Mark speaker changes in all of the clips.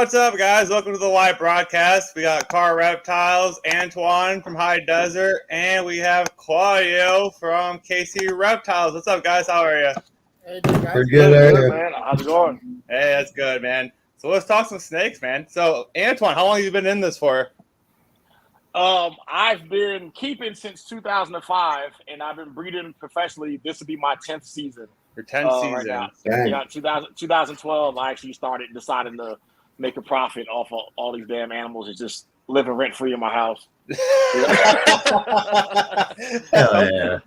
Speaker 1: what's up, guys? Welcome to the live broadcast. We got Karr Reptiles, Antoine from High Desert, and we have Claudio from KC Reptiles. What's up, guys? How are you?
Speaker 2: Hey, guys.
Speaker 3: Pretty good,
Speaker 4: man. How's it going?
Speaker 1: Hey, that's good, man. So let's talk some snakes, man. So, Antoine, how long have you been in this for?
Speaker 4: I've been keeping since 2005, and I've been breeding professionally. This will be my 10th season.
Speaker 1: Your 10th season.
Speaker 4: Right now. Yeah, 2012, I actually deciding to make a profit off of all these damn animals and just living rent-free in my house.
Speaker 3: Hell yeah.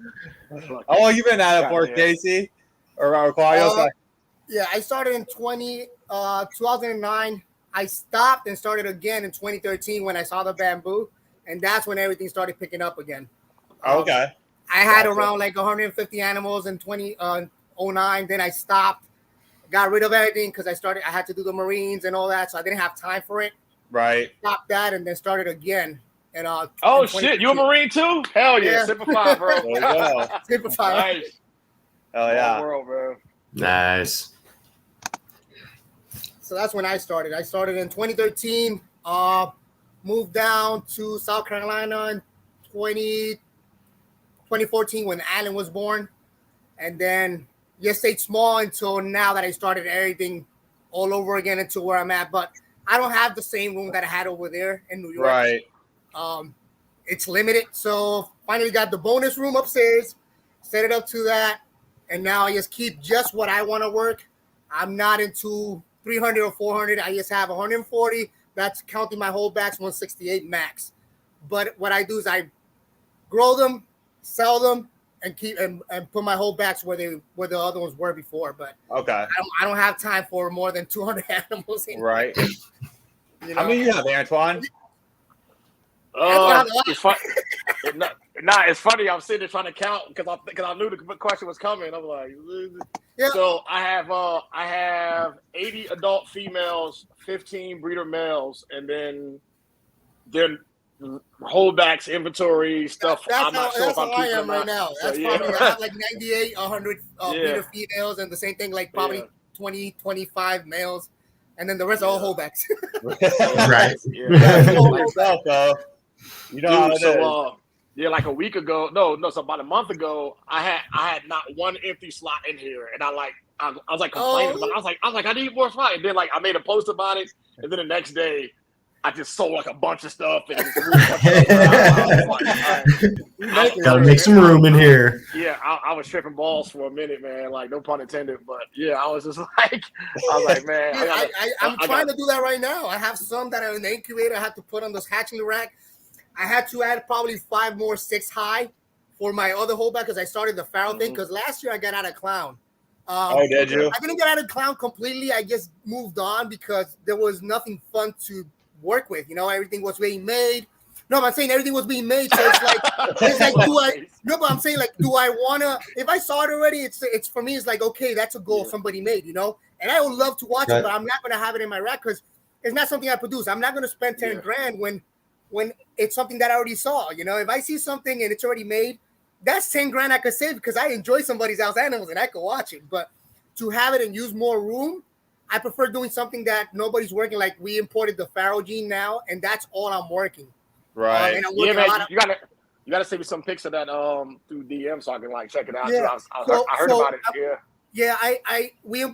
Speaker 1: How long you been at it for, Casey? Or Claudio?
Speaker 2: Yeah, I started in 2009. I stopped and started again in 2013 when I saw the bamboo, and that's when everything started picking up again.
Speaker 1: Okay.
Speaker 2: I had around like 150 animals in 2009. Then I stopped, got rid of everything because I had to do the Marines and all that, so I didn't have time for it.
Speaker 1: Right.
Speaker 2: Stopped that and then started again. And
Speaker 4: oh shit, you a Marine too? Hell yeah, Simplify, bro.
Speaker 1: There you go.
Speaker 2: Simplify.
Speaker 4: Nice.
Speaker 1: Hell yeah.
Speaker 4: World, bro.
Speaker 3: Nice.
Speaker 2: So that's when I started. I started in 2013. Moved down to South Carolina in 2014 when Alan was born, and then just stayed small until now that I started everything all over again until where I'm at. But I don't have the same room that I had over there in New York.
Speaker 1: Right.
Speaker 2: It's limited. So finally got the bonus room upstairs, set it up to that, and now I just keep just what I want to work. I'm not into 300 or 400. I just have 140. That's counting my holdbacks, 168 max. But what I do is I grow them, sell them, and keep and put my holdbacks where the other ones were before. But
Speaker 1: okay,
Speaker 2: I don't have time for more than 200 animals.
Speaker 1: Right.
Speaker 2: You know?
Speaker 1: How many you have, Antoine?
Speaker 4: It's fun. It's funny. I'm sitting there trying to count because I knew the question was coming. I'm like, yeah. So I have 80 adult females, 15 breeder males, and then holdbacks, inventory stuff. I'm not sure if I'm keeping them right now.
Speaker 2: That's probably I have like 98, 100 breeder females, and the same thing like probably 20, 25 males, and then the rest are all holdbacks.
Speaker 3: Right.
Speaker 1: You know how it is.
Speaker 4: Like a week ago, so about a month ago, I had not one empty slot in here, and I was like complaining about it. I was like I need more spot, and then like I made a post about it, and then the next day I just sold like a bunch of stuff and
Speaker 3: gotta make some room in here.
Speaker 4: Yeah, I was tripping balls for a minute, man. Like no pun intended, but yeah, I was just like, man,
Speaker 2: I'm trying to do that right now. I have some that are in the incubator. I have to put on this hatchling rack. I had to add probably 5 more 6 high for my other holdback because I started the Pharaoh thing. Because last year I got out of clown.
Speaker 1: Did you?
Speaker 2: I didn't get out of clown completely. I just moved on because there was nothing fun to work with. You know, everything was being made. No, I'm saying everything was being made. So it's like, but I'm saying like, do I wanna? If I saw it already, it's for me. It's like, okay, that's a goal somebody made. You know, and I would love to watch it, but I'm not gonna have it in my rack because it's not something I produce. I'm not gonna spend 10 grand when it's something that I already saw. You know, if I see something and it's already made, that's 10 grand I could save because I enjoy somebody else's animals and I could watch it. But to have it and use more room, I prefer doing something that nobody's working. Like we imported the Pharaoh gene now, and that's all I'm working.
Speaker 1: Right.
Speaker 4: And I'm you gotta send me some pics of that through DM so I can like check it out. Yeah. I heard about it.
Speaker 2: Yeah.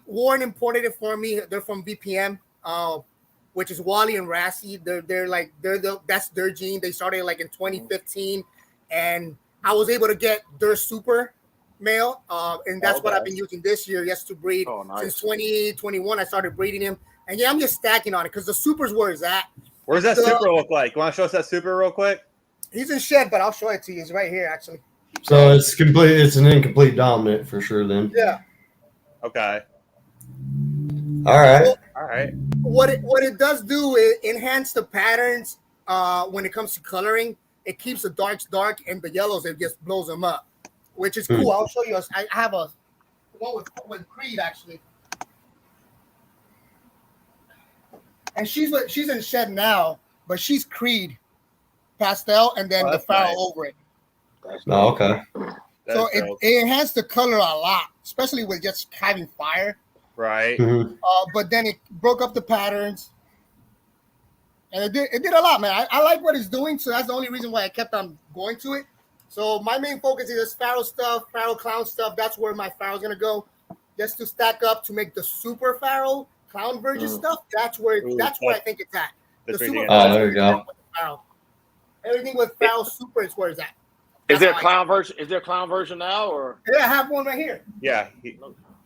Speaker 2: Warren imported it for me. They're from BPM. Which is Wally and Rassi. That's their gene. They started like in 2015, and I was able to get their super male, and that's what I've been using this year, to breed. Since 2021, I started breeding him, and I'm just stacking on it because the super's where it's at.
Speaker 1: Where's that super look like? You want to show us that super real quick?
Speaker 2: He's in shed, but I'll show it to you. It's right here, actually.
Speaker 3: So it's complete. It's an incomplete dominant for sure. Then.
Speaker 2: Yeah.
Speaker 1: Okay.
Speaker 3: All right.
Speaker 1: All right.
Speaker 2: What it does do is enhance the patterns when it comes to coloring. It keeps the darks dark and the yellows, it just blows them up, which is cool. I'll show you. I have a one with Creed actually. And she's in shed now, but she's Creed pastel and then the Pharaoh over it.
Speaker 3: Oh, okay.
Speaker 2: So it enhanced the color a lot, especially with just having fire.
Speaker 1: Right.
Speaker 3: Mm-hmm.
Speaker 2: But then it broke up the patterns, and it did a lot, man. I like what it's doing, so that's the only reason why I kept on going to it. So my main focus is the Pharaoh stuff, Pharaoh clown stuff. That's where my Pharaoh's gonna go, just to stack up to make the super Pharaoh clown version stuff. That's where I think it's at. The super
Speaker 3: Oh, there you go.
Speaker 2: Pharaoh. Everything with Pharaoh super is where it's at.
Speaker 4: Is there a clown version? Is there a clown version now, or?
Speaker 2: Yeah, I have one right here.
Speaker 1: Yeah.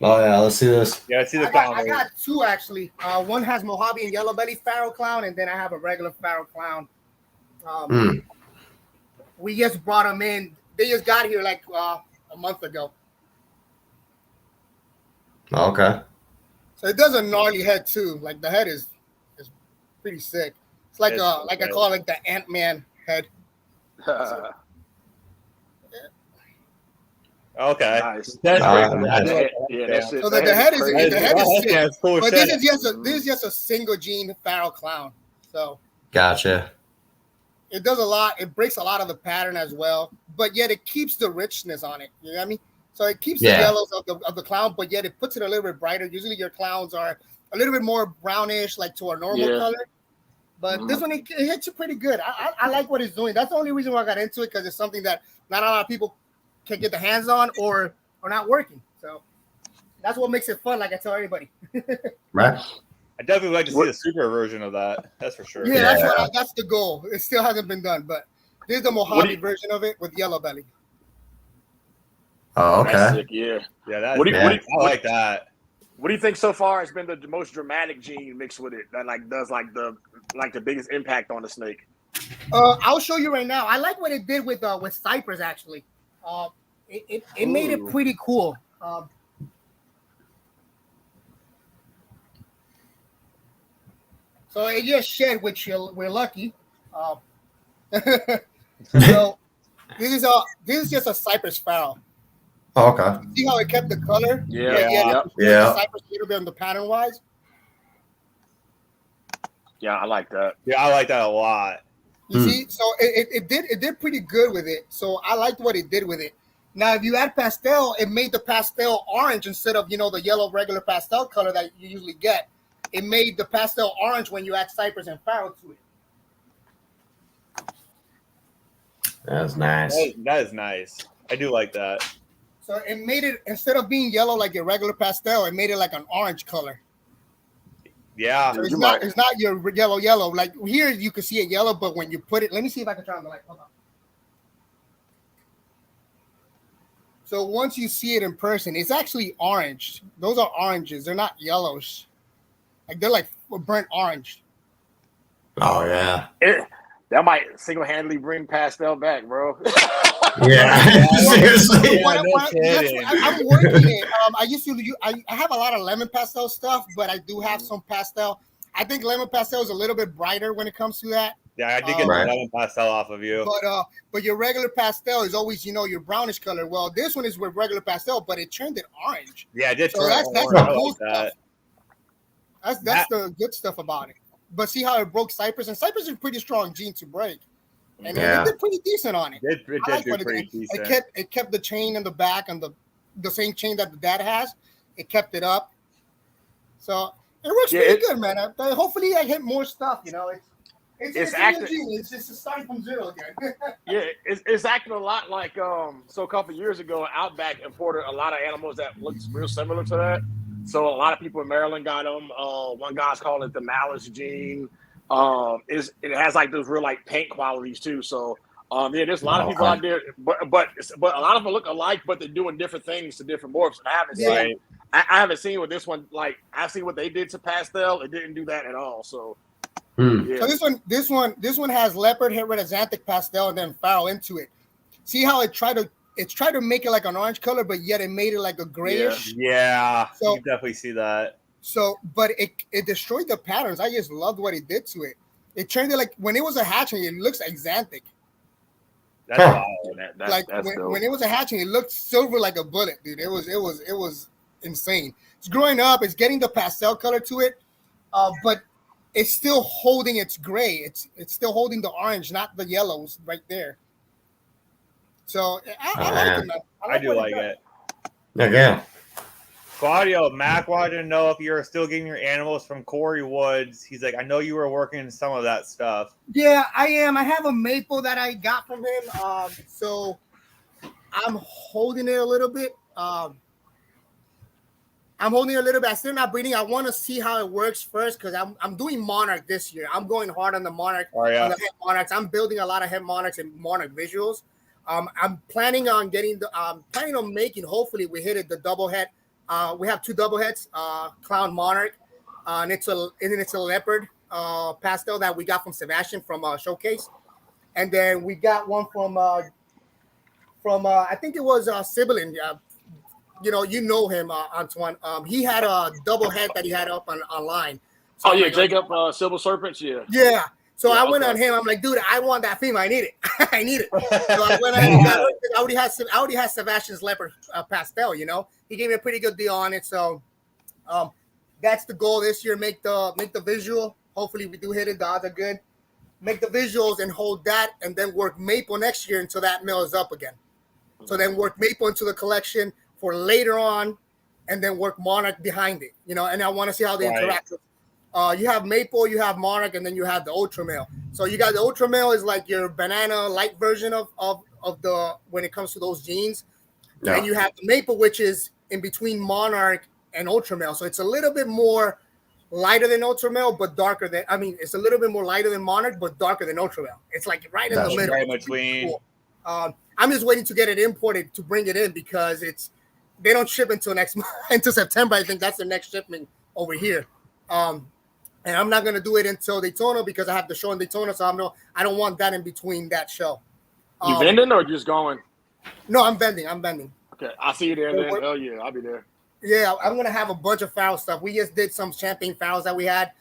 Speaker 3: Oh yeah, let's see this.
Speaker 1: Yeah, I see the
Speaker 2: I
Speaker 1: clown.
Speaker 2: got two actually. One has Mojave and Yellow Belly Pharaoh clown, and then I have a regular Pharaoh clown. We just brought them in. They just got here like a month ago.
Speaker 3: Okay.
Speaker 2: So it does a gnarly head too. Like the head is pretty sick. It's like I call it like the Ant-Man head. So,
Speaker 1: Okay.
Speaker 4: Nice.
Speaker 1: That's
Speaker 3: nice.
Speaker 4: Yeah, that's it.
Speaker 2: so the head is sick.
Speaker 1: Yeah, it's cool
Speaker 2: But
Speaker 1: shit.
Speaker 2: this is just a single gene Pharaoh clown. So
Speaker 3: Gotcha.
Speaker 2: it does a lot. It breaks a lot of the pattern as well, but yet it keeps the richness on it. You know what I mean? So it keeps the yellows of the clown, but yet it puts it a little bit brighter. Usually your clowns are a little bit more brownish, like to our normal color. But this one, it hits you pretty good. I like what it's doing. That's the only reason why I got into it, because it's something that not a lot of people can get their hands on or not working. So that's what makes it fun, like I tell everybody.
Speaker 3: Right.
Speaker 1: I definitely would like to see the super version of that. That's for sure.
Speaker 2: Yeah, that's the goal. It still hasn't been done, but this is the Mojave version of it with Yellow Belly.
Speaker 3: Oh, okay.
Speaker 4: That's sick, yeah.
Speaker 1: Yeah, I like that.
Speaker 4: What do you think so far has been the most dramatic gene mixed with it that like does like the biggest impact on the snake?
Speaker 2: I'll show you right now. I like what it did with Cypress actually. It made it pretty cool. So it just shed, which we're lucky. So this is just a Cypress Pharaoh.
Speaker 3: Oh, okay.
Speaker 2: See how it kept the color?
Speaker 3: Yeah.
Speaker 2: Cypress a little bit on the pattern wise.
Speaker 4: Yeah, I like that.
Speaker 1: Yeah, I like that a lot.
Speaker 2: You see, so it did pretty good with it. So I liked what it did with it. Now, if you add pastel, it made the pastel orange instead of the yellow regular pastel color that you usually get. It made the pastel orange when you add Cypress and Pharaoh to it.
Speaker 3: That's nice.
Speaker 1: That is nice. I do like that.
Speaker 2: So it made it, instead of being yellow like your regular pastel, it made it like an orange color.
Speaker 1: Yeah.
Speaker 2: So it's not your yellow. Like here you can see it yellow, but when you put it, let me see if I can turn on the light. Hold on. So once you see it in person, it's actually orange. Those are oranges. They're not yellows. Like they're like burnt orange.
Speaker 3: Oh yeah.
Speaker 4: That might single-handedly bring pastel back, bro.
Speaker 3: Yeah. Seriously.
Speaker 2: I'm working it. I have a lot of lemon pastel stuff, but I do have some pastel. I think lemon pastel is a little bit brighter when it comes to that.
Speaker 1: Yeah, I did get the lemon pastel off of you.
Speaker 2: But your regular pastel is always, your brownish color. Well, this one is with regular pastel, but it turned it orange.
Speaker 1: Yeah, I did.
Speaker 2: So that's the cool stuff. That's the good stuff about it. But see how it broke Cypress, and Cypress is a pretty strong gene to break, and it did pretty decent on it.
Speaker 1: It did do pretty decent.
Speaker 2: It kept the chain in the back and the same chain that the dad has. It kept it up, so it works pretty good, man. Hopefully, I hit more stuff. It's acting. It's just starting from zero again.
Speaker 4: Yeah, it's acting a lot like So a couple of years ago, Outback imported a lot of animals that looked real similar to that. So a lot of people in Maryland got them. One guy's calling it the Malice gene. It has like those real like paint qualities too. So there's a lot of people out there, but a lot of them look alike, but they're doing different things to different morphs. And I haven't seen what this one like. I've seen what they did to pastel. It didn't do that at all. So. Yeah.
Speaker 2: So this one has leopard hair red xanthic pastel and then Pharaoh into it. See how it tried to make it like an orange color, but yet it made it like a grayish.
Speaker 1: Yeah,
Speaker 2: so,
Speaker 1: you can definitely see that.
Speaker 2: So, but it destroyed the patterns. I just loved what it did to it. It turned it like when it was a hatching, it looks xanthic.
Speaker 1: That's
Speaker 2: when it was a hatching, it looked silver like a bullet, dude. It was insane. It's growing up. It's getting the pastel color to it, but it's still holding its gray. It's still holding the orange, not the yellows right there. So I like it, man.
Speaker 1: I do like it.
Speaker 3: Yeah.
Speaker 1: Claudio, Mac wanted to know if you're still getting your animals from Corey Woods. He's like, I know you were working some of that stuff.
Speaker 2: Yeah, I am. I have a maple that I got from him. So I'm holding it a little bit. I'm holding it a little bit. I'm still not breeding. I want to see how it works first because I'm doing Monarch this year. I'm going hard on the Monarch, on the head Monarchs. I'm building a lot of head Monarchs and Monarch visuals. I'm planning on making. Hopefully, we hit it the double head. We have 2 double heads, Clown Monarch, and it's a leopard pastel that we got from Sebastian from Showcase, and then we got one from I think it was Sibyllin. You know him, Antoine. He had a double head that he had up online. So
Speaker 4: Jacob Silver Serpents, yeah.
Speaker 2: Yeah. So I went on him. I'm like, dude, I want that female. I need it. I need it. So I went ahead and got it. I already had Sebastian's leopard pastel. He gave me a pretty good deal on it. So, that's the goal this year. Make the visual. Hopefully, we do hit it. The odds are good. Make the visuals and hold that, and then work maple next year until that mill is up again. So then work maple into the collection for later on, and then work Monarch behind it. And I want to see how they interact. You have maple, you have Monarch, and then you have the ultra male. So you got the ultra male is like your banana light version of the when it comes to those genes. Yeah. And you have the maple, which is in between Monarch and ultra male. So it's a little bit more lighter than ultra male, but darker than it's a little bit more lighter than Monarch, but darker than ultra male. It's like right in the middle.
Speaker 1: Right between.
Speaker 2: Cool. I'm just waiting to get it imported to bring it in because they don't ship until next month, until September. I think that's the next shipment over here. And I'm not gonna do it until Daytona because I have the show in Daytona, so I don't want that in between that show.
Speaker 4: You vending or just going?
Speaker 2: No, I'm vending.
Speaker 4: Okay, I'll see you there then. Hell yeah, I'll be there.
Speaker 2: Yeah, I'm gonna have a bunch of farrow stuff. We just did some champagne farrows that we had.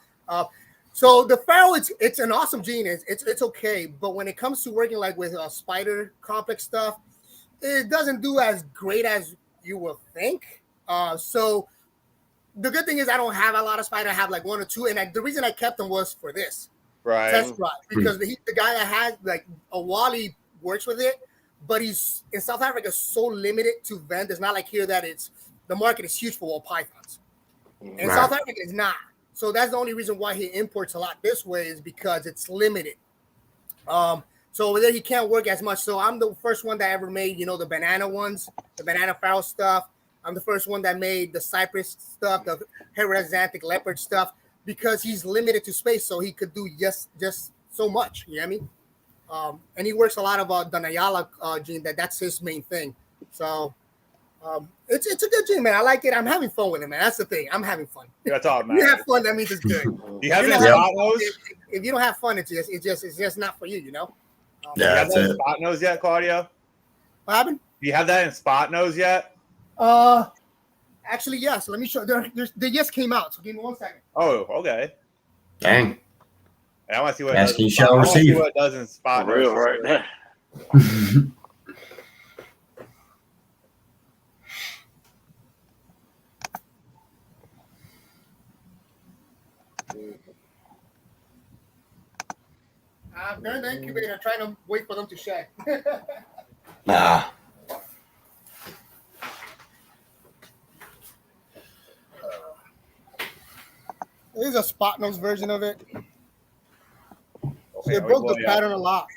Speaker 2: So the farrow, it's an awesome gene. It's okay, but when it comes to working like with spider complex stuff, it doesn't do as great as you will think. So the good thing is I don't have a lot of spider. I have like 1 or 2, and the reason I kept them was for this test rod because the guy that has like a Wally works with it, but he's in South Africa so limited to vend. It's not like here that the market is huge for ball pythons. In South Africa, it's not. So that's the only reason why he imports a lot this way is because it's limited. So over there he can't work as much. So I'm the first one that ever made, the banana ones, the banana fowl stuff. I'm the first one that made the cypress stuff, the Heteroxanthic leopard stuff, because he's limited to space, so he could do just so much. You know what I mean? And he works a lot of the Nayala gene. That's his main thing. So it's a good gene, man. I like it. I'm having fun with it, man. That's the thing. I'm having fun.
Speaker 1: That's all, man.
Speaker 2: You have fun, that means it's good.
Speaker 1: You have spot nose?
Speaker 2: If you don't have fun, it's just not for you,
Speaker 1: Yeah, that's it. Spot nose yet, Claudio?
Speaker 2: What happened?
Speaker 1: Do you have that in spot nose yet?
Speaker 2: Actually, yes. Let me show. They just came out. So give me 1 second.
Speaker 1: Oh, okay.
Speaker 5: Dang.
Speaker 1: I want to see what
Speaker 5: Ask
Speaker 1: it
Speaker 5: you shall receive.
Speaker 1: What it does in spot nose.
Speaker 4: Real right there.
Speaker 2: They're in the incubator trying to wait for them to shed.
Speaker 5: Nah.
Speaker 2: This is a spot nose version of it.
Speaker 1: Okay,
Speaker 2: They broke the pattern a lot.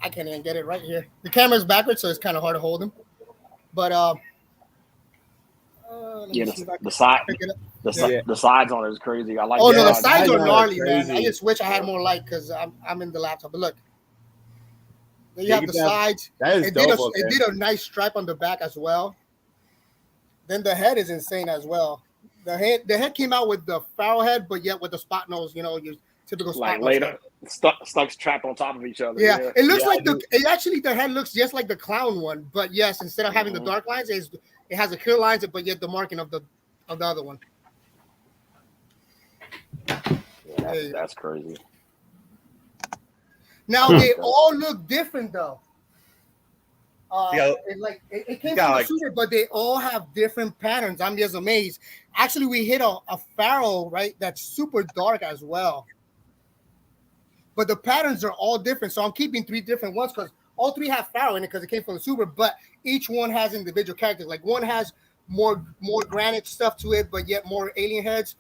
Speaker 2: I can't even get it right here. The camera's backwards, so it's kind of hard to hold them. But
Speaker 4: the sides on it is crazy. I like.
Speaker 2: Oh no, the sides are gnarly, man. I just wish I had more light because I'm in the laptop. But look, there you have the sides.
Speaker 1: That is dope.
Speaker 2: It did a nice stripe on the back as well. Then the head is insane as well. The head came out with the farrow head, but yet with the spot nose, your typical spot nose.
Speaker 4: Later, stuck trapped on top of each other.
Speaker 2: Yeah. It looks like the head looks just like the clown one, but yes, instead of having the dark lines, it has the clear lines, but yet the marking of the other one.
Speaker 4: Yeah, that's crazy.
Speaker 2: Now they all look different though. It came from the shooter, but they all have different patterns. I'm just amazed. Actually, we hit a farrow, right? That's super dark as well. But the patterns are all different. So I'm keeping 3 different ones because all three have Pharaoh in it because it came from the Super, but each one has individual characters. Like one has more granite stuff to it, but yet more alien heads.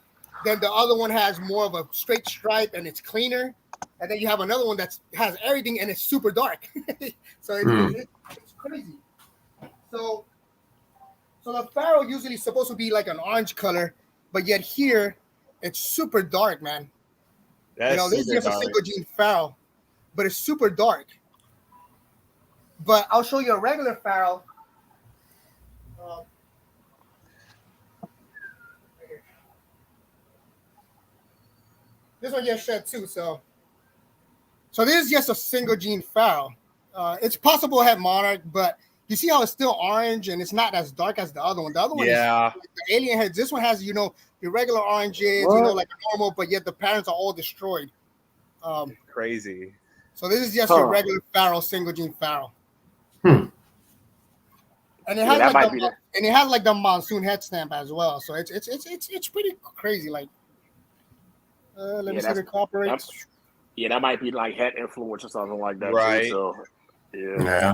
Speaker 2: Then the other one has more of a straight stripe and it's cleaner. And then you have another one that has everything and it's super dark. So it's crazy. So the Pharaoh usually is supposed to be like an orange color, but yet here it's super dark, man.
Speaker 1: That's
Speaker 2: this is just a single gene Pharaoh, but it's super dark. But I'll show you a regular Pharaoh. This one just shed too, so this is just a single gene Pharaoh. It's possible to have Monarch, but you see how it's still orange and it's not as dark as the other one. The other one is the alien heads. This one has, your regular oranges, like normal, but yet the patterns are all destroyed.
Speaker 1: Crazy.
Speaker 2: So this is just a regular Pharaoh, single gene Pharaoh. And it has like the monsoon head stamp as well. So it's pretty crazy. Like let me see the cooperates.
Speaker 4: Yeah, that might be like head influence or something like that.
Speaker 1: Right.
Speaker 4: Too, so yeah.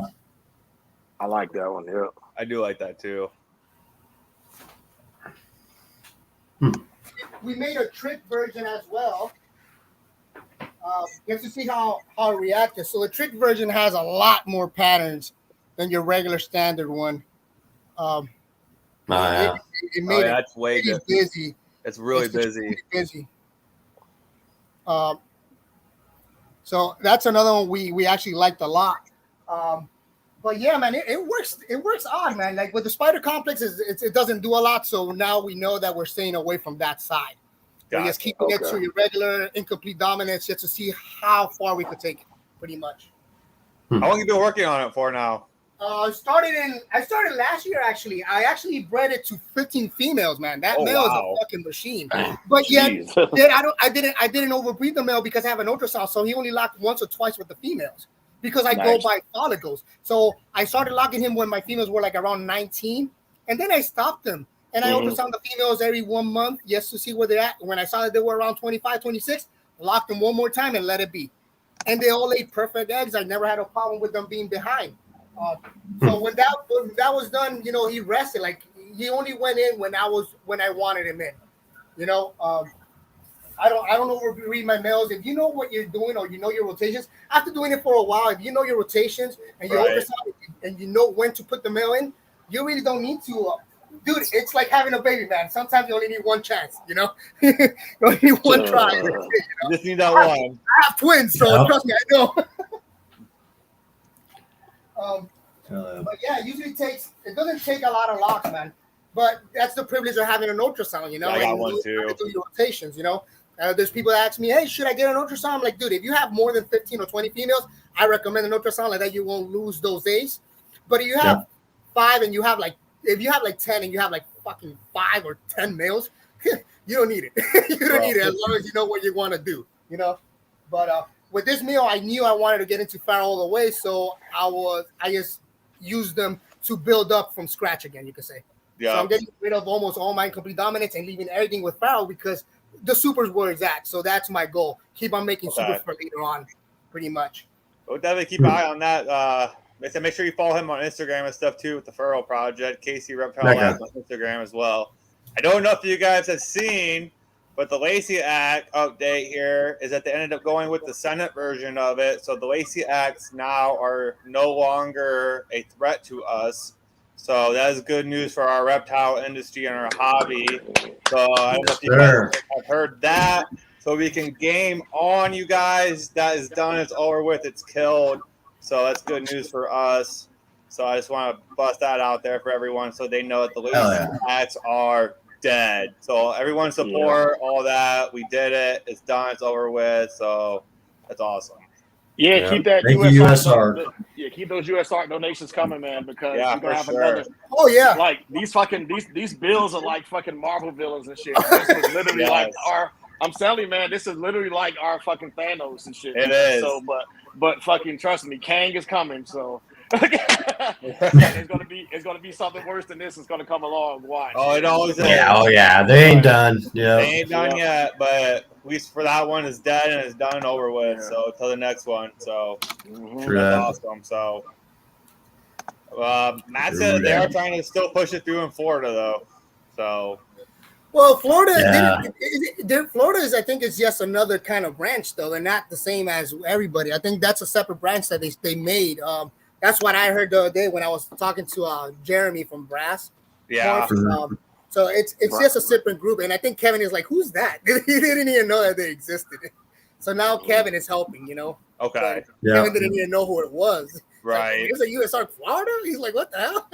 Speaker 4: I like that one. Yeah.
Speaker 1: I do like that too.
Speaker 2: We made a trick version as well. Just to see how it reacted. So the trick version has a lot more patterns than your regular standard one. It made it
Speaker 1: that's way good.
Speaker 2: Busy.
Speaker 1: It's really busy.
Speaker 2: So that's another one we actually liked a lot. But yeah, man, it works. It works odd, man. Like with the spider complex, it doesn't do a lot. So now we know that we're staying away from that side. We're just keeping it to your regular incomplete dominance, just to see how far we could take it, pretty much.
Speaker 1: How long have you been working on it for now?
Speaker 2: I started last year. Actually, I actually bred it to 15 females, man. That male is a fucking machine. But yet, I didn't overbreed the male because I have an ultrasound, so he only locked once or twice with the females because I go by follicles. So I started locking him when my females were like around 19, and then I stopped them. And I ultrasound the females every 1 month just to see where they're at. When I saw that they were around 25, 26, locked them one more time and let it be. And they all laid perfect eggs. I never had a problem with them being behind. So when that was done, he rested. Like he only went in when I wanted him in. I don't overread my males. If you know what you're doing or you know your rotations, after doing it for a while, if you know your rotations and you ultrasound and you know when to put the male in, you really don't need to. Dude, it's like having a baby, man. Sometimes you only need one chance, you only need one try.
Speaker 1: You just need that one.
Speaker 2: I have twins, so trust me, I know. But yeah, it doesn't take a lot of locks, man. But that's the privilege of having an ultrasound,
Speaker 1: I got one too.
Speaker 2: Do your rotations, There's people that ask me, hey, should I get an ultrasound? I'm like, dude, if you have more than 15 or 20 females, I recommend an ultrasound. Like that, you won't lose those days. But if you have 5 and you have if you have 10 and you have fucking 5 or 10 males, you don't need it. You don't need it as long as you know what you want to do, But with this meal, I knew I wanted to get into Pharaoh all the way, so I just used them to build up from scratch again, you could say. Yeah. So I'm getting rid of almost all my incomplete dominance and leaving everything with Pharaoh because the supers where it's at. So that's my goal. Keep on making supers for later on, pretty much.
Speaker 1: We'll definitely keep an eye on that. Make sure you follow him on Instagram and stuff too with the Furrow Project. KC Reptile Labs on Instagram as well. I don't know if you guys have seen, but the Lacey Act update here is that they ended up going with the Senate version of it. So the Lacey Acts now are no longer a threat to us. So that is good news for our reptile industry and our hobby. So I don't know if you guys have heard that. So we can game on, you guys. That is done. It's over with. It's killed. So that's good news for us. So I just want to bust that out there for everyone so they know that the Lacey Acts are dead. So everyone support all that. We did it. It's done. It's over with. So that's awesome.
Speaker 4: Yeah, keep that USR. Keep those USR donations coming, man, because we're gonna have another.
Speaker 2: Oh yeah,
Speaker 4: like these bills are like fucking Marvel villains and shit. This is literally like our. I'm telling you, man, this is literally like our fucking Thanos and shit.
Speaker 1: It is.
Speaker 4: So, but fucking trust me, Kang is coming. So. it's gonna be something worse than this is gonna come along. Watch.
Speaker 1: Oh, it always is.
Speaker 5: Yeah, they ain't done. Yeah,
Speaker 1: they ain't done yet, but least for that one, is dead and is done and over with.
Speaker 4: Yeah.
Speaker 1: So until the next one. So
Speaker 3: True that.
Speaker 1: that's awesome. So Matt said they are trying to still push it through in Florida though. So
Speaker 2: Well, Florida,
Speaker 3: Yeah.
Speaker 2: Florida is, I think, is just another kind of branch, though. They're not the same as everybody. I think that's a separate branch that they made. That's what I heard the other day when I was talking to Jeremy from Brass.
Speaker 1: yeah.
Speaker 2: So it's just a separate group, and I think Kevin is like, "Who's that?" He didn't even know that they existed. So now Kevin is helping, you know.
Speaker 1: Okay.
Speaker 2: But Kevin didn't even know who it was.
Speaker 1: Right.
Speaker 2: It's like USR Florida. He's like, "What the hell?"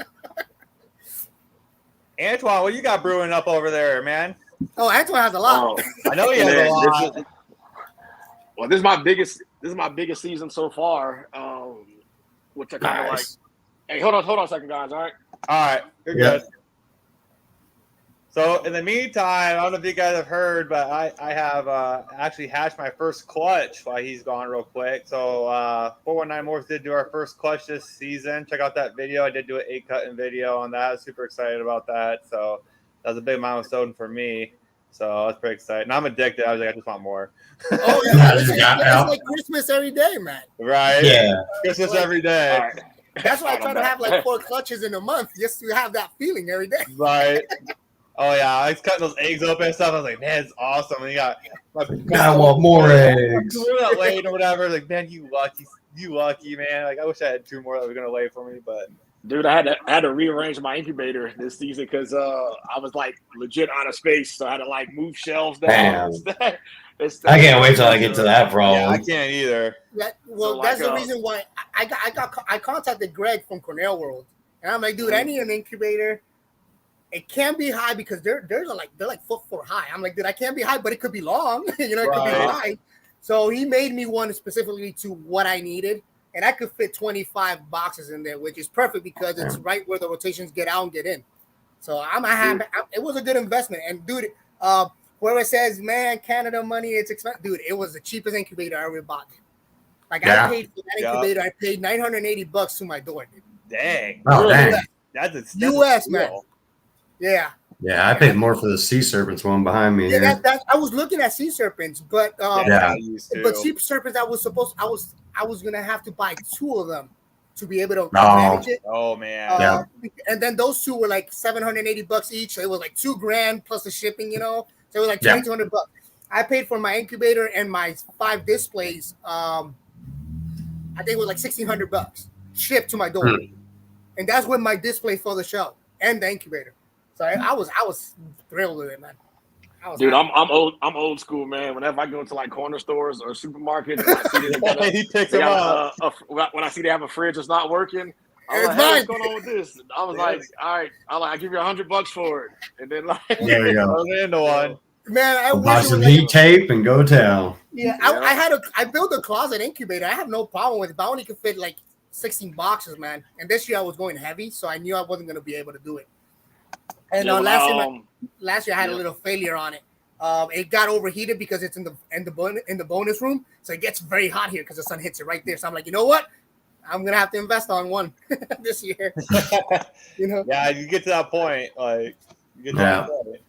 Speaker 1: Antoine, what you got brewing up over there, man?
Speaker 2: Oh, Antoine has a lot.
Speaker 1: I know he has a lot.
Speaker 4: This is my biggest. This is my biggest season so far. Which I kind of like. Hey, hold on a second, guys. All right.
Speaker 1: All right, you're good. So in the meantime, I don't know if you guys have heard, but I have actually hatched my first clutch while he's gone real quick. So 419 Morphs did do our first clutch this season. Check out that video. I did do an 8-cutting video on that. I was super excited about that. So that was a big milestone for me. So I was pretty excited. And I'm addicted. I was like, I just want more.
Speaker 2: Oh, yeah. It's like Christmas every day, man.
Speaker 1: Right?
Speaker 3: Yeah.
Speaker 1: Christmas every day.
Speaker 4: All right.
Speaker 2: That's why I try to have like 4 clutches in a month just to have that feeling every day.
Speaker 1: Right. Oh yeah, I was cutting those eggs open and stuff. I was like, man, it's awesome. And you got
Speaker 3: I want more eggs.
Speaker 1: We're not late or whatever. Like, man, you lucky man. Like, I wish I had 2 more that were gonna lay for me, but
Speaker 4: Dude, I had to rearrange my incubator this season because I was like legit out of space, so I had to like move shelves down.
Speaker 3: I can't wait till I get to that problem.
Speaker 1: yeah, I can't either.
Speaker 2: Well, that's the reason why I contacted Greg from Cornell World, and I'm like, dude, I need an incubator. It can't be high because they're like 4 foot high. I'm like, dude, I can't be high, but it could be long. You know, it could be high. So he made me one specifically to what I needed, and I could fit 25 boxes in there, which is perfect because it's right where the rotations get out and get in. So it was a good investment. And dude, whoever says, man, Canada money, it's expensive. Dude, it was the cheapest incubator I ever bought. Like I paid for that incubator, I paid $980 to my door. Dude.
Speaker 1: Dang.
Speaker 3: Oh, dang.
Speaker 1: That's
Speaker 2: US, man. Yeah.
Speaker 3: Yeah, I paid more for the sea serpents one behind me.
Speaker 2: Yeah, I was looking at sea serpents, but
Speaker 1: but
Speaker 2: sea serpents I was gonna have to buy 2 of them to be able to manage it.
Speaker 1: Oh man.
Speaker 2: And then those 2 were like $780 each, so it was like $2,000 plus the shipping, you know. So it was like $2,200. I paid for my incubator and my 5 displays. I think it was like $1,600 shipped to my door, and that's with my display for the show and the incubator. So I was thrilled with it, man.
Speaker 4: Dude, I'm old school, man. Whenever I go into like corner stores or supermarkets,
Speaker 1: he picks them up.
Speaker 4: When I see they have a fridge that's not working, I'm like, hey, what's going on with this? And I was like, all right, I'll give you $100 for it, and then like
Speaker 3: there we go.
Speaker 1: Into one.
Speaker 2: Man, I
Speaker 3: buy some heat tape and go town.
Speaker 2: Yeah, I built a closet incubator. I have no problem with it, but I only could fit like 16 boxes, man. And this year I was going heavy, so I knew I wasn't going to be able to do it. And last year I had a little failure on it. It got overheated because it's in the bonus room, so it gets very hot here because the sun hits it right there. So I'm like, you know what? I'm gonna have to invest on one this year. You know?
Speaker 1: Yeah, you get to that point, like you get to that point.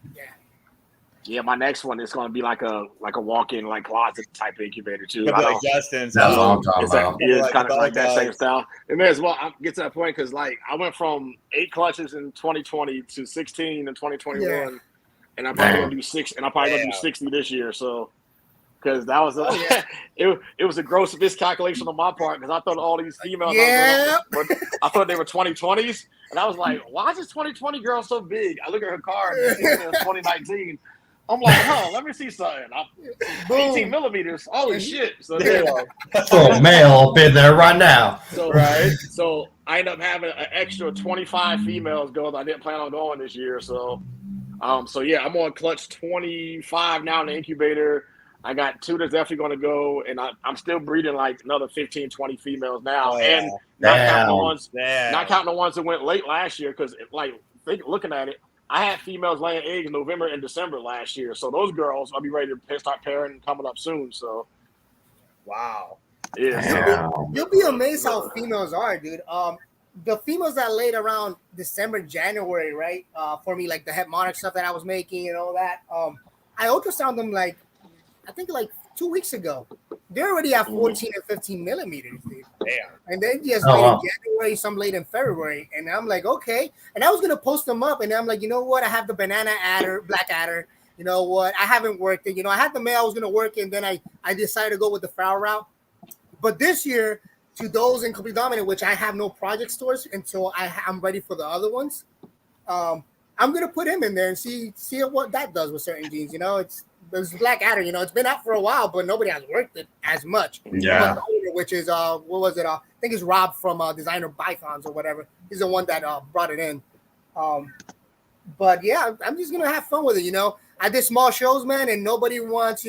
Speaker 4: Yeah, my next one is going to be like a walk-in like closet type incubator too.
Speaker 1: Like Justin,
Speaker 3: that's what I'm talking about.
Speaker 4: It's kind of like that same style. And then as well, I get to that point because like I went from 8 clutches in 2020 to 16 in 2021, and I'm probably gonna do 6, and I'm probably gonna do 60 this year. So because that was it was a gross miscalculation on my part because I thought all these females, I thought they were 2020s, and I was like, why is this 2020 girl so big? I look at her card, and she's in 2019. I'm like, let me see something. 18 millimeters. Holy shit. So
Speaker 3: male up in there right now.
Speaker 4: So I end up having an extra 25 females go that I didn't plan on going this year. So yeah, I'm on clutch 25 now in the incubator. I got 2 that's definitely going to go, and I'm still breeding like another 15, 20 females now. And not counting the ones that went late last year because looking at it, I had females laying eggs in November and December last year. So those girls, I'll be ready to start pairing coming up soon. So,
Speaker 1: wow.
Speaker 4: Yeah.
Speaker 2: You'll be amazed how females are, dude. The females that laid around December, January, right? For me, like the head monarch stuff that I was making and all that. I ultrasound them like I think like 2 weeks ago. They already have 14 and 15 millimeters, dude.
Speaker 1: Damn.
Speaker 2: And then just
Speaker 3: Oh,
Speaker 2: late
Speaker 3: wow.
Speaker 2: in January, some late in February. And I'm like, okay. And I was gonna post them up, and I'm like, you know what? I have the banana adder, black adder. You know what? I haven't worked it. You know, I had the male I was gonna work, and then I decided to go with the foul route. But this year, to those in complete dominant, which I have no project stores until I'm ready for the other ones. I'm gonna put him in there and see what that does with certain genes. You know, there's Black Adder. You know, it's been out for a while, but nobody has worked it as much.
Speaker 5: Yeah.
Speaker 2: Which is what was it? I think it's Rob from Designer Bythons or whatever. He's the one that brought it in. But yeah, I'm just gonna have fun with it. You know, I did small shows, man, and nobody wants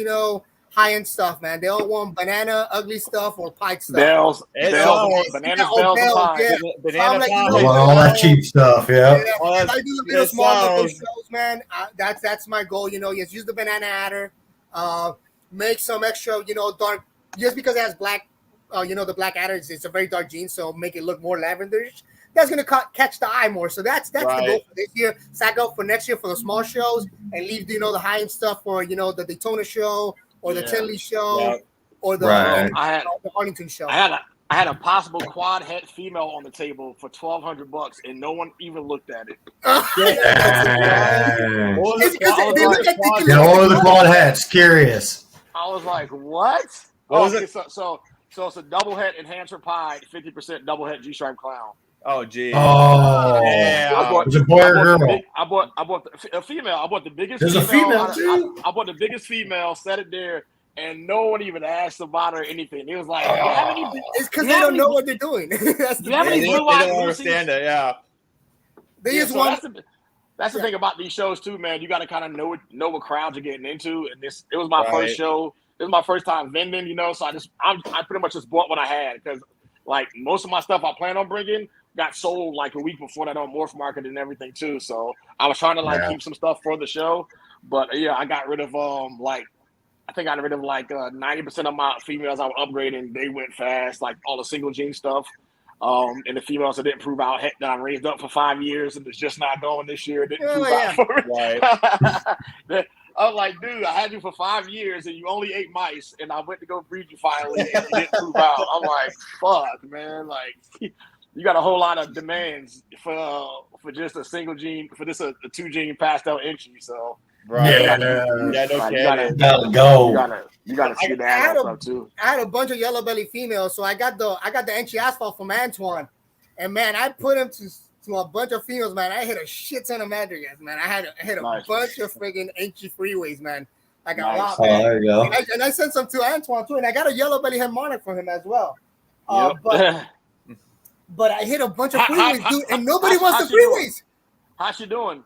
Speaker 2: high-end stuff, man. They all want banana, ugly stuff, or pie stuff.
Speaker 4: Bananas,
Speaker 2: bells,
Speaker 4: and pies.
Speaker 2: yeah.
Speaker 1: Banana
Speaker 2: like,
Speaker 1: pie.
Speaker 2: you know,
Speaker 3: All that cheap stuff, yeah.
Speaker 2: Yeah,
Speaker 1: Well,
Speaker 2: if I do the little
Speaker 1: it
Speaker 2: small little
Speaker 1: sounds-
Speaker 2: shows, man. That's my goal. You know, just use the banana adder, make some extra, dark. Just because it has black, the black adder, it's a very dark gene, so make it look more lavenderish. That's gonna catch the eye more. So that's the goal for this year. Stack up for next year for the small shows and leave the high end stuff for the Daytona show or the Tinley show or the
Speaker 3: Right.
Speaker 2: the Arlington show.
Speaker 4: I had a possible quad head female on the table for $1,200, and no one even looked at it.
Speaker 3: Dang.
Speaker 2: It's because they look like they can
Speaker 3: Yeah, what are the quad hats? Curious.
Speaker 4: I was like, what?
Speaker 1: What was
Speaker 4: it? So it's a double head enhancer pie, 50% double head G-stripe clown.
Speaker 1: Oh, geez.
Speaker 3: Oh,
Speaker 1: Yeah.
Speaker 4: I bought,
Speaker 3: is it boy or girl?
Speaker 4: I bought a female. I bought the biggest.
Speaker 3: There's a female, too?
Speaker 4: I bought the biggest female. Set it there, and no one even asked about her or anything. It was like, you have any?
Speaker 2: It's because they don't know what they're doing. That's the
Speaker 4: You have
Speaker 2: thing.
Speaker 4: any
Speaker 1: They
Speaker 4: blue-eyed
Speaker 1: don't
Speaker 4: Lucy's?
Speaker 1: understand it, yeah.
Speaker 2: They
Speaker 4: Yeah,
Speaker 2: just
Speaker 4: so
Speaker 2: want.
Speaker 4: that's the thing about these shows too, man. You got to kind of know what crowds you're getting into. And it was my first show. It was my first time vending, so I pretty much just bought what I had because like most of my stuff I plan on bringing got sold like a week before that on Morph Market and everything too. So I was trying to keep some stuff for the show, but yeah, I got rid of I think I got rid of 90% of my females I was upgrading. They went fast, like all the single gene stuff. And the females that didn't prove out that I raised up for 5 years and it's just not going this year. Didn't prove out for me. I'm like, dude, I had you for 5 years and you only ate mice, and I went to go breed you finally and you didn't prove out. I'm like, fuck, man. Like, you got a whole lot of demands for just a single gene, for this a 2-gene pastel entry. So
Speaker 3: Yeah,
Speaker 1: no kidding.
Speaker 3: gotta go.
Speaker 4: You gotta see that stuff too.
Speaker 2: I had a bunch of yellow belly females, so I got the entry asphalt from Antoine, and man, I put him to a bunch of females, man. I hit a shit ton of madrigals, man. I hit a bunch of friggin' entry freeways, man. Like a lot, man.
Speaker 3: Oh, there you go.
Speaker 2: And I sent some to Antoine too, and I got a yellow belly head monarch from him as well. But I hit a bunch of freeways, dude, and nobody wants the freeways.
Speaker 4: How's she doing?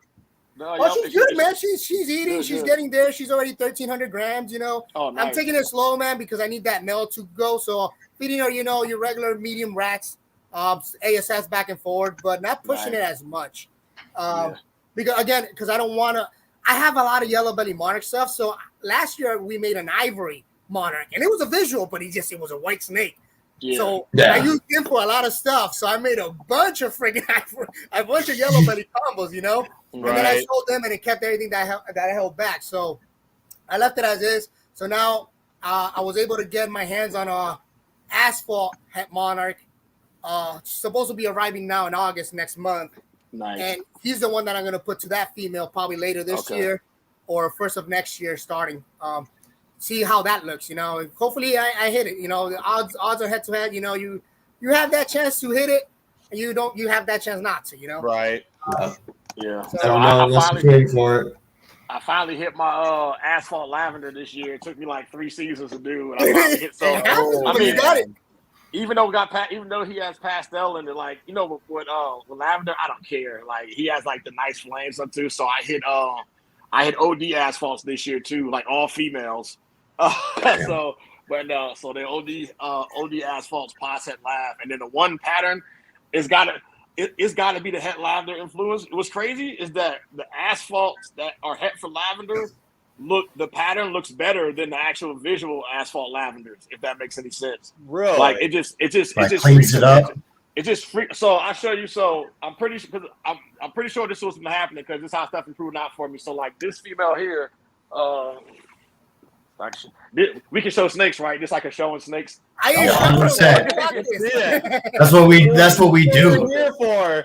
Speaker 2: She's good, man. She's eating.
Speaker 4: Good,
Speaker 2: she's
Speaker 4: good.
Speaker 2: getting there. She's already 1,300 grams.
Speaker 4: Oh, nice.
Speaker 2: I'm taking it slow, man, because I need that male to go. So feeding her, your regular medium rats, ASS back and forth, but not pushing it as much. Because I don't want to. I have a lot of yellow belly monarch stuff. So last year we made an ivory monarch, and it was a visual, but it was a white snake.
Speaker 4: Yeah.
Speaker 2: So I used him for a lot of stuff. So I made a bunch of yellow belly combos, And then I sold them, and it kept everything that I held back. So I left it as is. So now I was able to get my hands on a asphalt het monarch. Supposed to be arriving now in August next month.
Speaker 4: Nice.
Speaker 2: And he's the one that I'm going to put to that female probably later this year or first of next year starting. See how that looks, Hopefully I hit it. The odds are head to head. You have that chance to hit it, and you have that chance not to.
Speaker 1: Right.
Speaker 4: Yeah.
Speaker 3: I don't know. Let's wait for it.
Speaker 4: I finally hit my asphalt lavender this year. It took me like 3 seasons to do. And I finally hit
Speaker 2: you got it.
Speaker 4: Even though he has pastel in it, with lavender, I don't care. Like he has like the nice flames up too. So I hit OD asphalts this year too, like all females. So the OD asphalts pos het lav, and then the one pattern it's gotta be the het lavender influence. What's crazy is that the asphalts that are het for lavender the pattern looks better than the actual visual asphalt lavenders, if that makes any sense.
Speaker 1: Really?
Speaker 4: Like it just
Speaker 3: cleans it up.
Speaker 4: It just freaks. So I'll show you. So I'm pretty sure this was happening because this is how stuff is proving out for me. So like this female here, Actually, we can show snakes, right? Just like a showing snakes.
Speaker 2: I ain't
Speaker 3: Yeah,
Speaker 2: sure.
Speaker 3: 100%. That's what we do.
Speaker 1: What we're here for.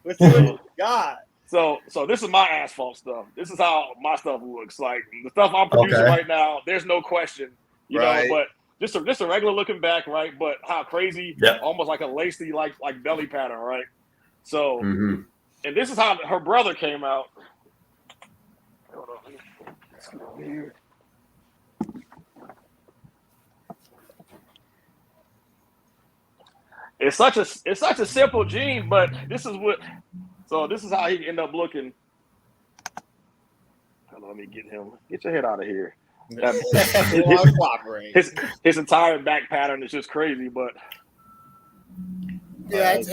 Speaker 1: Let's see what you got.
Speaker 4: So this is my asphalt stuff. This is how my stuff looks. Like the stuff I'm producing right now, there's no question, you know. But just a regular looking back, right? But how crazy, almost like a lacy like belly pattern, right? So, and this is how her brother came out. Hold on, let's get over here. It's such a simple gene, but this is what. So this is how he end up looking. Hold on, let me get him. Get your head out of here. His entire back pattern is just crazy, but
Speaker 2: yeah, it's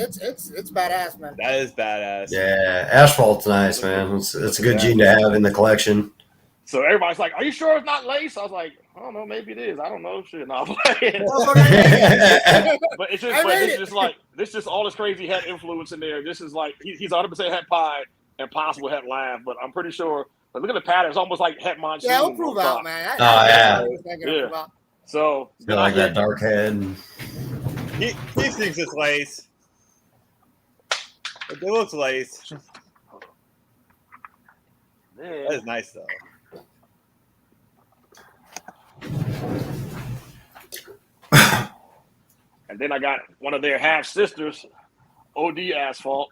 Speaker 2: badass, man.
Speaker 1: That is badass.
Speaker 3: Yeah, asphalt's nice, man. It's a good gene to have in the collection.
Speaker 4: So everybody's like, "Are you sure it's not lace?" I was like, "I don't know, maybe it is. I don't know, shit." No, but it's just like this, just all this crazy head influence in there. This is like he's 100% het pied and possible het laugh, but I'm pretty sure. But look at the pattern; it's almost like het monsoon.
Speaker 2: Yeah, it'll prove out, man.
Speaker 3: Yeah.
Speaker 4: So
Speaker 3: I like that dark head.
Speaker 1: He thinks it's lace. It looks lace. That is nice though.
Speaker 4: And then I got one of their half sisters, OD asphalt.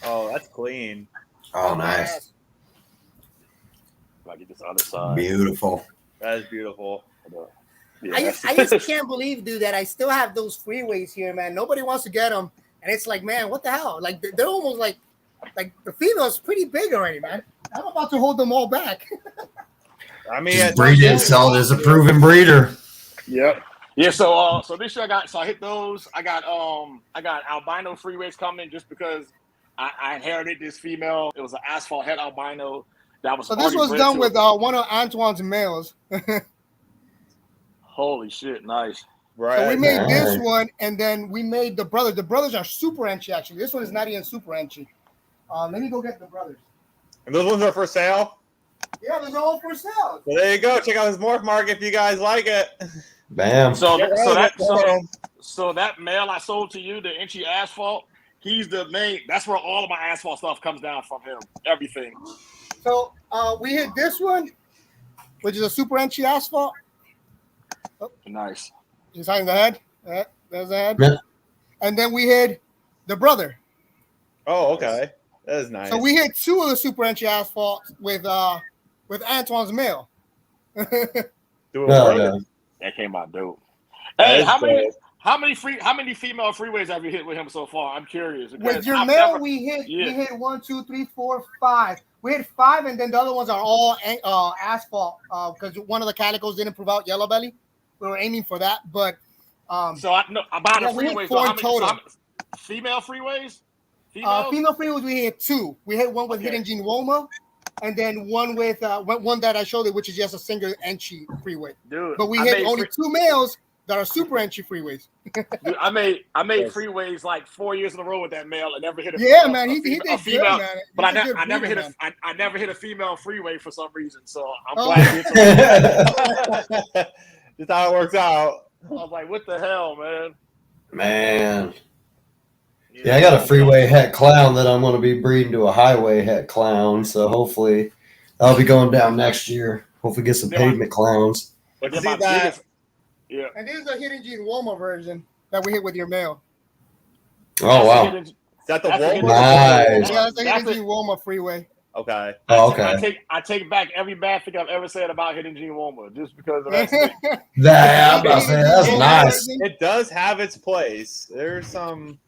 Speaker 1: Oh, that's clean.
Speaker 3: Oh, nice.
Speaker 4: I get this other side.
Speaker 3: Beautiful.
Speaker 1: That is beautiful.
Speaker 2: Yeah, I just can't believe, dude, that I still have those freeways here, man. Nobody wants to get them, and it's like, man, what the hell? Like they're almost like the female's pretty big already, man. I'm about to hold them all back.
Speaker 1: I mean,
Speaker 3: just breed it, sell it as a proven breeder.
Speaker 4: Yep. Yeah. So this year I hit those. I got albino freeways coming just because I inherited this female. It was an asphalt head albino that was.
Speaker 2: So this was done with one of Antoine's males.
Speaker 4: Holy shit! Nice.
Speaker 1: Right.
Speaker 2: So we made this one, and then we made the brothers. The brothers are super enchy, actually. This one is not even super enchy. Let me go get the brothers.
Speaker 1: And those ones are for sale?
Speaker 2: Yeah, those are all for sale.
Speaker 1: So there you go. Check out his morph mark if you guys like it.
Speaker 3: Bam.
Speaker 4: So that male I sold to you, the inchy asphalt, he's the main. That's where all of my asphalt stuff comes down from him. Everything.
Speaker 2: So we hit this one, which is a super enchy asphalt.
Speaker 4: Oh. Nice.
Speaker 2: He's hiding the head. There's the head.
Speaker 3: Yeah.
Speaker 2: And then we hit the brother.
Speaker 1: Oh, okay. That is nice.
Speaker 2: So we hit two of the super enchy asphalt with Antoine's male.
Speaker 4: That came out dope. Hey, how many female freeways have you hit with him so far? I'm curious.
Speaker 2: With your male, we hit 1, 2, 3, 4, 5. We hit 5, and then the other ones are all asphalt because one of the calicos didn't prove out yellow belly. We were aiming for that, but
Speaker 4: so I know about the freeways.
Speaker 2: So total.
Speaker 4: Female freeways.
Speaker 2: Female freeways, we hit 2. We hit one with Hidden Gene Woma, and then one with one that I showed you, which is just a single entry freeway.
Speaker 4: Dude,
Speaker 2: but we hit only 2 males that are super entry freeways.
Speaker 4: Dude, I made freeways like 4 years in a row with that male and never hit a
Speaker 2: he did
Speaker 4: female,
Speaker 2: good, man.
Speaker 4: But I never hit a female freeway for some reason. So I'm glad.
Speaker 1: Just how it works out.
Speaker 4: I was like, what the hell, man?
Speaker 3: Man. Yeah, I got a freeway het clown that I'm going to be breeding to a highway het clown. So hopefully I'll be going down next year. Hopefully get some pavement clowns.
Speaker 1: But see that.
Speaker 2: Yeah. And this is a Hidden Gene Woma version that we hit with your male.
Speaker 3: Oh, wow.
Speaker 1: Is that the Woma?
Speaker 3: Nice.
Speaker 2: Yeah, it's a Hidden Gene Woma freeway.
Speaker 1: Okay.
Speaker 3: Oh, okay.
Speaker 4: I take back every bad thing I've ever said about Hidden Gene Woma just because of that.
Speaker 3: That's nice.
Speaker 1: It does have its place. There's some.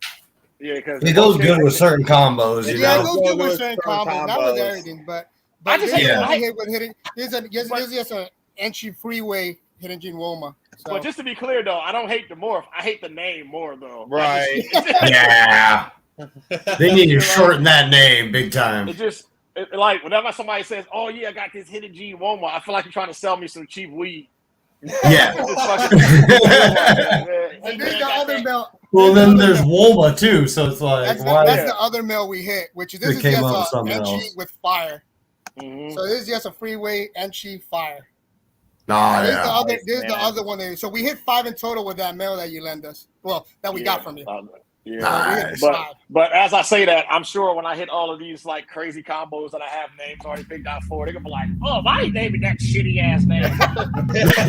Speaker 4: Yeah, because
Speaker 3: it goes good with certain combos. You know?
Speaker 2: It goes good with certain combos. Not with everything, but I just hit with Hidden. This is just an entry freeway Hidden Gene Woma. So.
Speaker 4: But just to be clear, though, I don't hate the morph. I hate the name more, though.
Speaker 1: Right.
Speaker 3: Yeah. They need to shorten that name big time.
Speaker 4: Like whenever somebody says, "Oh yeah, I got this Hidden Gene Woma," I feel like you're trying to sell me some cheap weed.
Speaker 3: Yeah.
Speaker 2: And there's the other male.
Speaker 3: Well, then there's Woma too, so it's like
Speaker 2: that's the other male we hit, which is this is just an entry with fire.
Speaker 4: Mm-hmm.
Speaker 2: So this is just a freeway entry fire.
Speaker 3: Oh,
Speaker 2: This is
Speaker 3: yeah.
Speaker 2: the other.
Speaker 1: Nice,
Speaker 2: This is the
Speaker 1: man.
Speaker 2: other one. So we hit 5 in total with that mail that you lend us. Well, that we got from you.
Speaker 4: Yeah.
Speaker 2: We hit
Speaker 3: Nice.
Speaker 2: 5.
Speaker 4: But as I say that, I'm sure when I hit all of these like crazy combos that I have names already picked out for, they're gonna be like, "Oh, why you naming that shitty ass name?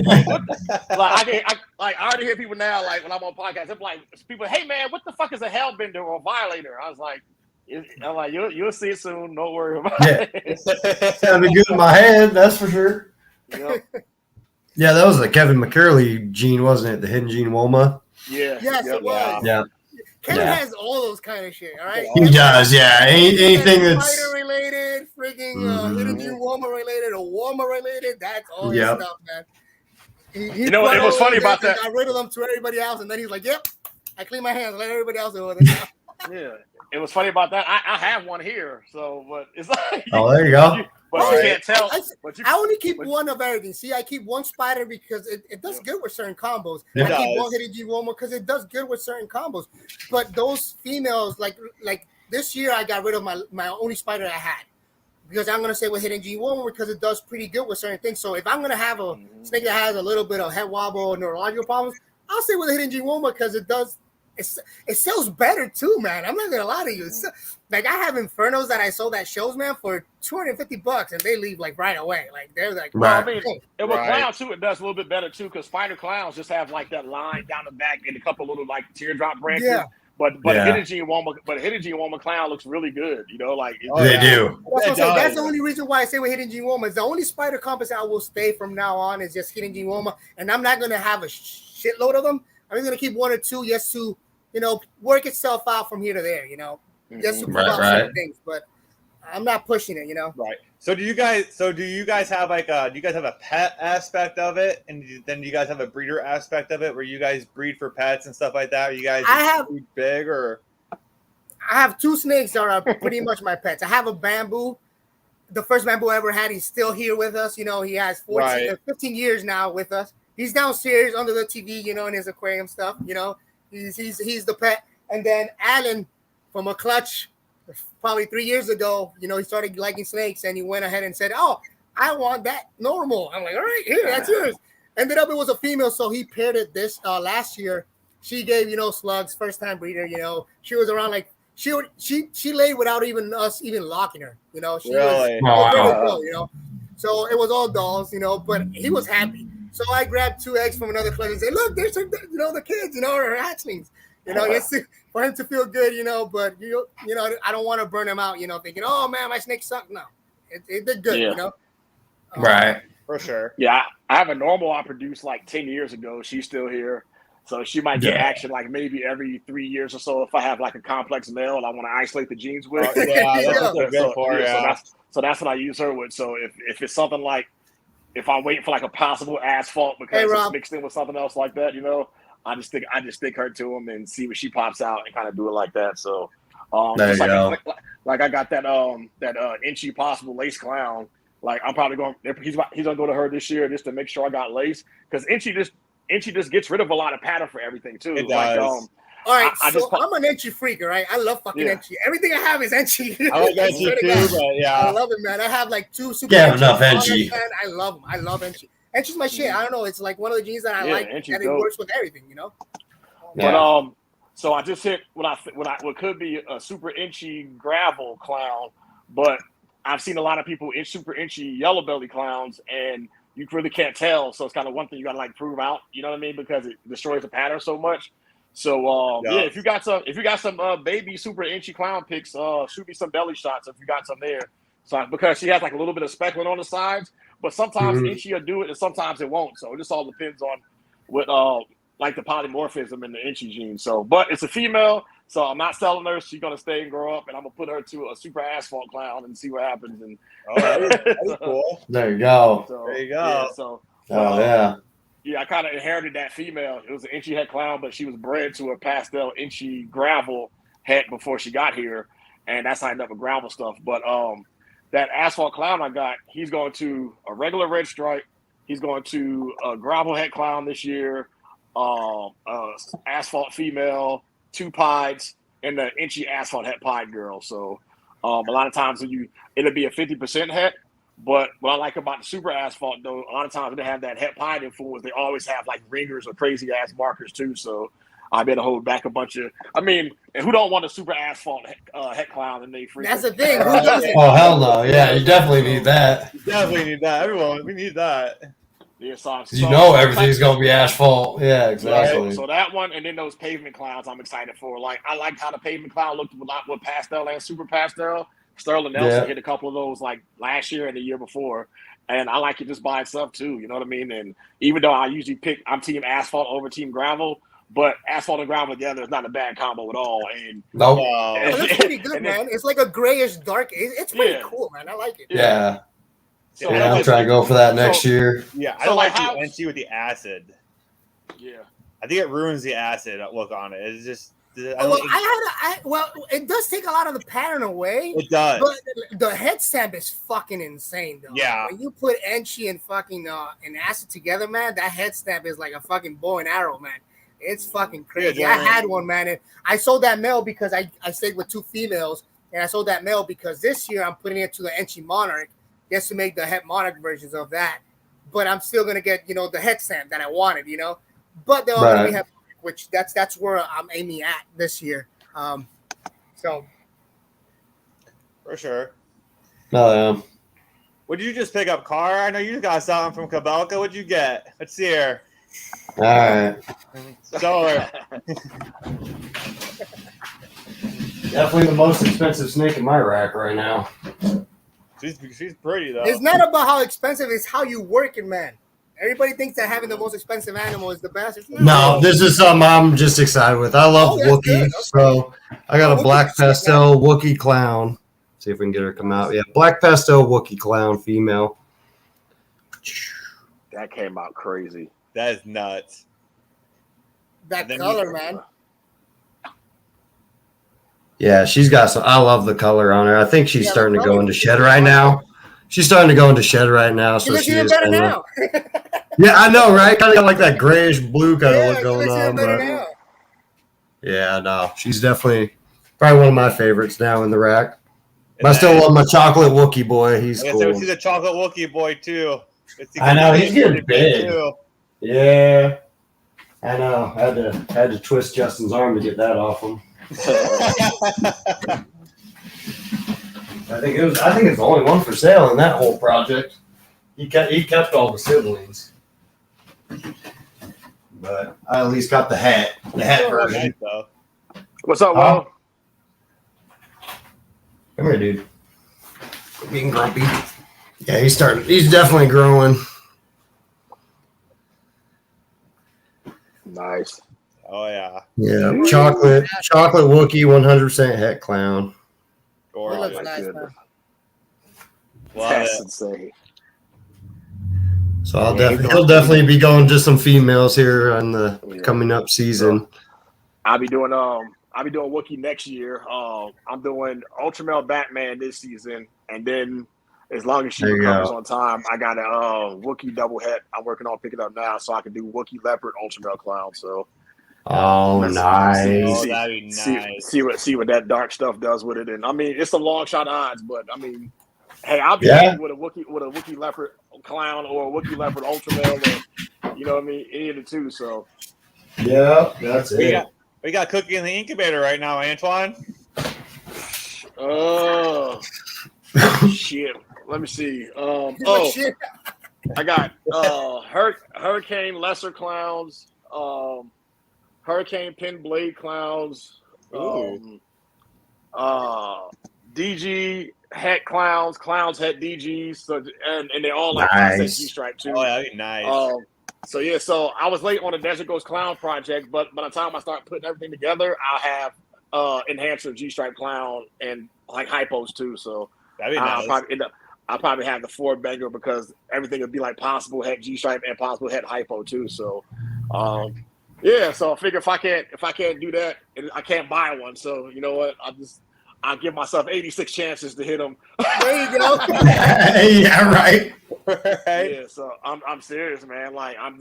Speaker 4: What the I already hear people now like when I'm on podcasts, they're like, people, hey man, what the fuck is a hellbender or a violator? I was like, you'll see it soon. Don't worry about it.
Speaker 3: It's gotta be good in my head, that's for sure.
Speaker 4: Yep.
Speaker 3: Yeah, that was the Kevin McCurley gene, wasn't it? The hidden gene Woma.
Speaker 4: Yeah.
Speaker 2: Yes,
Speaker 4: Yep.
Speaker 2: it was.
Speaker 3: Yeah.
Speaker 2: Kevin
Speaker 3: Yeah.
Speaker 2: has all those kind of shit. All right.
Speaker 3: He does, yeah. Anything
Speaker 2: spider
Speaker 3: that's
Speaker 2: related, freaking hidden gene Woma related, or Woma related. That's all his
Speaker 3: Yep.
Speaker 2: stuff, man. He
Speaker 4: You know, it was funny about that.
Speaker 2: Got rid of them to everybody else, and then he's like, "Yep, I clean my hands. Let everybody else do it."
Speaker 4: Yeah, it was funny about that. I have one here, so but it's like
Speaker 3: Oh, there you go.
Speaker 4: but you can't tell.
Speaker 2: I only keep one of everything. See, I keep one spider because it does good with certain combos.
Speaker 3: It
Speaker 2: I keep
Speaker 1: does.
Speaker 2: one hidden G Woma because it does good with certain combos. But those females, like this year, I got rid of my only spider I had because I'm gonna say with hidden G Woma because it does pretty good with certain things. So if I'm gonna have a snake that has a little bit of head wobble or neurological problems, I'll say with hidden G Woma because it does. It sells better too, man. I'm not gonna lie to you. Like I have Infernos that I sold at shows, man, for $250, and they leave like right away. Like they're like,
Speaker 3: Right.
Speaker 4: I mean, and with clown too, it does a little bit better too, because spider clowns just have like that line down the back and a couple little like teardrop branches.
Speaker 2: Yeah.
Speaker 4: But
Speaker 3: Yeah.
Speaker 4: hidden G Woma clown looks really good. You know, like
Speaker 3: They do.
Speaker 2: That's what I'm saying. That's the only reason why I say with hidden G Woma. It's the only spider compass I will stay from now on is just hidden G Woma, and I'm not gonna have a shitload of them. I'm just gonna keep one or two just to, work itself out from here to there, just to pull out certain things. But I'm not pushing it,
Speaker 1: Right. So do you guys have like do you guys have a pet aspect of it, and then you guys have a breeder aspect of it, where you guys breed for pets and stuff like that? Are you guys big or?
Speaker 2: I have 2 snakes that are pretty much my pets. I have a bamboo. The first bamboo I ever had. He's still here with us. He has 15 years now with us. He's downstairs under the TV, in his aquarium stuff. He's the pet. And then Alan from a clutch, probably 3 years ago, he started liking snakes, and he went ahead and said, "Oh, I want that normal." I'm like, "All right, here, that's yours." Ended up it was a female, so he paired it this last year. She gave slugs, first time breeder. She was around like she laid without us even locking her. She
Speaker 1: Really?
Speaker 2: was ready to go, So it was all dolls, but he was happy. So I grabbed 2 eggs from another clutch and said, "Look, there's the kids, her hatchlings, just for him to feel good, but I don't want to burn him out, thinking, oh man, my snake sucked." No, it did good,
Speaker 3: Right.
Speaker 1: For sure.
Speaker 4: Yeah, I have a normal I produced like 10 years ago. She's still here. So she might get action like maybe every 3 years or so if I have like a complex male and I want to isolate the genes with.
Speaker 1: Yeah, that's what they're good for.
Speaker 4: So that's what I use her with. So if it's something like, if I'm waiting for like a possible asphalt because it's mixed in with something else like that, I just stick her to him and see what she pops out and kind of do it like that. So
Speaker 3: there you go.
Speaker 4: Like I got that Inchy possible lace clown. Like I'm probably going. He's gonna go to her this year just to make sure I got lace, because Inchy just gets rid of a lot of pattern for everything too.
Speaker 1: It does.
Speaker 2: All right, I'm an Inchy freak, all right? I love fucking Inchy. Everything I have is Inchy.
Speaker 1: I like Inchy too, but yeah.
Speaker 2: I love it, man. I have like 2 super
Speaker 3: enough Inchy.
Speaker 2: I love them. I love Inchy. Inchy's my shit. I don't know. It's like one of the genes that I like, and it works with everything,
Speaker 3: Yeah.
Speaker 4: But so I just hit what could be a super Inchy gravel clown, but I've seen a lot of people in super Inchy yellow belly clowns, and you really can't tell. So it's kind of one thing you got to like prove out. You know what I mean? Because it destroys the pattern so much. So if you got some baby super Inchy clown pics, shoot me some belly shots if you got some there. So because she has like a little bit of speckling on the sides, but sometimes Inchy will do it and sometimes it won't. So it just all depends on what like the polymorphism in the Inchy gene. So, but it's a female, so I'm not selling her. She's gonna stay and grow up, and I'm gonna put her to a super asphalt clown and see what happens. And
Speaker 1: that's cool.
Speaker 3: There you go.
Speaker 4: So,
Speaker 1: there you go.
Speaker 4: Yeah, I kind of inherited that female. It was an Inchy head clown, but she was bred to a pastel Inchy gravel head before she got here, and that's how I ended up with gravel stuff. But that asphalt clown I got, he's going to a regular red stripe. He's going to a gravel head clown this year. Asphalt female, 2 pieds, and the Inchy asphalt het pied girl. So a lot of times it'll be a 50% het, But what I like about the super asphalt, though, a lot of times they have that het pine influence. They always have like ringers or crazy ass markers too. So I better hold back a bunch of. I mean, and who don't want a super asphalt het clown in they free?
Speaker 2: That's the thing. Who doesn't?
Speaker 3: Oh hell no! Yeah, you definitely need that.
Speaker 1: You definitely need that. Everyone, we need that.
Speaker 4: Yeah, so
Speaker 3: You know everything's gonna be asphalt. Yeah, exactly.
Speaker 4: So that one, and then those pavement clowns, I'm excited for. Like I liked how the pavement clown looked with pastel and super pastel. Sterling Nelson hit a couple of those like last year and the year before, and I like it just by itself too. You know what I mean? And even though I usually I'm team asphalt over team gravel, but asphalt and gravel together is not a bad combo at all. And
Speaker 3: nope.
Speaker 2: That's pretty good, man. It's like a grayish dark. It's pretty cool, man. I like it.
Speaker 3: Yeah.
Speaker 1: So
Speaker 3: I'm trying to go for that next year.
Speaker 1: Yeah, I don't like the NC with the acid.
Speaker 4: Yeah,
Speaker 1: I think it ruins the acid look on it. It's just.
Speaker 2: Well, it does take a lot of the pattern away.
Speaker 1: It does.
Speaker 2: But the head stamp is fucking insane, though.
Speaker 1: Yeah.
Speaker 2: When you put Enchi and fucking and acid together, man, that head stamp is like a fucking bow and arrow, man. It's fucking crazy. I had one, man, and I sold that male because I stayed with 2 females, and I sold that male because this year I'm putting it to the Enchi Monarch just to make the head Monarch versions of that. But I'm still gonna get the head stamp that I wanted, But they already have. Which that's where I'm aiming at this year. So
Speaker 1: for sure.
Speaker 3: No,
Speaker 1: What did you just pick up, Karr? I know you got something from Kabelka. What'd you get? Let's see here.
Speaker 3: All right.
Speaker 1: Solar.
Speaker 3: Definitely the most expensive snake in my rack right now.
Speaker 1: She's pretty though.
Speaker 2: It's not about how expensive; it's how you work it, man. Everybody thinks that having the most expensive animal is the best.
Speaker 3: No, this is something I'm just excited with. I love Wookiee, okay. So I got a black pastel Wookiee clown. See if we can get her to come out. Yeah, black pastel Wookiee clown, female.
Speaker 4: That came out crazy.
Speaker 1: That is nuts.
Speaker 2: That color, man.
Speaker 3: Yeah, she's got some. I love the color on her. I think she's starting to go into shed right now. She's starting to go into shed right now. So she is better now. Yeah, I know, right? Kind of got like that grayish blue kind of look going on. But yeah, no, she's definitely probably one of my favorites now in the rack. But I still love my chocolate Wookiee boy. He's cool.
Speaker 1: I see the chocolate Wookiee boy too.
Speaker 3: I know he's getting big. Yeah, I know. Had to twist Justin's arm to get that off him. I think it's the only one for sale in that whole project. He kept all the siblings, but I at least got the hat version.
Speaker 4: What's up, Will?
Speaker 3: Come here, dude. Being grumpy. Yeah, he's definitely growing.
Speaker 4: Nice.
Speaker 1: Oh yeah.
Speaker 3: Yeah, chocolate Wookiee, 100% het clown.
Speaker 2: Looks nice, man.
Speaker 4: That's insane.
Speaker 3: So he'll definitely be going to some females here on the coming up season.
Speaker 4: I'll be doing Wookiee next year. I'm doing Ultramale Batman this season, and then as long as she recovers on time, I got a Wookiee double het. I'm working on picking up now, so I can do Wookiee Leopard Ultramale Clown. So.
Speaker 3: Nice.
Speaker 1: That'd be nice.
Speaker 4: See what that dark stuff does with it, and I mean it's a long shot odds, but I mean, hey, I'll be happy with a Wookiee Leopard Clown or a Wookiee Leopard Ultramale, or you know what I mean, any of the two. So
Speaker 3: yeah, that's it.
Speaker 1: We got Cookie in the incubator right now, Antoine.
Speaker 4: Oh shit! Let me see.
Speaker 2: Shit.
Speaker 4: I got Hurricane Lesser Clowns. Hurricane Pin Blade Clowns, DG Het Clowns Het DGs, so and they all like nice. G-Stripe too.
Speaker 1: Oh, that'd be nice.
Speaker 4: So I was late on the Desert Ghost Clown project, but by the time I start putting everything together, I'll have Enhancer G-Stripe Clown and like hypos too. So
Speaker 1: that'd be nice.
Speaker 4: I'll probably have the 4-banger because everything would be like possible Het G-Stripe and possible Het hypo too. So. Yeah, so I figure if I can't do that, I can't buy one. So you know what? I'll give myself 86 chances to hit them.
Speaker 2: There you go.
Speaker 3: Yeah, right.
Speaker 4: Yeah, so I'm serious, man. Like I'm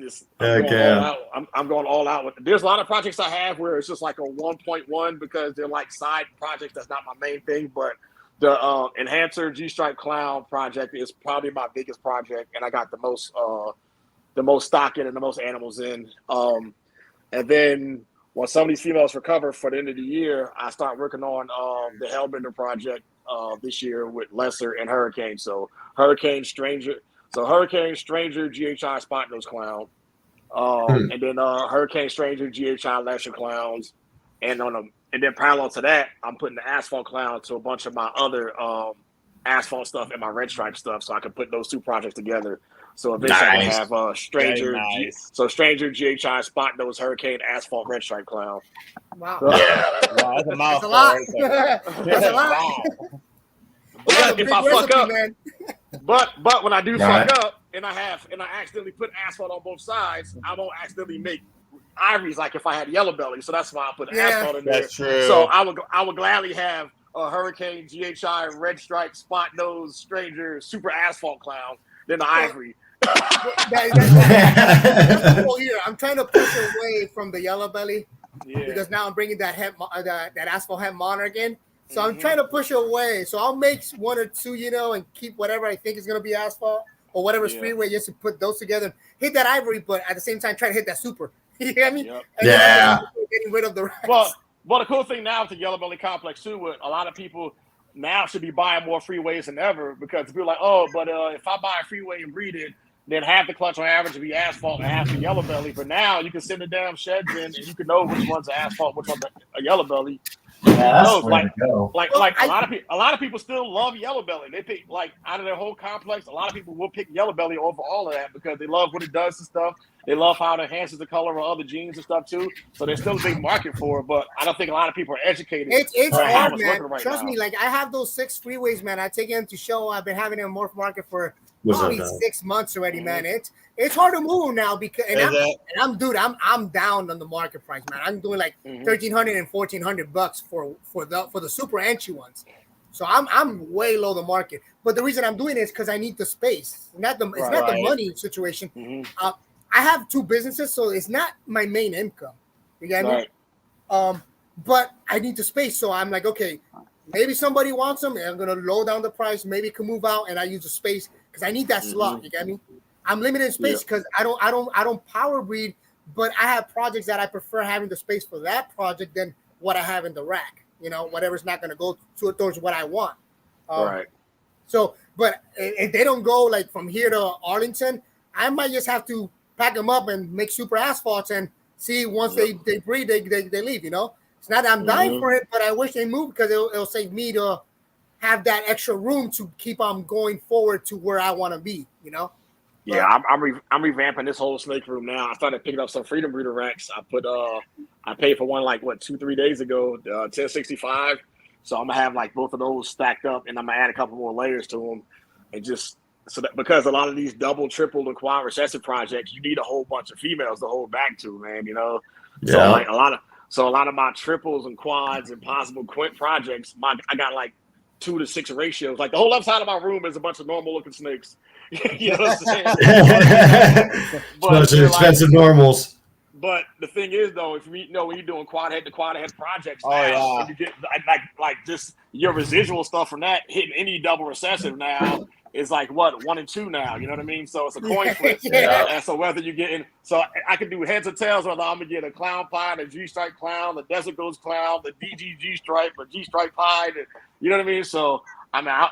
Speaker 4: going all out with it. There's a lot of projects I have where it's just like a 1.1 because they're like side projects. That's not my main thing, but The Enhancer G-Stripe Clown project is probably my biggest project, and I got the most stock in and the most animals in. And then when some of these females recover for the end of the year, I start working on the Hellbender project this year with Lesser and Hurricane. So Hurricane Stranger GHI Spot Nose Clown, and then Hurricane Stranger GHI Lesser Clowns, and then parallel to that, I'm putting the Asphalt Clown to a bunch of my other asphalt stuff and my red stripe stuff, so I can put those two projects together. So eventually I have Stranger Stranger GHI Spot Nose Hurricane Asphalt Red Stripe Clown.
Speaker 2: Wow.
Speaker 1: Wow, that's a mouthful.
Speaker 2: That's a lot.
Speaker 4: But if I fuck up, but when I do fuck up and I accidentally put asphalt on both sides, I won't accidentally make ivories like if I had yellow belly. So that's why I put asphalt in there.
Speaker 1: That's true.
Speaker 4: So I would gladly have a Hurricane GHI Red Stripe Spot Nose Stranger Super Asphalt Clown than the ivory.
Speaker 2: I'm trying to push away from the yellow belly because now I'm bringing that that asphalt head monarch in. So I'm trying to push away. So I'll make one or two, and keep whatever I think is going to be asphalt or whatever's freeway, just to put those together, hit that ivory, but at the same time try to hit that super. You get me?
Speaker 4: Yep.
Speaker 2: Getting rid of the rest.
Speaker 4: Well, the cool thing now with the Yellow Belly Complex too, with a lot of people now should be buying more freeways than ever, because people are like, if I buy a freeway and breed it, then half the clutch on average will be asphalt and half the yellow belly. But now you can send the damn sheds in and you can know which one's asphalt, which one's a yellow belly.
Speaker 3: Yeah, that's where to go.
Speaker 4: Like a lot of people still love yellow belly. They pick, like, out of their whole complex, a lot of people will pick yellow belly over all of that because they love what it does and stuff. They love how it enhances the color of other jeans and stuff too. So there's still a big market for it, but I don't think a lot of people are educated.
Speaker 2: It's hard, man. Trust me, like I have those 6 freeways, man. I take them to show. I've been having them morph market for probably 6 months already, man. It's hard to move now because I'm down on the market price, man. I'm doing like $1,300 and $1,400 for the super entry ones. So I'm way low the market. But the reason I'm doing it is because I need the space. It's not the money situation. I have 2 businesses, so it's not my main income. You get me? But I need the space, so I'm like, okay, maybe somebody wants them, and I'm gonna low down the price. Maybe it can move out, and I use the space because I need that slot. You get me? I'm limited in space because I don't power breed, but I have projects that I prefer having the space for that project than what I have in the rack. Whatever's not gonna go towards what I want. So, but if they don't go like from here to Arlington, I might just have to pack them up and make super asphalts and see once they breed, they leave. It's not that I'm dying for it, but I wish they moved because it'll save me to have that extra room to keep on going forward to where I want to be.
Speaker 4: Yeah, I'm revamping this whole snake room now. I started picking up some Freedom Breeder racks. I paid for one 2-3 days ago, 1065. So I'm gonna have like both of those stacked up, and I'm gonna add a couple more layers to them, and just so that, because a lot of these double, triple, and quad recessive projects, you need a whole bunch of females to hold back to, man. So like a lot of my triples and quads and possible quint projects, I got like 2 to 6 ratios. Like the whole left side of my room is a bunch of normal looking snakes. You know what I'm saying?
Speaker 3: Bunch of expensive normals.
Speaker 4: But the thing is, though, if when you're doing quad head to quad head projects, you get like just your residual stuff from that hitting any double recessive now is like 1 and 2 now. You know what I mean? So it's a coin flip. And so whether you're getting, I can do heads or tails, whether I'm gonna get a clown pie, a G stripe clown, the Desert Ghost clown, the DGG stripe, or G stripe pie. You know what I mean? So I'm not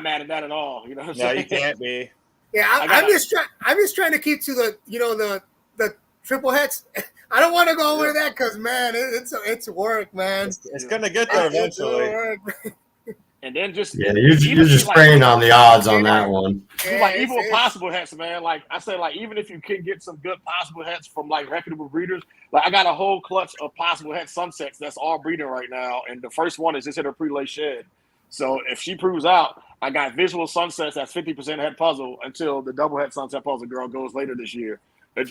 Speaker 4: mad at that at all. You know what I'm saying?
Speaker 1: No, you can't be.
Speaker 2: Yeah, I'm just trying to keep to the triple heads. I don't want to go over that because, man, it's work, man.
Speaker 1: It's gonna get there eventually.
Speaker 4: And then
Speaker 3: you're just praying on the odds on that one.
Speaker 4: Even with possible hets, man. Like I said, even if you can get some good possible hets from reputable breeders, I got a whole clutch of possible het sunsets that's all breeding right now, and the first one is just hit her pre-lay shed. So if she proves out, I got visual sunsets that's 50% head puzzle until the double head sunset puzzle girl goes later this year.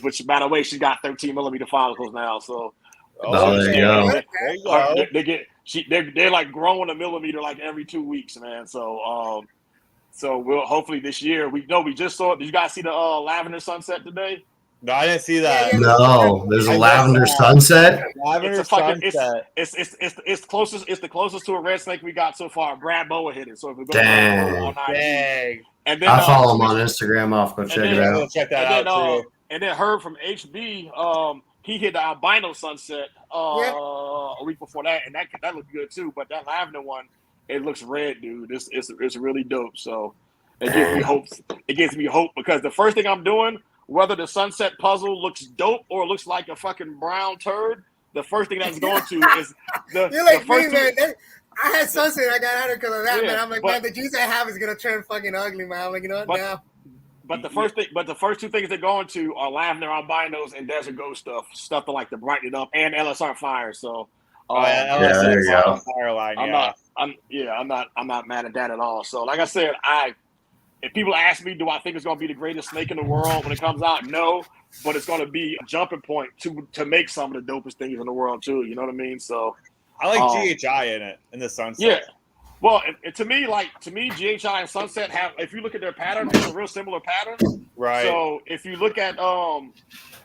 Speaker 4: Which, by the way, she got 13 millimeter follicles now. So,
Speaker 3: there you go.
Speaker 4: They're like growing a millimeter like every 2 weeks, man. So we'll hopefully this year we just saw. Did you guys see the lavender sunset today?
Speaker 1: No, I didn't see that.
Speaker 2: Yeah.
Speaker 3: No, there's a
Speaker 1: I
Speaker 3: lavender
Speaker 1: missed that.
Speaker 3: sunset.
Speaker 1: Lavender
Speaker 4: It's a fucking
Speaker 1: sunset.
Speaker 4: it's closest. It's the closest to a red snake we got so far. Brad Boa hit it. So if we go to
Speaker 3: Dang.
Speaker 4: Brad Boa all night,
Speaker 1: Dang.
Speaker 4: and then
Speaker 3: I follow him on Instagram. I'll go check it
Speaker 1: I'm gonna
Speaker 3: out.
Speaker 1: check that out too.
Speaker 4: and then Herb from HB, he hit the albino sunset a week before that, and that looked good too. But that lavender one, it looks red, dude. It's really dope. So it gives me hope. It gives me hope because the first thing I'm doing, whether the sunset puzzle looks dope or looks like a fucking brown turd, the first thing that's going to is
Speaker 2: You're like
Speaker 4: the first
Speaker 2: me, man. I had sunset. I got out of because of that, man. I'm like,
Speaker 4: but-
Speaker 2: man, the jeans I have is gonna turn fucking ugly, man. I'm like, you know what? Now.
Speaker 4: But the first two things they're going to are lavender albinos and desert ghost stuff to like to brighten it up, and LSR fire. So,
Speaker 3: there you go.
Speaker 1: Fireline,
Speaker 4: I'm not mad at that at all. So, like I said, if people ask me, do I think it's going to be the greatest snake in the world when it comes out? No, but it's going to be a jumping point to make some of the dopest things in the world too. You know what I mean? So,
Speaker 1: I like GHI in the sunset.
Speaker 4: Yeah. Well, to me, GHI and Sunset have. If you look at their pattern, it's a real similar pattern.
Speaker 1: Right.
Speaker 4: So if you look at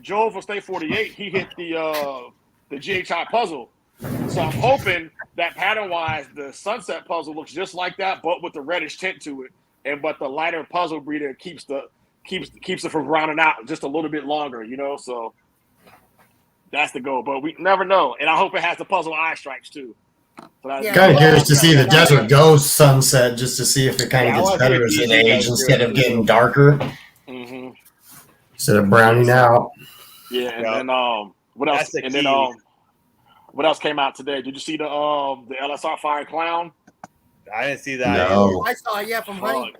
Speaker 4: Joel from State 48, he hit the GHI puzzle. So I'm hoping that pattern-wise, the Sunset puzzle looks just like that, but with the reddish tint to it, but the lighter puzzle breeder keeps it from rounding out just a little bit longer. You know, so that's the goal. But we never know, and I hope it has the puzzle eye stripes too. So
Speaker 3: kind of curious to see the Desert Ghost sunset, just to see if it kind of gets better as it ages instead of getting darker, instead of browning out.
Speaker 4: Yeah, and then what else? And then what else came out today? Did you see the LSR Fire Clown?
Speaker 1: I didn't see that.
Speaker 3: No.
Speaker 2: I saw it, from Honey.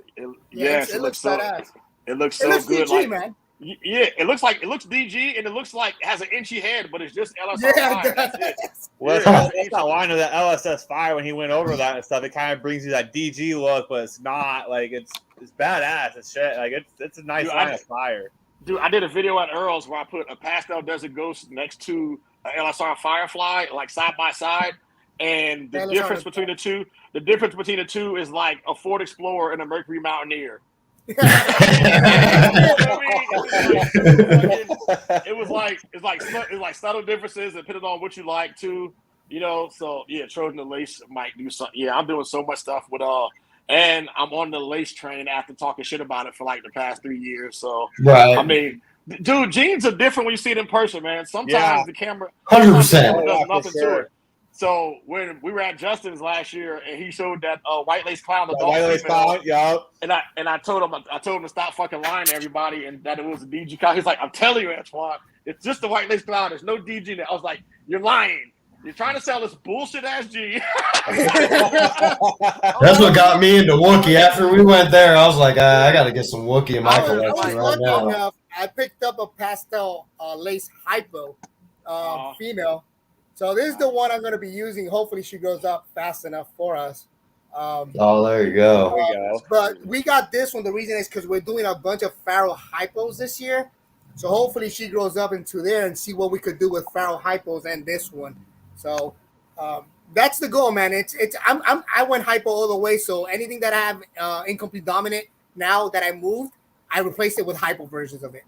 Speaker 4: Yes,
Speaker 2: it looks so badass.
Speaker 4: It looks so
Speaker 2: DG,
Speaker 4: good, like,
Speaker 2: man.
Speaker 4: Yeah, it looks DG, and it looks like it has an inchy head, but it's just LSR Fire. That's it.
Speaker 1: Well, that's not why I know that LSS Fire when he went over that and stuff. It kind of brings you that DG look, but it's not like it's badass as shit. Like it's a nice line of fire.
Speaker 4: Dude, I did a video at Earl's where I put a pastel Desert Ghost next to an LSR Firefly, like side by side, and the difference between the two is like a Ford Explorer and a Mercury Mountaineer. It was like subtle differences depending on what you like too, you know. So yeah, Trojan the Lace might do something. Yeah, I'm doing so much stuff with and I'm on the lace train after talking shit about it for like the past 3 years. So
Speaker 3: right,
Speaker 4: I mean, dude, jeans are different when you see it in person, man. Sometimes the camera
Speaker 3: 100%
Speaker 4: does nothing to it. So when we were at Justin's last year, and he showed that white lace clown, the
Speaker 1: white lace clown,
Speaker 4: and I told him to stop fucking lying to everybody, and that it was a DG clown. He's like, I'm telling you, Antoine, it's just the white lace clown. There's no DG in it. I was like, you're lying. You're trying to sell this bullshit ass G.
Speaker 3: That's what got me into Wookiee. After we went there, I was like, I got to get some Wookiee in my collection right now.
Speaker 2: I picked up a pastel lace hypo female. So this is the one I'm going to be using. Hopefully she grows up fast enough for us.
Speaker 3: There you go.
Speaker 2: But we got this one. The reason is because we're doing a bunch of Pharaoh hypos this year. So hopefully she grows up into there and see what we could do with Pharaoh hypos and this one. So that's the goal, man. I went hypo all the way. So anything that I have incomplete dominant now that I moved, I replaced it with hypo versions of it.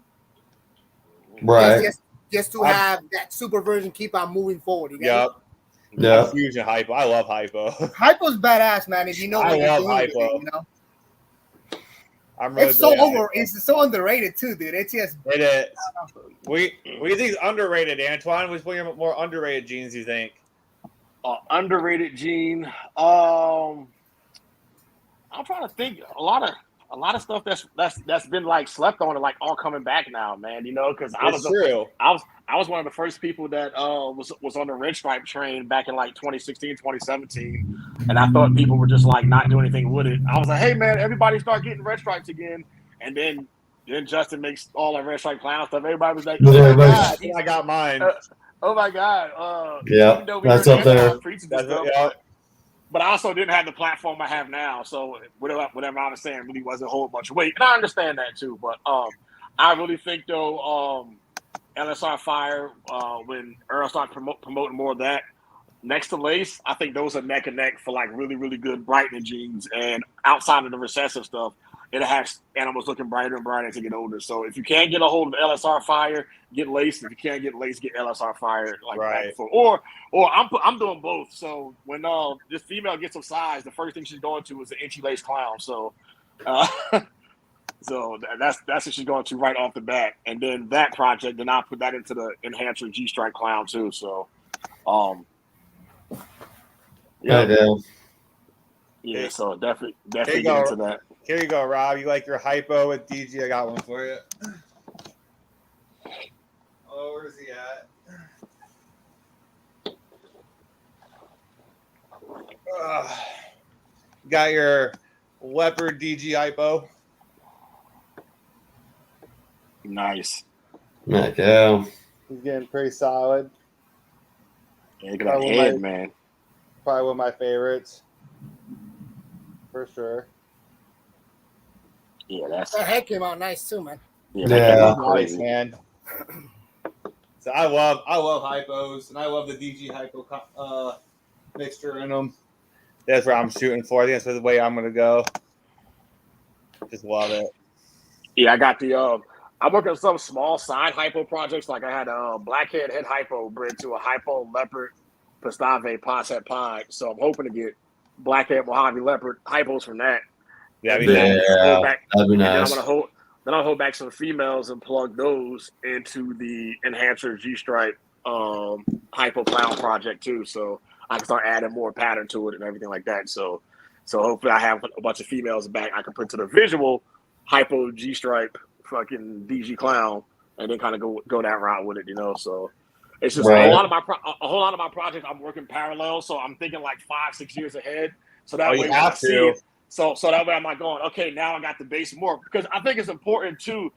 Speaker 3: Right.
Speaker 2: Just to have that super version keep on moving forward.
Speaker 1: Yep.
Speaker 3: Yeah.
Speaker 1: Fusion hypo. I love hypo.
Speaker 2: Hypo's badass, man. If you know what you're doing
Speaker 1: hypo.
Speaker 2: with it, you know?
Speaker 1: It's
Speaker 2: so underrated too, dude. It's just
Speaker 1: it is. What do you think is underrated, Antoine? Which one of your more underrated genes do you think?
Speaker 4: Underrated gene. I'm trying to think. A lot of stuff that's been like slept on and like all coming back now, man. You know, because I was one of the first people that was on the red stripe train back in like 2016, 2017, and I thought people were just like not doing anything with it. I was like, hey man, everybody start getting red stripes again, and then Justin makes all that red stripe clown stuff. Everybody was like, oh my God,
Speaker 1: I got mine.
Speaker 4: Oh my God.
Speaker 3: Yeah, that's up there.
Speaker 4: But I also didn't have the platform I have now, so whatever I was saying really wasn't a whole bunch of weight, and I understand that too. But I really think though, LSR Fire, when Earl started promoting more of that, next to Lace, I think those are neck and neck for like really really good brightening jeans. And outside of the recessive stuff, it has animals looking brighter and brighter as they get older. So if you can't get a hold of LSR fire, get laced. If you can't get laced, get LSR fire like that. Or I'm doing both. So when this female gets of size, the first thing she's going to is the inchy lace clown. So so that's what she's going to right off the bat. And then that project, then I'll put that into the enhancer G-stripe clown too. So yeah, so definitely get into that.
Speaker 1: Here you go, Rob. You like your hypo with DG? I got one for you. Oh, where's he at? Got your leopard DG hypo.
Speaker 4: Nice.
Speaker 3: Yeah.
Speaker 1: He's getting pretty solid.
Speaker 4: Yeah, look at that head, man.
Speaker 1: Probably one of my favorites. For sure.
Speaker 4: Yeah, that's
Speaker 2: that head came out nice too, man.
Speaker 3: Yeah.
Speaker 1: Nice, man. So I love hypos, and I love the DG hypo mixture in them. That's where I'm shooting for. I think that's the way I'm gonna go. Just love it.
Speaker 4: Yeah, I got the I'm working on some small side hypo projects. Like I had a blackhead head hypo bred to a hypo leopard pastave poset pod. So I'm hoping to get blackhead Mojave leopard hypos from that.
Speaker 1: That'd
Speaker 3: be nice.
Speaker 4: Then I'll hold back some females and plug those into the enhancer G-stripe hypo clown project too. So I can start adding more pattern to it and everything like that. So hopefully I have a bunch of females back I can put to the visual hypo G-stripe fucking DG clown and then kind of go that route with it, you know. So it's just a whole lot of my projects I'm working parallel. So I'm thinking like 5-6 years ahead. So that way
Speaker 1: you have to.
Speaker 4: So that way I'm not going, okay, now I got the base morph. Because I think it's important to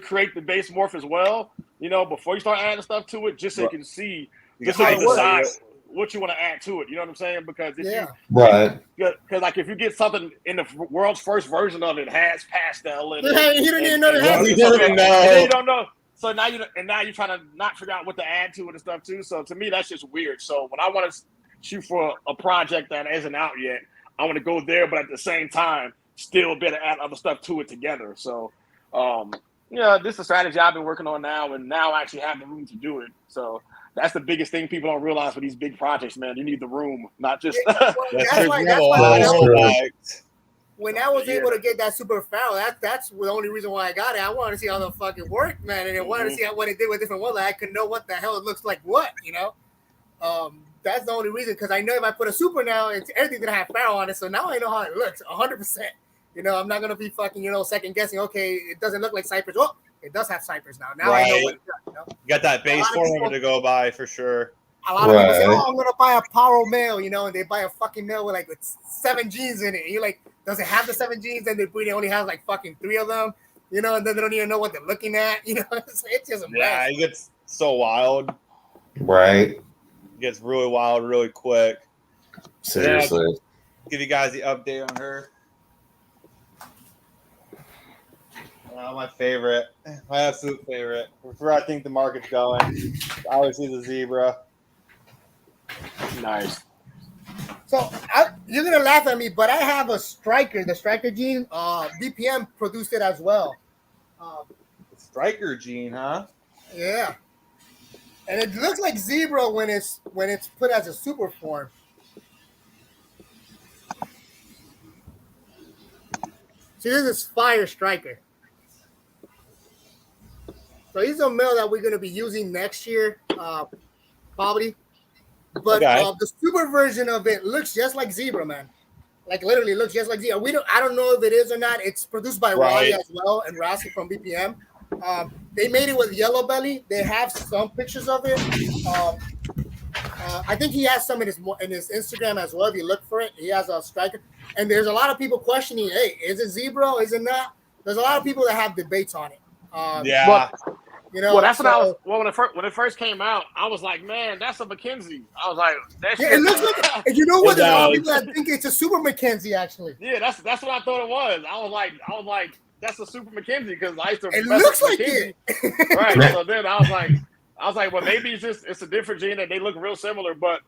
Speaker 4: create the base morph as well, you know, before you start adding stuff to it, just so you can see, just so you decide what you want to add to it. You know what I'm saying? Because because like if you get something in the world's first version of it has pastel in it,
Speaker 2: you don't even know
Speaker 4: you don't know. So now you're trying to not figure out what to add to it and stuff too. So to me, that's just weird. So when I want to shoot for a project that isn't out yet, I want to go there, but at the same time, still be able to add other stuff to it together. So, this is a strategy I've been working on now, and now I actually have the room to do it. So that's the biggest thing people don't realize for these big projects, man. You need the room, not just.
Speaker 2: When I was able to get that super foul, that's the only reason why I got it. I wanted to see how the fucking worked, man, and I wanted to see what it did with different ones. Like I could know what the hell it looks like. What, you know? That's the only reason, because I know if I put a super now, everything's gonna have farrow on it. So now I know how it looks 100%. You know, I'm not gonna be fucking, second guessing. Okay, it doesn't look like cypress. Oh, it does have cypress now. Now I know what it does. You know?
Speaker 1: You got that base formula to go by for sure.
Speaker 2: A lot of people say, "Oh, I'm gonna buy a Paro male," and they buy a fucking male with 7 genes in it. And you're like, does it have the 7 genes? Then they only has like fucking 3 of them. And then they don't even know what they're looking at. It's just a mess.
Speaker 1: Yeah, it gets so wild.
Speaker 3: Right.
Speaker 1: It gets really wild really quick.
Speaker 3: Seriously.
Speaker 1: Give you guys the update on her. My favorite. My absolute favorite. Where I think the market's going. Obviously the zebra.
Speaker 4: Nice.
Speaker 2: So you're gonna laugh at me, but I have a striker, the striker gene. BPM produced it as well.
Speaker 1: Striker gene, huh?
Speaker 2: Yeah. And it looks like zebra when it's put as a super form. See, this is Fire Striker. So he's a male that we're going to be using next year, probably. But the super version of it looks just like zebra, man. Like literally looks just like zebra. I don't know if it is or not. It's produced by Raleigh as well and Rossi from BPM. They made it with yellow belly. They have some pictures of it. I think he has some in his Instagram as well. If you look for it, he has a striker. And there's a lot of people questioning, hey, is it zebra? Is it not? There's a lot of people that have debates on it.
Speaker 4: That's what I was. Well, when it first came out, I was like, man, that's a McKenzie. I was like,
Speaker 2: it looks like. You know what? There's a lot of people that think it's a super McKenzie, actually.
Speaker 4: Yeah, that's what I thought it was. I was like, that's a super McKenzie because I used to.
Speaker 2: It looks like it.
Speaker 4: Right. So then I was like, I was like, well, maybe it's a different gene and they look real similar, but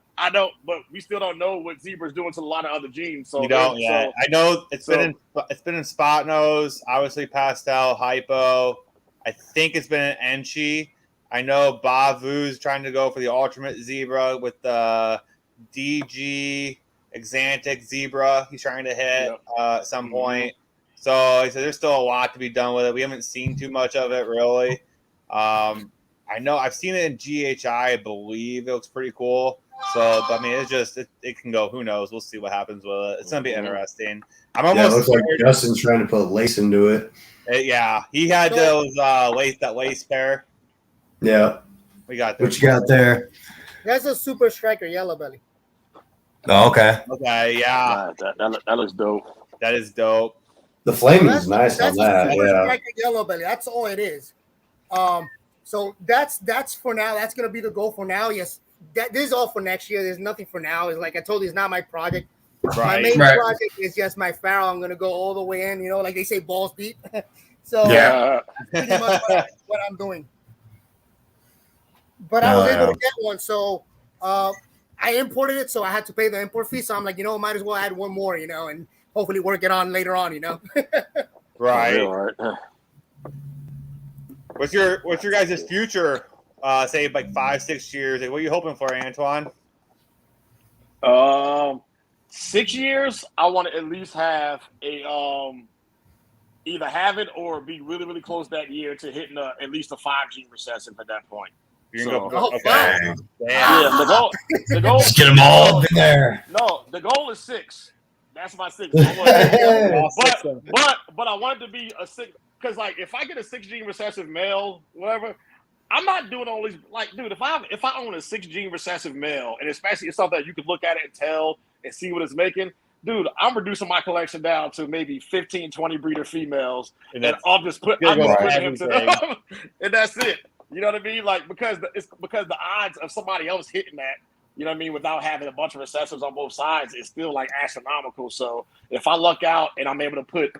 Speaker 4: we still don't know what zebra's doing to a lot of other genes. So
Speaker 1: you don't yet. I know it's been in spot nose, obviously pastel, hypo. I think it's been in Enchi. I know Bavu's trying to go for the ultimate zebra with the DG Exantic zebra. He's trying to hit at some point. So he said there's still a lot to be done with it. We haven't seen too much of it really. I know I've seen it in GHI. I believe it looks pretty cool. So, but I mean, it can go. Who knows? We'll see what happens with it. It's gonna be interesting. I'm almost.
Speaker 3: Yeah, it looks like Justin's trying to put lace into it.
Speaker 1: Yeah, he had those lace pair.
Speaker 3: Yeah,
Speaker 1: we got.
Speaker 3: What you got there?
Speaker 2: That's a Super Striker yellow belly.
Speaker 3: Oh, okay.
Speaker 1: Okay, yeah.
Speaker 4: That looks dope.
Speaker 1: That is dope.
Speaker 3: The flaming is nice on that.
Speaker 2: Super
Speaker 3: Yeah.
Speaker 2: Striker yellow belly. That's all it is. So that's for now. That's gonna be the goal for now. Yes, this is all for next year. There's nothing for now. It's like I told you, it's not my project. My main project is just my Pharaoh. I'm gonna go all the way in. You know, like they say, balls deep. So that's pretty much what I'm doing. But I was able to get one, so I imported it. So I had to pay the import fee. So I'm like, might as well add one more, and hopefully work it on later on,
Speaker 1: Right. What's your guys' future? Say like 5-6 years. Like, what are you hoping for, Antoine?
Speaker 4: 6 years. I want to at least have a either have it or be really really close that year to hitting at least a 5G recessive at that point.
Speaker 1: You're gonna go.
Speaker 2: Oh,
Speaker 1: Okay.
Speaker 4: Yeah, the goal.
Speaker 3: Just get them all up in there.
Speaker 4: No, the goal is 6. That's my 6. But I want it to be a 6 because like if I get a 6 gene recessive male, whatever, I'm not doing all these dude. If I own a 6 gene recessive male, and especially it's something that you can look at it and tell and see what it's making, dude, I'm reducing my collection down to maybe 15, 20 breeder females, and I'm just putting him to them, and that's it. You know what I mean? Like because the odds of somebody else hitting that, you know what I mean, without having a bunch of recessives on both sides is still like astronomical. So if I luck out and I'm able to put,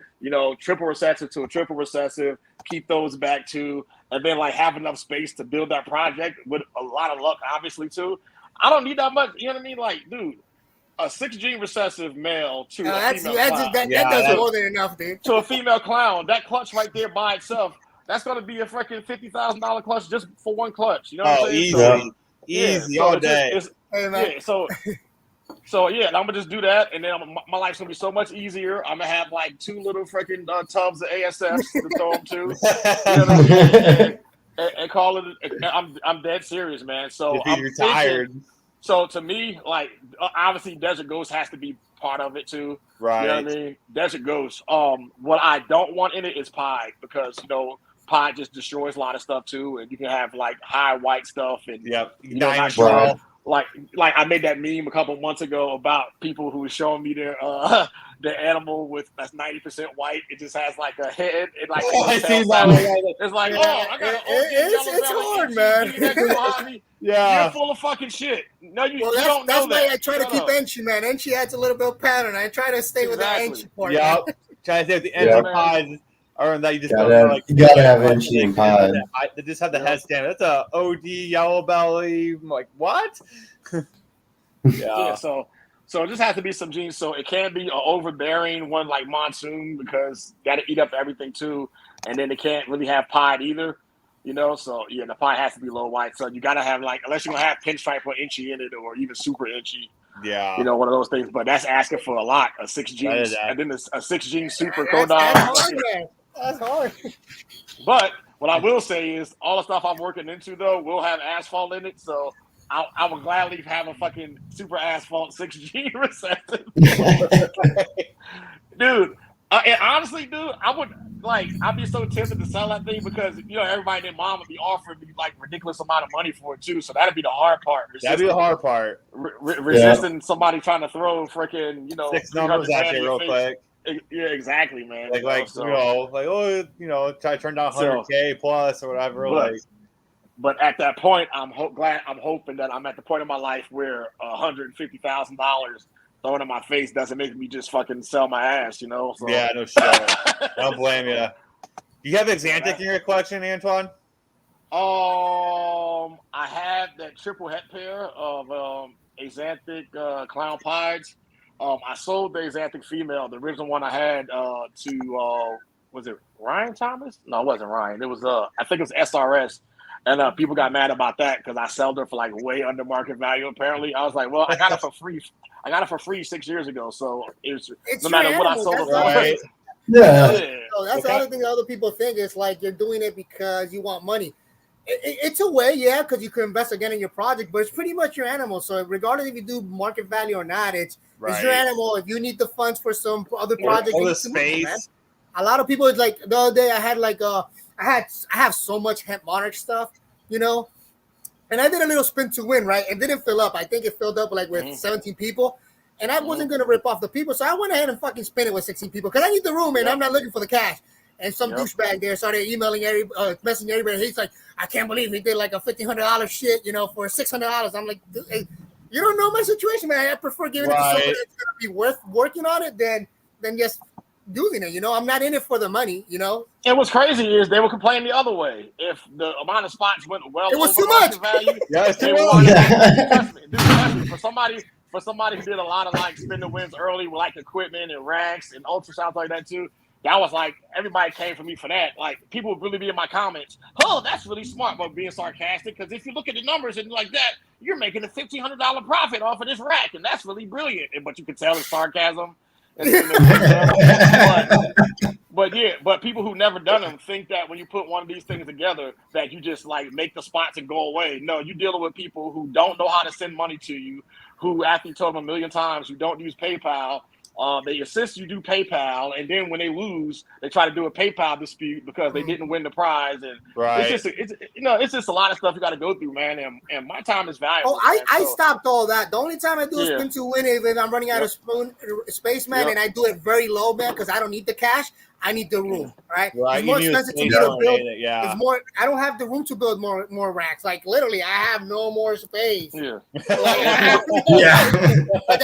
Speaker 4: triple recessive to a triple recessive, keep those back too, and then like have enough space to build that project with a lot of luck, obviously too. I don't need that much. You know what I mean? Like, dude, a 6 gene recessive male to a female clown.
Speaker 2: That doesn't more than enough, dude.
Speaker 4: To a female clown, that clutch right there by itself, that's going to be a freaking $50,000 clutch just for one clutch. You know what I'm saying?
Speaker 1: Easy all day.
Speaker 4: So I'm gonna just do that, and then my life's gonna be so much easier. I'm gonna have like 2 little freaking tubs of ASFs to throw them to, you know what I mean? and call it. I'm dead serious, man. So I'm
Speaker 1: retired.
Speaker 4: So to me, like obviously, Desert Ghost has to be part of it too.
Speaker 1: Right.
Speaker 4: You know what I mean? Desert Ghost. What I don't want in it is pie because pie just destroys a lot of stuff too, and you can have like high white stuff and like I made that meme a couple months ago about people who were showing me their animal that's 90% white. It just has like a head and like it's like I got
Speaker 2: it's hard, man.
Speaker 4: You're full of fucking shit. No, you don't know
Speaker 2: that's why
Speaker 4: that.
Speaker 2: I try to keep Enchi, man. Enchi adds a little bit of pattern. I try to stay with the Enchi part.
Speaker 1: Yep. Try to stay with the Enchi. Or that you just
Speaker 3: you gotta have Enchi and pie.
Speaker 1: They just have the headstand. That's a OD yellow belly. I'm like, what?
Speaker 4: So it just has to be some genes. So it can't be an overbearing one like Monsoon because got to eat up everything too, and then it can't really have pied either. So the pie has to be low white. So you got to have like unless you're gonna have pinstripe or Enchi in it or even super Enchi.
Speaker 1: Yeah,
Speaker 4: one of those things. But that's asking for a lot. A 6 genes and then a 6 gene super codon.
Speaker 2: That's hard.
Speaker 4: But what I will say is all the stuff I'm working into though will have asphalt in it. So I would gladly have a fucking super asphalt 6G recessive. Dude, and honestly, dude, I'd be so tempted to sell that thing because, everybody and their mom would be offering me like ridiculous amount of money for it too. So that'd be the hard part.
Speaker 1: That'd be the hard part.
Speaker 4: Resisting somebody trying to throw freaking,
Speaker 1: 6 numbers at you real quick.
Speaker 4: Yeah, exactly, man.
Speaker 1: Try to turn down 100K plus or whatever.
Speaker 4: But at that point, I'm hoping that I'm at the point of my life where $150,000 thrown in my face doesn't make me just fucking sell my ass, So.
Speaker 1: Yeah, no shit. I don't blame you. Do you have Exantic in your collection, Antoine?
Speaker 4: triple het pair of axanthic clown pieds. I sold the axanthic female, the original one I had, to was it Ryan Thomas? No, it wasn't Ryan. It was I think it was SRS. And people got mad about that because I sold her for like way under market value. Apparently, I was like, "Well, I got it for free. I got it for free 6 years ago, so it's no matter what I sold it for."
Speaker 1: Right.
Speaker 3: Yeah.
Speaker 2: So that's the other thing that other people think is like you're doing it because you want money. It's a way, yeah, because you can invest again in your project, but it's pretty much your animal. So regardless if you do market value or not, it's your animal. If you need the funds for some other project,
Speaker 1: all the space.
Speaker 2: A lot of people, it's like the other day I had like I have so much hemp monarch stuff, you know, and I did a little spin to win, right? It didn't fill up. I think it filled up like with 17 people, and I wasn't gonna rip off the people, so I went ahead and fucking spin it with 16 people because I need the room and I'm not looking for the cash. And some douchebag there started emailing messaging everybody. He's like, I can't believe he did like a $1,500 shit, you know, for $600. I'm like, hey, you don't know my situation, man. I prefer giving it to somebody that's gonna be worth working on it than just doing it. You know, I'm not in it for the money. You know.
Speaker 4: And what's crazy is they were complaining the other way. If the amount of spots went well,
Speaker 2: it was
Speaker 4: over
Speaker 2: too much.
Speaker 4: Value,
Speaker 1: yeah, it's too
Speaker 4: much. Trust me, for somebody who did a lot of like spin the wins early with like equipment and racks and ultrasounds like that too. That was like everybody came for me for that. Like people would really be in my comments. Oh, that's really smart, but being sarcastic. Because if you look at the numbers and like that, you're making a $1,500 profit off of this rack, and that's really brilliant. But you can tell it's sarcasm. But people who never done them think that when you put one of these things together, that you just like make the spots and go away. No, you're dealing with people who don't know how to send money to you, who after you told them a million times, who don't use PayPal. They insist you do PayPal, and then when they lose, they try to do a PayPal dispute because they didn't win the prize. And it's just a lot of stuff you got to go through, man. And my time is valuable.
Speaker 2: Oh, I stopped all that. The only time I do a spin to win is if I'm running out of space, man, and I do it very low, man, because I don't need the cash. I need the room, right? It's more expensive to me to build. It's more. I don't have the room to build more racks. Like literally, I have no more space.
Speaker 3: Yeah.
Speaker 2: But I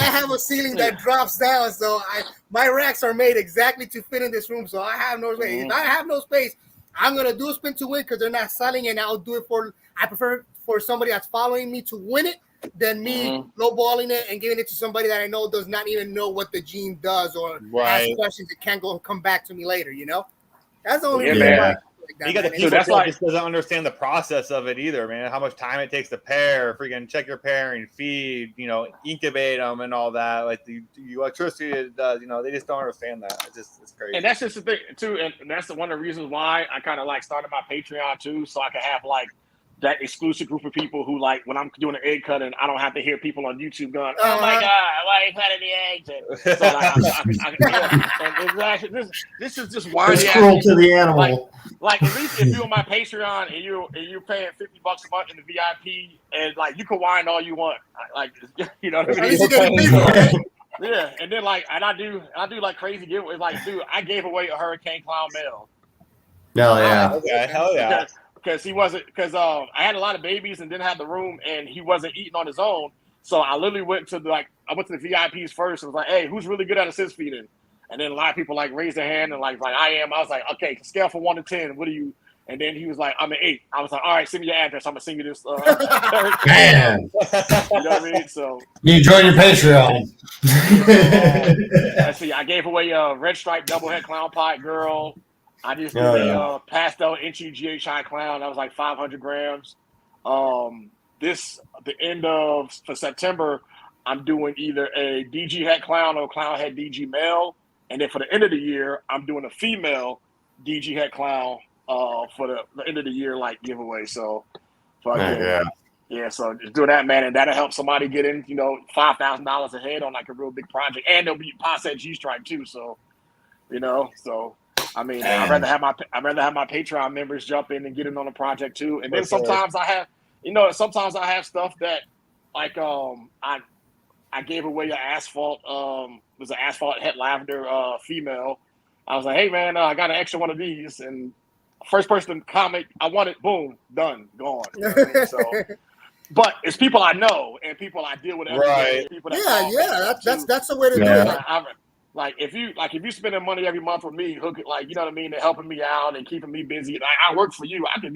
Speaker 2: have a ceiling that drops down, so my racks are made exactly to fit in this room. So I have no space. If I have no space, I'm gonna do a spin to win because they're not selling, and I'll do it for. I prefer for somebody that's following me to win it than me lowballing it and giving it to somebody that I know does not even know what the gene does or ask questions that can't come back to me later. You know, that's the only reason why.
Speaker 1: You got the people that just doesn't understand the process of it either, man. How much time it takes to pair, freaking check your pairing, feed, incubate them and all that. Like the electricity it does, they just don't understand that. It's crazy.
Speaker 4: And that's just the thing too, and that's one of the reasons why I kind of like started my Patreon too, so I can have like that exclusive group of people who like when I'm doing an egg cutting, I don't have to hear people on YouTube going, "Oh my god, why are you cutting the eggs?" And so like, this is just why
Speaker 3: it's cruel to the animal.
Speaker 4: Like at least if you're on my Patreon and you're paying $50 a month in the VIP, and like you can whine all you want, like you know what I mean. Yeah, and then like I do like crazy giveaways. Like, dude, I gave away a hurricane clown male.
Speaker 3: No, yeah,
Speaker 1: okay, hell yeah.
Speaker 4: Because I had a lot of babies and didn't have the room, and he wasn't eating on his own. So I literally went to the VIPs first and was like, "Hey, who's really good at assist feeding?" And then a lot of people like raised their hand and like I am. I was like, "Okay, scale from 1 to 10. What are you?" And then he was like, "I'm an 8." I was like, "All right, send me your address. I'm gonna send you this."
Speaker 3: Man,
Speaker 4: you know what I mean? So
Speaker 3: you join your Patreon.
Speaker 4: Let's see. I gave away a red stripe double head clown pot girl. I just did a pastel inchy GHI clown. That was like 500 grams. For September, I'm doing either a DG head clown or clown head DG male. And then for the end of the year, I'm doing a female DG head clown for the end of the year like giveaway. So, so just do that, man, and that'll help somebody get in, $5,000 a head on like a real big project, and there'll be Posse G stripe too. So, I mean, I'd rather have my Patreon members jump in and get in on a project too. And then sometimes I have stuff that like I gave away an asphalt. It was an asphalt het lavender female. I was like, hey man, I got an extra one of these, and first person to comment, I want it. Boom, done, gone. You know what I mean? So, but it's people I know and people I deal with every day. People that
Speaker 2: that's the way to do it.
Speaker 4: Like if you spending money every month with me, hook it, like, you know what I mean, and helping me out and keeping me busy. Like, I work for you. I can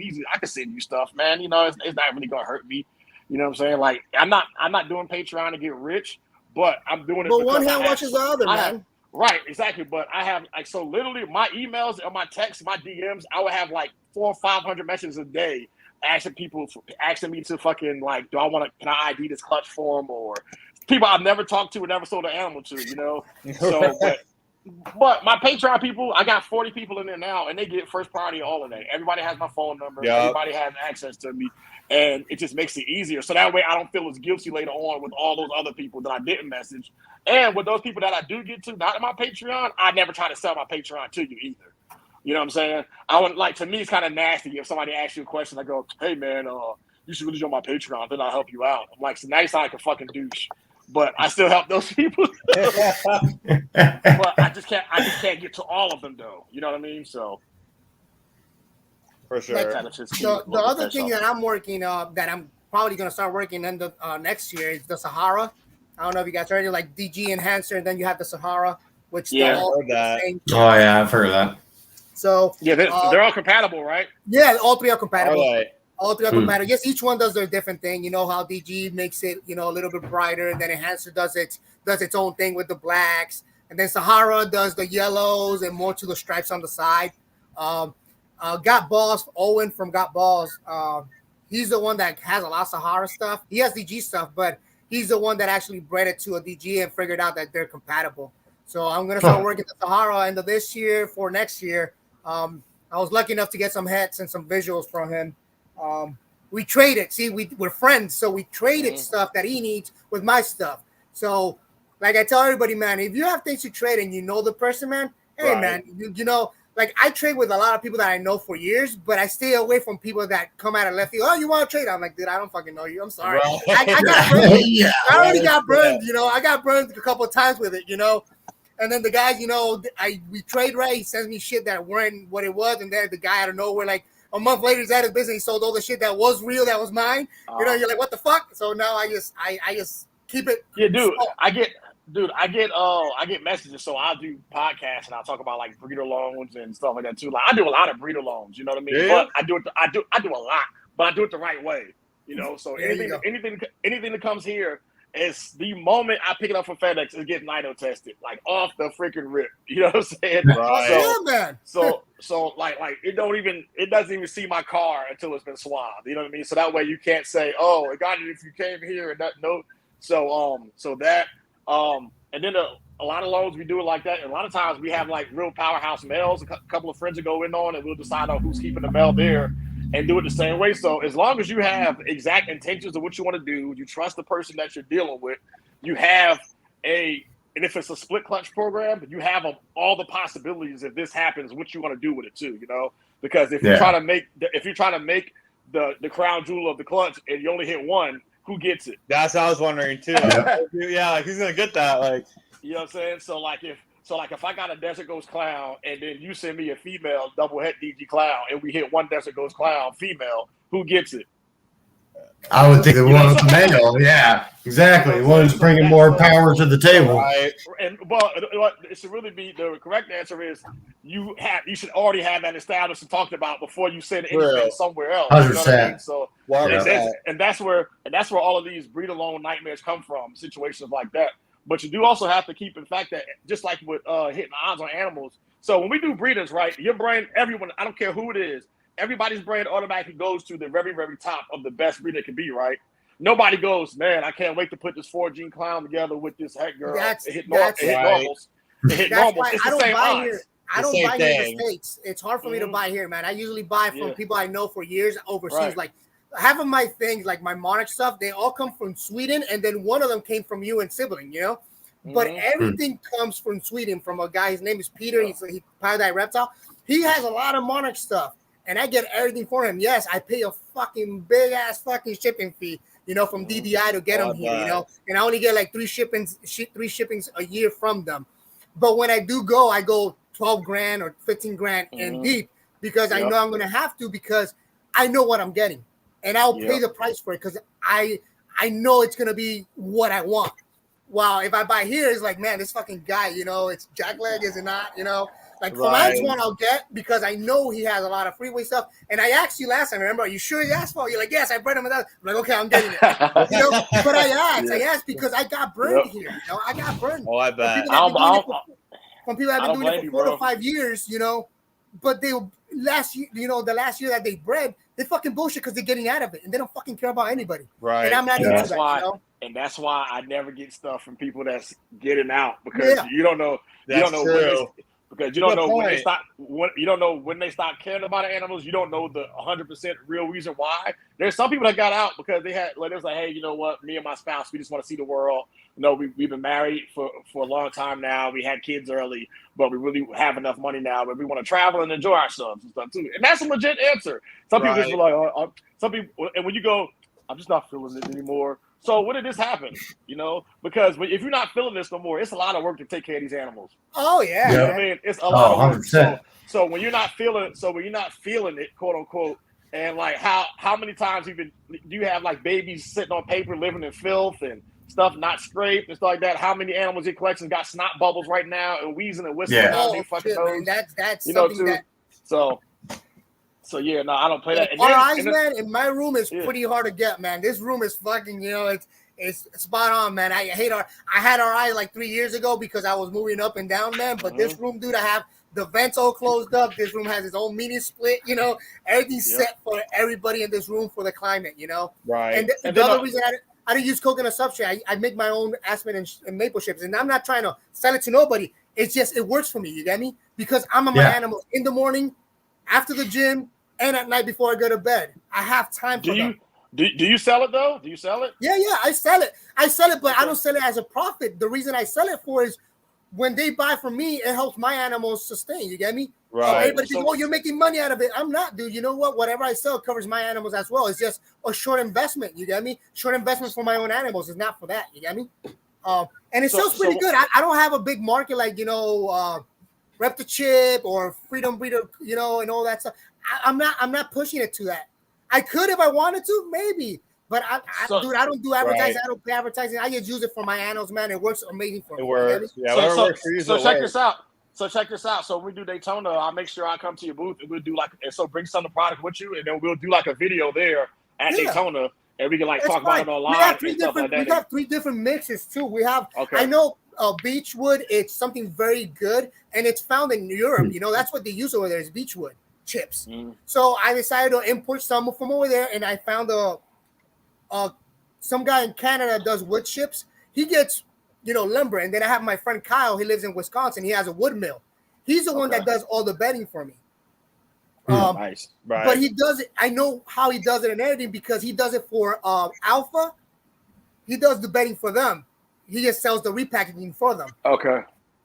Speaker 4: send you stuff, man. It's not really gonna hurt me. You know what I'm saying? Like I'm not doing Patreon to get rich, but I'm doing it.
Speaker 2: But
Speaker 4: because
Speaker 2: one hand watches the other, man.
Speaker 4: Right, exactly. But I have like so literally my emails or my texts, my DMs, I would have like 400 or 500 messages a day asking me to fucking like, can I ID this clutch for them, or people I've never talked to or never sold an animal to, you know? So, but my Patreon people, I got 40 people in there now, and they get first priority all of that. Everybody has my phone number. Yep. Everybody has access to me, and it just makes it easier. So that way I don't feel as guilty later on with all those other people that I didn't message. And with those people that I do get to, not in my Patreon, I never try to sell my Patreon to you either. You know what I'm saying? I would like, to me, it's kind of nasty if somebody asks you a question. I go, hey man, you should really join my Patreon, then I'll help you out. I'm like, so now you sound like a fucking douche. But I still help those people. But I just can't get to all of them though. You know what I mean? So
Speaker 1: for sure.
Speaker 2: Like, the other thing that I'm working that I'm probably gonna start working in the next year is the Sahara. I don't know if you guys heard it, like DG Enhancer, and then you have the Sahara, which
Speaker 1: I've heard that.
Speaker 3: Oh yeah, I've heard of that.
Speaker 2: So
Speaker 4: yeah, they're all compatible, right?
Speaker 2: Yeah, all three are compatible.
Speaker 1: All right.
Speaker 2: All three are compatible. Yes, each one does their different thing. You know how DG makes it, a little bit brighter, and then Enhancer does its own thing with the blacks, and then Sahara does the yellows and more to the stripes on the side. Got Balls, Owen from Got Balls. He's the one that has a lot of Sahara stuff. He has DG stuff, but he's the one that actually bred it to a DG and figured out that they're compatible. So I'm gonna start working the Sahara end of this year for next year. I was lucky enough to get some hats and some visuals from him. We traded. See, we're friends, so we traded stuff that he needs with my stuff. So, like I tell everybody, man, if you have things to trade and you know the person, man, hey, man, you know, like I trade with a lot of people that I know for years, but I stay away from people that come out of left field. Oh, you want to trade? I'm like, dude, I don't fucking know you. I'm sorry. I got burned. I already got burned. You know, I got burned a couple of times with it. You know. And then the guys, you know, we trade right. He sends me shit that weren't what it was, and then the guy out of nowhere, like a month later, he's out of business. He sold all the shit that was real, that was mine. You know, you're like, what the fuck? So now I just keep it.
Speaker 4: Yeah, dude. I get messages. So I'll do podcasts and I'll talk about like breeder loans and stuff like that too. Like I do a lot of breeder loans. You know what I mean? Yeah. But I do a lot, but I do it the right way. You know, so anything that comes here. It's the moment I pick it up from FedEx, it gets Nino tested, like off the freaking rip. You know what I'm saying?
Speaker 1: Right.
Speaker 4: So like it doesn't even see my car until it's been swabbed. You know what I mean? So that way you can't say, oh, it got it if you came here and that no. So that and then a lot of loans we do it like that. And a lot of times we have like real powerhouse males. A couple of friends will go in on, and we'll decide on who's keeping the male there. And do it the same way. So as long as you have exact intentions of what you want to do, you trust the person that you're dealing with, you have and if it's a split clutch program, you have all the possibilities if this happens, what you want to do with it too, you know? Because if you're trying to make the crown jewel of the clutch and you only hit one, who gets it?
Speaker 1: That's what I was wondering too. Yeah, like who's gonna get that? Like,
Speaker 4: you know what I'm saying? So if I got a Desert Ghost Clown and then you send me a female double het DG Clown and we hit one Desert Ghost Clown female, who gets it?
Speaker 3: I would think the one with the male. Yeah, exactly. One who's bringing more power to the table.
Speaker 4: Right. And it should really be the correct answer is you should already have that established and talked about before you send anything somewhere else.
Speaker 3: 100%.
Speaker 4: You know what I mean? So and that's where all of these breeder loan nightmares come from, situations like that. But you do also have to keep in fact that just like with hitting odds on animals. So when we do breeders, right, your brain, everyone, I don't care who it is, everybody's brain automatically goes to the very, very top of the best breeder it can be, right? Nobody goes, man, I can't wait to put this 4-gene clown together with this het girl. It hit normals. It's the same odds.
Speaker 2: I don't buy here in the States. It's hard for me to buy here, man. I usually buy from people I know for years overseas. Right. Like half of my things, like my Monarch stuff, they all come from Sweden, and then one of them came from you and Sibling, you know? But everything comes from Sweden, from a guy, his name is Peter, he's Paradise Reptile. He has a lot of Monarch stuff, and I get everything for him. Yes, I pay a fucking big-ass fucking shipping fee, you know, from DDI to get them here, you know? And I only get like three shippings a year from them. But when I do go, I go 12 grand or 15 grand in deep because I know I'm going to have to because I know what I'm getting. And I'll pay the price for it because I know it's going to be what I want. While if I buy here, it's like, man, this fucking guy, you know, it's jackleg, is it not? You know, Like for my one, I'll get because I know he has a lot of freeway stuff. And I asked you last time. Remember? Are you sure it's asphalt? You're like, yes, I bred him. I'm like, okay, I'm getting it. But I asked because I got burned here. I got burned.
Speaker 1: Oh, I bet.
Speaker 2: From people have been doing it for 4 to 5 years. But they last year, the last year that they bred, they fucking bullshit because they're getting out of it and they don't fucking care about anybody.
Speaker 1: Right.
Speaker 2: And I'm not into that.
Speaker 4: And that's why I never get stuff from people that's getting out because you don't know.
Speaker 1: That's true.
Speaker 4: Because you don't know when they stop. You don't know when they stop caring about the animals. You don't know the 100% real reason why. There's some people that got out because they was like, hey, you know what? Me and my spouse, we just want to see the world. We've been married for a long time now. We had kids early, but we really have enough money now. But we want to travel and enjoy ourselves and stuff too. And that's a legit answer. Some people just be like, some people, and when you go, I'm just not feeling it anymore. So when did this happen? Because if you're not feeling this no more, it's a lot of work to take care of these animals.
Speaker 2: Oh yeah.
Speaker 4: You know what I mean? It's a lot of work.
Speaker 3: 100%.
Speaker 4: So when you're not feeling it, quote unquote, and like how many times do you have like babies sitting on paper living in filth and stuff not scraped and stuff like that? How many animals in collections got snot bubbles right now and wheezing and whistling down their fucking nose?
Speaker 2: That's something that.
Speaker 4: So yeah, no, I don't play that.
Speaker 2: Man, in my room is pretty hard to get, man. This room is fucking, it's spot on, man. I had our eye like 3 years ago because I was moving up and down, man. But this room, dude, I have the vents all closed up. This room has its own mini split, everything's set for everybody in this room for the climate,
Speaker 1: Right.
Speaker 2: And the other reason I didn't use coconut substrate. I make my own aspen and maple chips, and I'm not trying to sell it to nobody. It's just it works for me. You get me? Because I'm on my animals in the morning, after the gym, and at night before I go to bed. I have time for them.
Speaker 4: Do you sell it though? Do you sell it?
Speaker 2: Yeah, I sell it. But I don't sell it as a profit. The reason I sell it for is when they buy from me, it helps my animals sustain. You get me?
Speaker 1: Right.
Speaker 2: Everybody thinks, you're making money out of it. I'm not, dude. You know what? Whatever I sell covers my animals as well. It's just a short investment. You get me? Short investment for my own animals. It's not for that. You get me? And it sells pretty good. I don't have a big market like, Reptile Chip or Freedom Breeder, and all that stuff. I'm not pushing it to that. I could if I wanted to, maybe. But dude, I don't do advertising. Right. I don't pay advertising. I just use it for my animals, man. It works amazing for me.
Speaker 1: It works. Yeah,
Speaker 4: so check this out. So when we do Daytona, I'll make sure I come to your booth and we'll do bring some of the product with you, and then we'll do like a video there at Daytona, and we can talk about it online.
Speaker 2: We have 3 different mixes too. We have. Okay. I know Beechwood. It's something very good, and it's found in Europe. That's what they use over there is Beechwood chips. So I decided to import some from over there, and I found some guy in Canada that does wood chips. He gets lumber, and then I have my friend Kyle. He lives in Wisconsin. He has a wood mill. He's the one that does all the bedding for me.
Speaker 4: Nice, right?
Speaker 2: But he does it. I know how he does it and everything because he does it for Alpha. He does the bedding for them. He just sells the repackaging for them.
Speaker 4: Okay,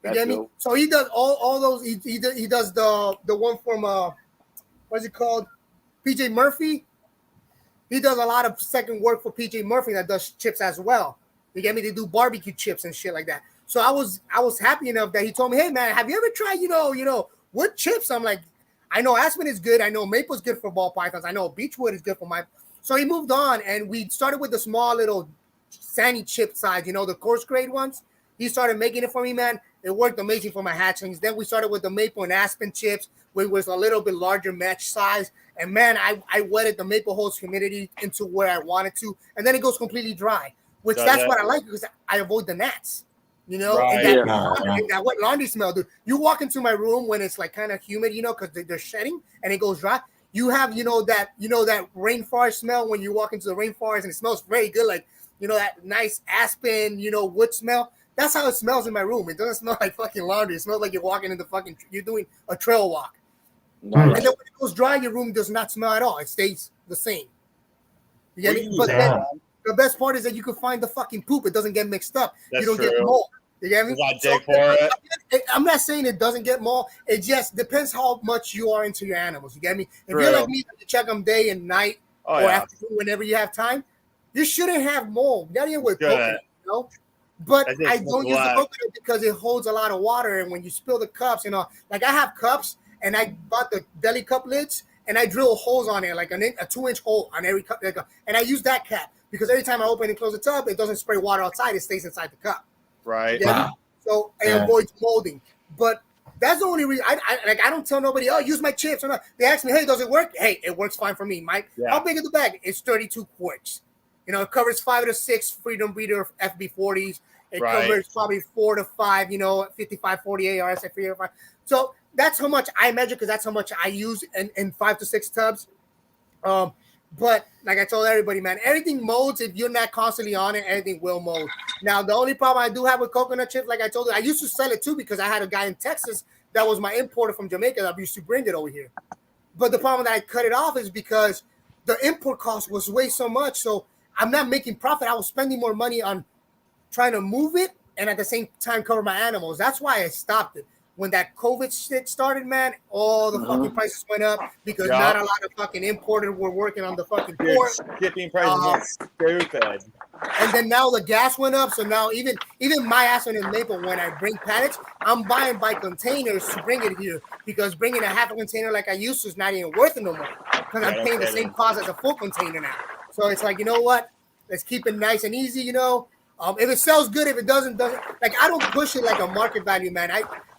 Speaker 2: you get me? So he does all those. He does the one from what's it called? PJ Murphy. He does a lot of second work for PJ Murphy that does chips as well. You get me? They do barbecue chips and shit like that. So I was happy enough that he told me, hey man, have you ever tried wood chips? I'm like, I know aspen is good. I know maple is good for ball pythons. I know beechwood is good for my. So he moved on, and we started with the small little sandy chip size, the coarse grade ones. He started making it for me, man. It worked amazing for my hatchlings. Then we started with the maple and aspen chips, which was a little bit larger mesh size. And man, I wetted the maple holds humidity into where I wanted to, and then it goes completely dry. Which that's what I like because I avoid the gnats,
Speaker 1: right.
Speaker 2: and that wet laundry smell, dude. You walk into my room when it's like kind of humid, because they're shedding and it goes dry. You have, that rainforest smell when you walk into the rainforest and it smells very good, like, that nice aspen, wood smell. That's how it smells in my room. It doesn't smell like fucking laundry. It smells like you're walking in you're doing a trail walk. Nice. And then when it goes dry, your room does not smell at all. It stays the same. You get me? But then the best part is that you can find the fucking poop. It doesn't get mixed up.
Speaker 1: That's
Speaker 2: you don't
Speaker 1: true.
Speaker 2: get mold. You get me? I'm not saying it doesn't get mold. It just depends how much you are into your animals. You get me? If you're like me, you check them day and night or afternoon whenever you have time, you shouldn't have mold. Not even with coconut, But I don't use the coconut because it holds a lot of water, and when you spill the cups, like I have cups, and I bought the deli cup lids, and I drill holes on it, like a 2-inch hole on every cup, and I use that cap because every time I open and close the tub, it doesn't spray water outside; it stays inside the cup.
Speaker 1: Right.
Speaker 2: Yeah. So it avoids molding. But That's the only reason. I don't tell nobody, oh, use my chips or not. They ask me, hey, does it work? Hey, it works fine for me, Mike.
Speaker 1: Yeah.
Speaker 2: How big is the bag? It's 32 quarts. You know, it covers 5 to 6 Freedom Breeder FB40s. It covers probably 4 to 5, 55, 48 or SF305. So that's how much I measure because that's how much I use in 5 to 6 tubs. But like I told everybody, man, everything molds. If you're not constantly on it, everything will mold. Now, the only problem I do have with coconut chips, like I told you, I used to sell it too because I had a guy in Texas that was my importer from Jamaica that used to bring it over here. But the problem that I cut it off is because the import cost was way so much. So I'm not making profit. I was spending more money on trying to move it and at the same time cover my animals. That's why I stopped it. When that COVID shit started, man, all the fucking prices went up because not a lot of fucking importers were working on the fucking port.
Speaker 1: Shipping prices are stupid.
Speaker 2: And then now the gas went up, so now even my ass in Maple, when I bring pallets, I'm buying by containers to bring it here because bringing a half a container like I used to is not even worth it no more because I'm paying the same cost as a full container now. So it's like, you know what? Let's keep it nice and easy, If it sells good, if it doesn't. Like, I don't push it like a market value, man.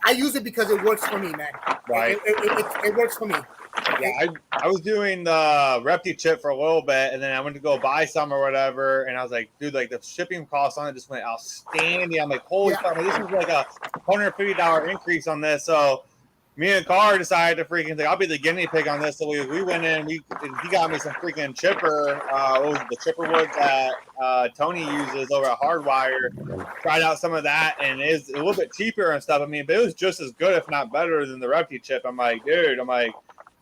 Speaker 2: I use it because it works for me, man.
Speaker 1: Right.
Speaker 2: It works for me.
Speaker 1: Yeah, I was doing the Repti chip for a little bit, and then I went to go buy some or whatever, and I was like, dude, like the shipping cost on it just went outstanding. I'm like, holy fuck, this is like a $150 increase on this. So me and Karr decided to freaking I'll be the guinea pig on this. So we went in, he got me some freaking chipper, what was it, the chipper wood that Tony uses over at Hardwire. Tried out some of that, and it's a little bit cheaper and stuff. I mean, but it was just as good, if not better, than the Repti chip. I'm like, dude,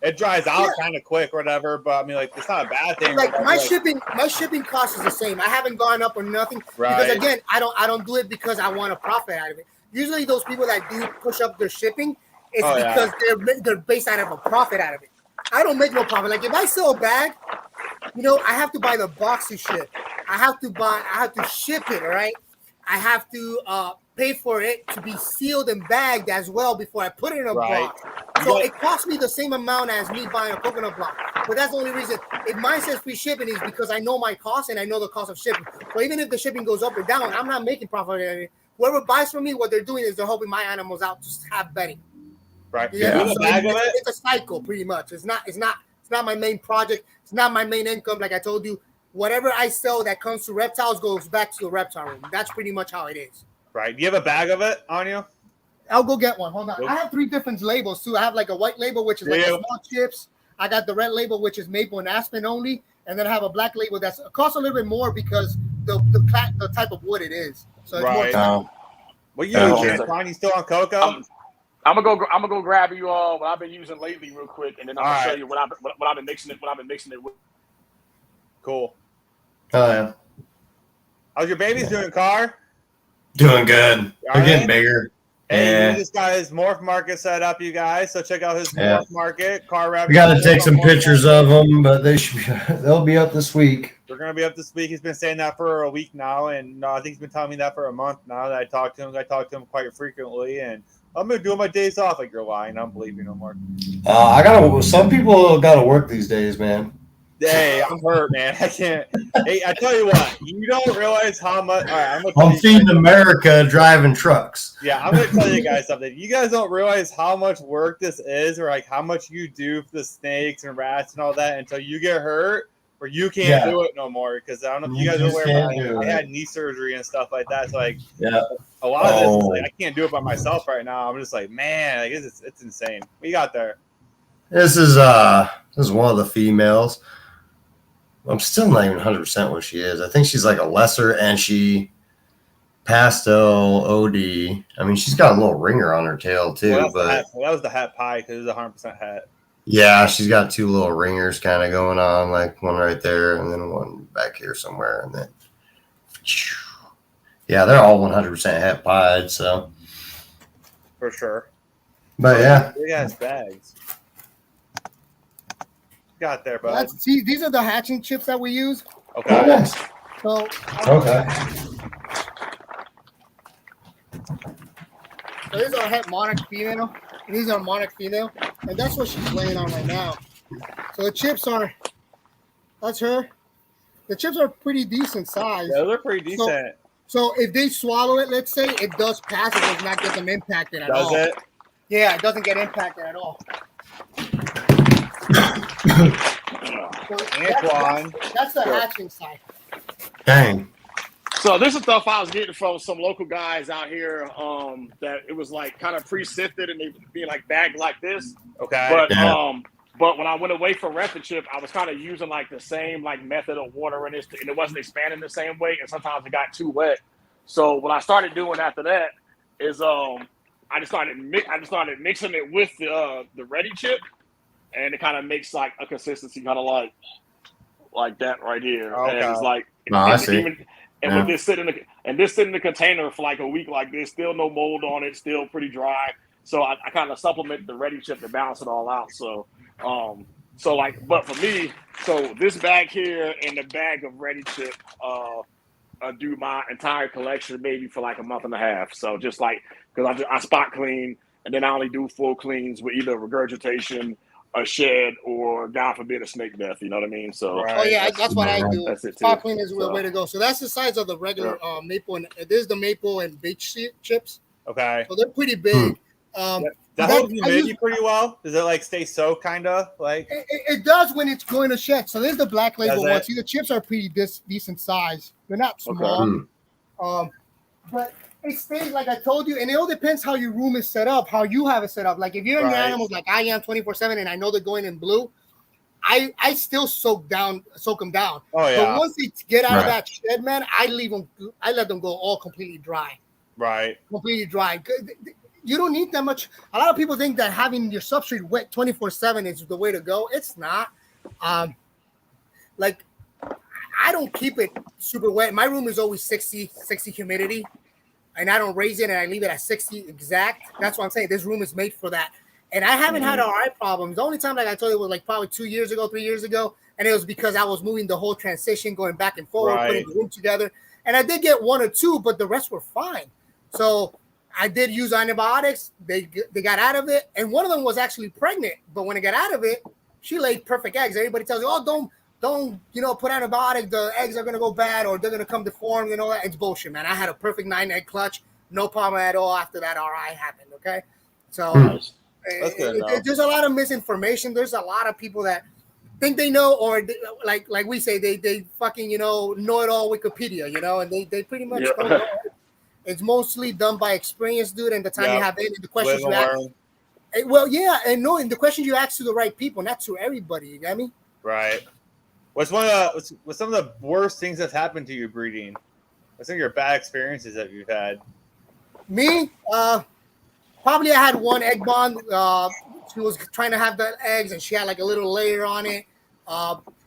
Speaker 1: it dries out kind of quick or whatever, but I mean, like, it's not a bad thing.
Speaker 2: Like my shipping cost is the same. I haven't gone up or nothing because again, I don't do it because I want a profit out of it. Usually, those people that do push up their shipping, it's because they're based out of a profit out of it. I don't make no profit. Like if I sell a bag, I have to buy the box to ship. I have to ship it. All right, I have to pay for it to be sealed and bagged as well before I put it in a box. So it costs me the same amount as me buying a coconut block. But that's the only reason. If mine says free shipping is because I know my cost and I know the cost of shipping. So even if the shipping goes up or down, I'm not making profit out of it. Whoever buys from me, what they're doing is they're helping my animals out to have bedding.
Speaker 1: Right.
Speaker 2: Yeah. So it's a cycle pretty much. It's not my main project. It's not my main income. Like I told you, whatever I sell that comes to reptiles goes back to the reptile room. That's pretty much how it is.
Speaker 1: Right. Do you have a bag of it on you?
Speaker 2: I'll go get one. Hold on. I have 3 different labels too. I have like a white label, which is like a small chips. I got the red label, which is maple and aspen only. And then I have a black label that costs a little bit more because the type of wood it is. So it's more.
Speaker 1: What you doing? You still on cocoa?
Speaker 4: I'm gonna go grab you all what I've been using lately real quick, and then I'm gonna show you what I've been mixing it with.
Speaker 1: Cool.
Speaker 3: Oh yeah.
Speaker 1: How's your babies doing, Karr?
Speaker 3: Doing good. They're getting bigger.
Speaker 1: Hey, he just got his morph market set up, you guys. So check out his morph market. Karr Rabbit.
Speaker 3: We got to take some pictures of them, but they'll be up this week.
Speaker 1: They're going to be up this week. He's been saying that for a week now, and I think he's been telling me that for a month now that I talk to him. I talk to him quite frequently, and I'm going to do my days off. Like, you're lying. I don't believe you no more.
Speaker 3: Some people got to work these days, man.
Speaker 1: Hey, I'm hurt, man. I can't. Hey, I tell you what, you don't realize how much. All right,
Speaker 3: I'm feeding America driving trucks.
Speaker 1: Yeah, I'm going to tell you guys something. You guys don't realize how much work this is, or like how much you do for the snakes and rats and all that until you get hurt, or you can't do it no more. Because I don't know if you guys are aware, but I had knee surgery and stuff like that. So like, a lot of this, is like, I can't do it by myself right now. I'm just like, man, like it's insane. What you got there?
Speaker 3: This is one of the females. I'm still not even 100% what she is. I think she's like a lesser, and she pastel OD. I mean, she's got a little ringer on her tail too.
Speaker 1: Well,
Speaker 3: that
Speaker 1: was the hat pie because it's 100% hat.
Speaker 3: Yeah, she's got 2 little ringers kind of going on, like one right there and then one back here somewhere, and then they're all 100% hat pied. So
Speaker 1: for sure.
Speaker 3: But yeah,
Speaker 1: big ass bags. Got there, bud.
Speaker 2: See, these are the hatching chips that we use.
Speaker 1: Okay.
Speaker 3: Oh, nice.
Speaker 2: So these are het monarch female. These are monarch female, and that's what she's laying on right now. So the chips that's her. The chips are pretty decent size.
Speaker 1: Yeah, they're pretty decent.
Speaker 2: So if they swallow it, let's say, it does pass. It does not get them impacted at all.
Speaker 1: Does it?
Speaker 2: Yeah, it doesn't get impacted at all. So
Speaker 1: Antoine.
Speaker 2: that's the hatching side.
Speaker 3: Dang.
Speaker 4: So this is stuff I was getting from some local guys out here. That it was like kind of pre-sifted and they being like bagged like this.
Speaker 1: Okay.
Speaker 4: But when I went away from Rested Chip, I was kind of using like the same like method of watering it, and it wasn't expanding the same way, and sometimes it got too wet. So what I started doing after that is I just started mixing it with the Ready Chip, and it kind of makes like a consistency kind of like that right here.
Speaker 1: Okay.
Speaker 4: And it's like
Speaker 3: I see.
Speaker 4: with this sit in the container for like a week like this, still no mold on it, still pretty dry. So I kind of supplement the Ready Chip to balance it all out. So but for me, so this bag here and the bag of Ready Chip do my entire collection maybe for like a month and a half. So just like because I spot clean and then I only do full cleans with either regurgitation, a shed, or God forbid a snake death. You know what I mean? So
Speaker 1: Right.
Speaker 2: Oh yeah, that's what I do.
Speaker 4: That's it too.
Speaker 2: Spot clean is the way to go. So that's the size of the regular maple, and this is the maple and beech chips.
Speaker 1: Okay.
Speaker 2: So they're pretty big.
Speaker 1: That holds humidity pretty well. Does it like stay soaked kind of like?
Speaker 2: It does when it's going to shed. So there's the black label
Speaker 1: Does
Speaker 2: one.
Speaker 1: it?
Speaker 2: See, the chips are pretty decent size. They're not small.
Speaker 3: Okay.
Speaker 2: But it stays like I told you, and it all depends how your room is set up, how you have it set up. Like if you're in your animals like I am 24/7, and I know they're going in blue, I still soak them down.
Speaker 1: Oh yeah.
Speaker 2: But once they get out of that shed, man, I let them go all completely dry.
Speaker 1: Right.
Speaker 2: Completely dry. You don't need that much. A lot of people think that having your substrate wet 24/7 is the way to go. It's not. Like I don't keep it super wet. My room is always 60 humidity, and I don't raise it and I leave it at 60 exact. That's what I'm saying. This room is made for that. And I haven't had RI problems. The only time, like I told you, was like probably 2 years ago, 3 years ago, and it was because I was moving the whole transition, going back and forward, putting the room together. And I did get 1 or 2, but the rest were fine. So I did use antibiotics. They got out of it, and one of them was actually pregnant. But when it got out of it, she laid perfect eggs. Everybody tells you, "Oh, don't put antibiotics. The eggs are gonna go bad, or they're gonna come deformed and all that." It's bullshit, man. I had a perfect 9-egg clutch, no problem at all after that RI happened. Okay, so there's a lot of misinformation. There's a lot of people that think they know, or like we say, they fucking know it all Wikipedia, and they pretty much don't know. It's mostly done by experience, dude. And the time you have the questions you ask. Well, yeah, and knowing the questions you ask to the right people, not to everybody. You get me?
Speaker 1: Right. What's some of the worst things that's happened to you breeding? What's some of your bad experiences that you've had?
Speaker 2: Me, probably I had one egg bond. She was trying to have the eggs, and she had like a little layer on it.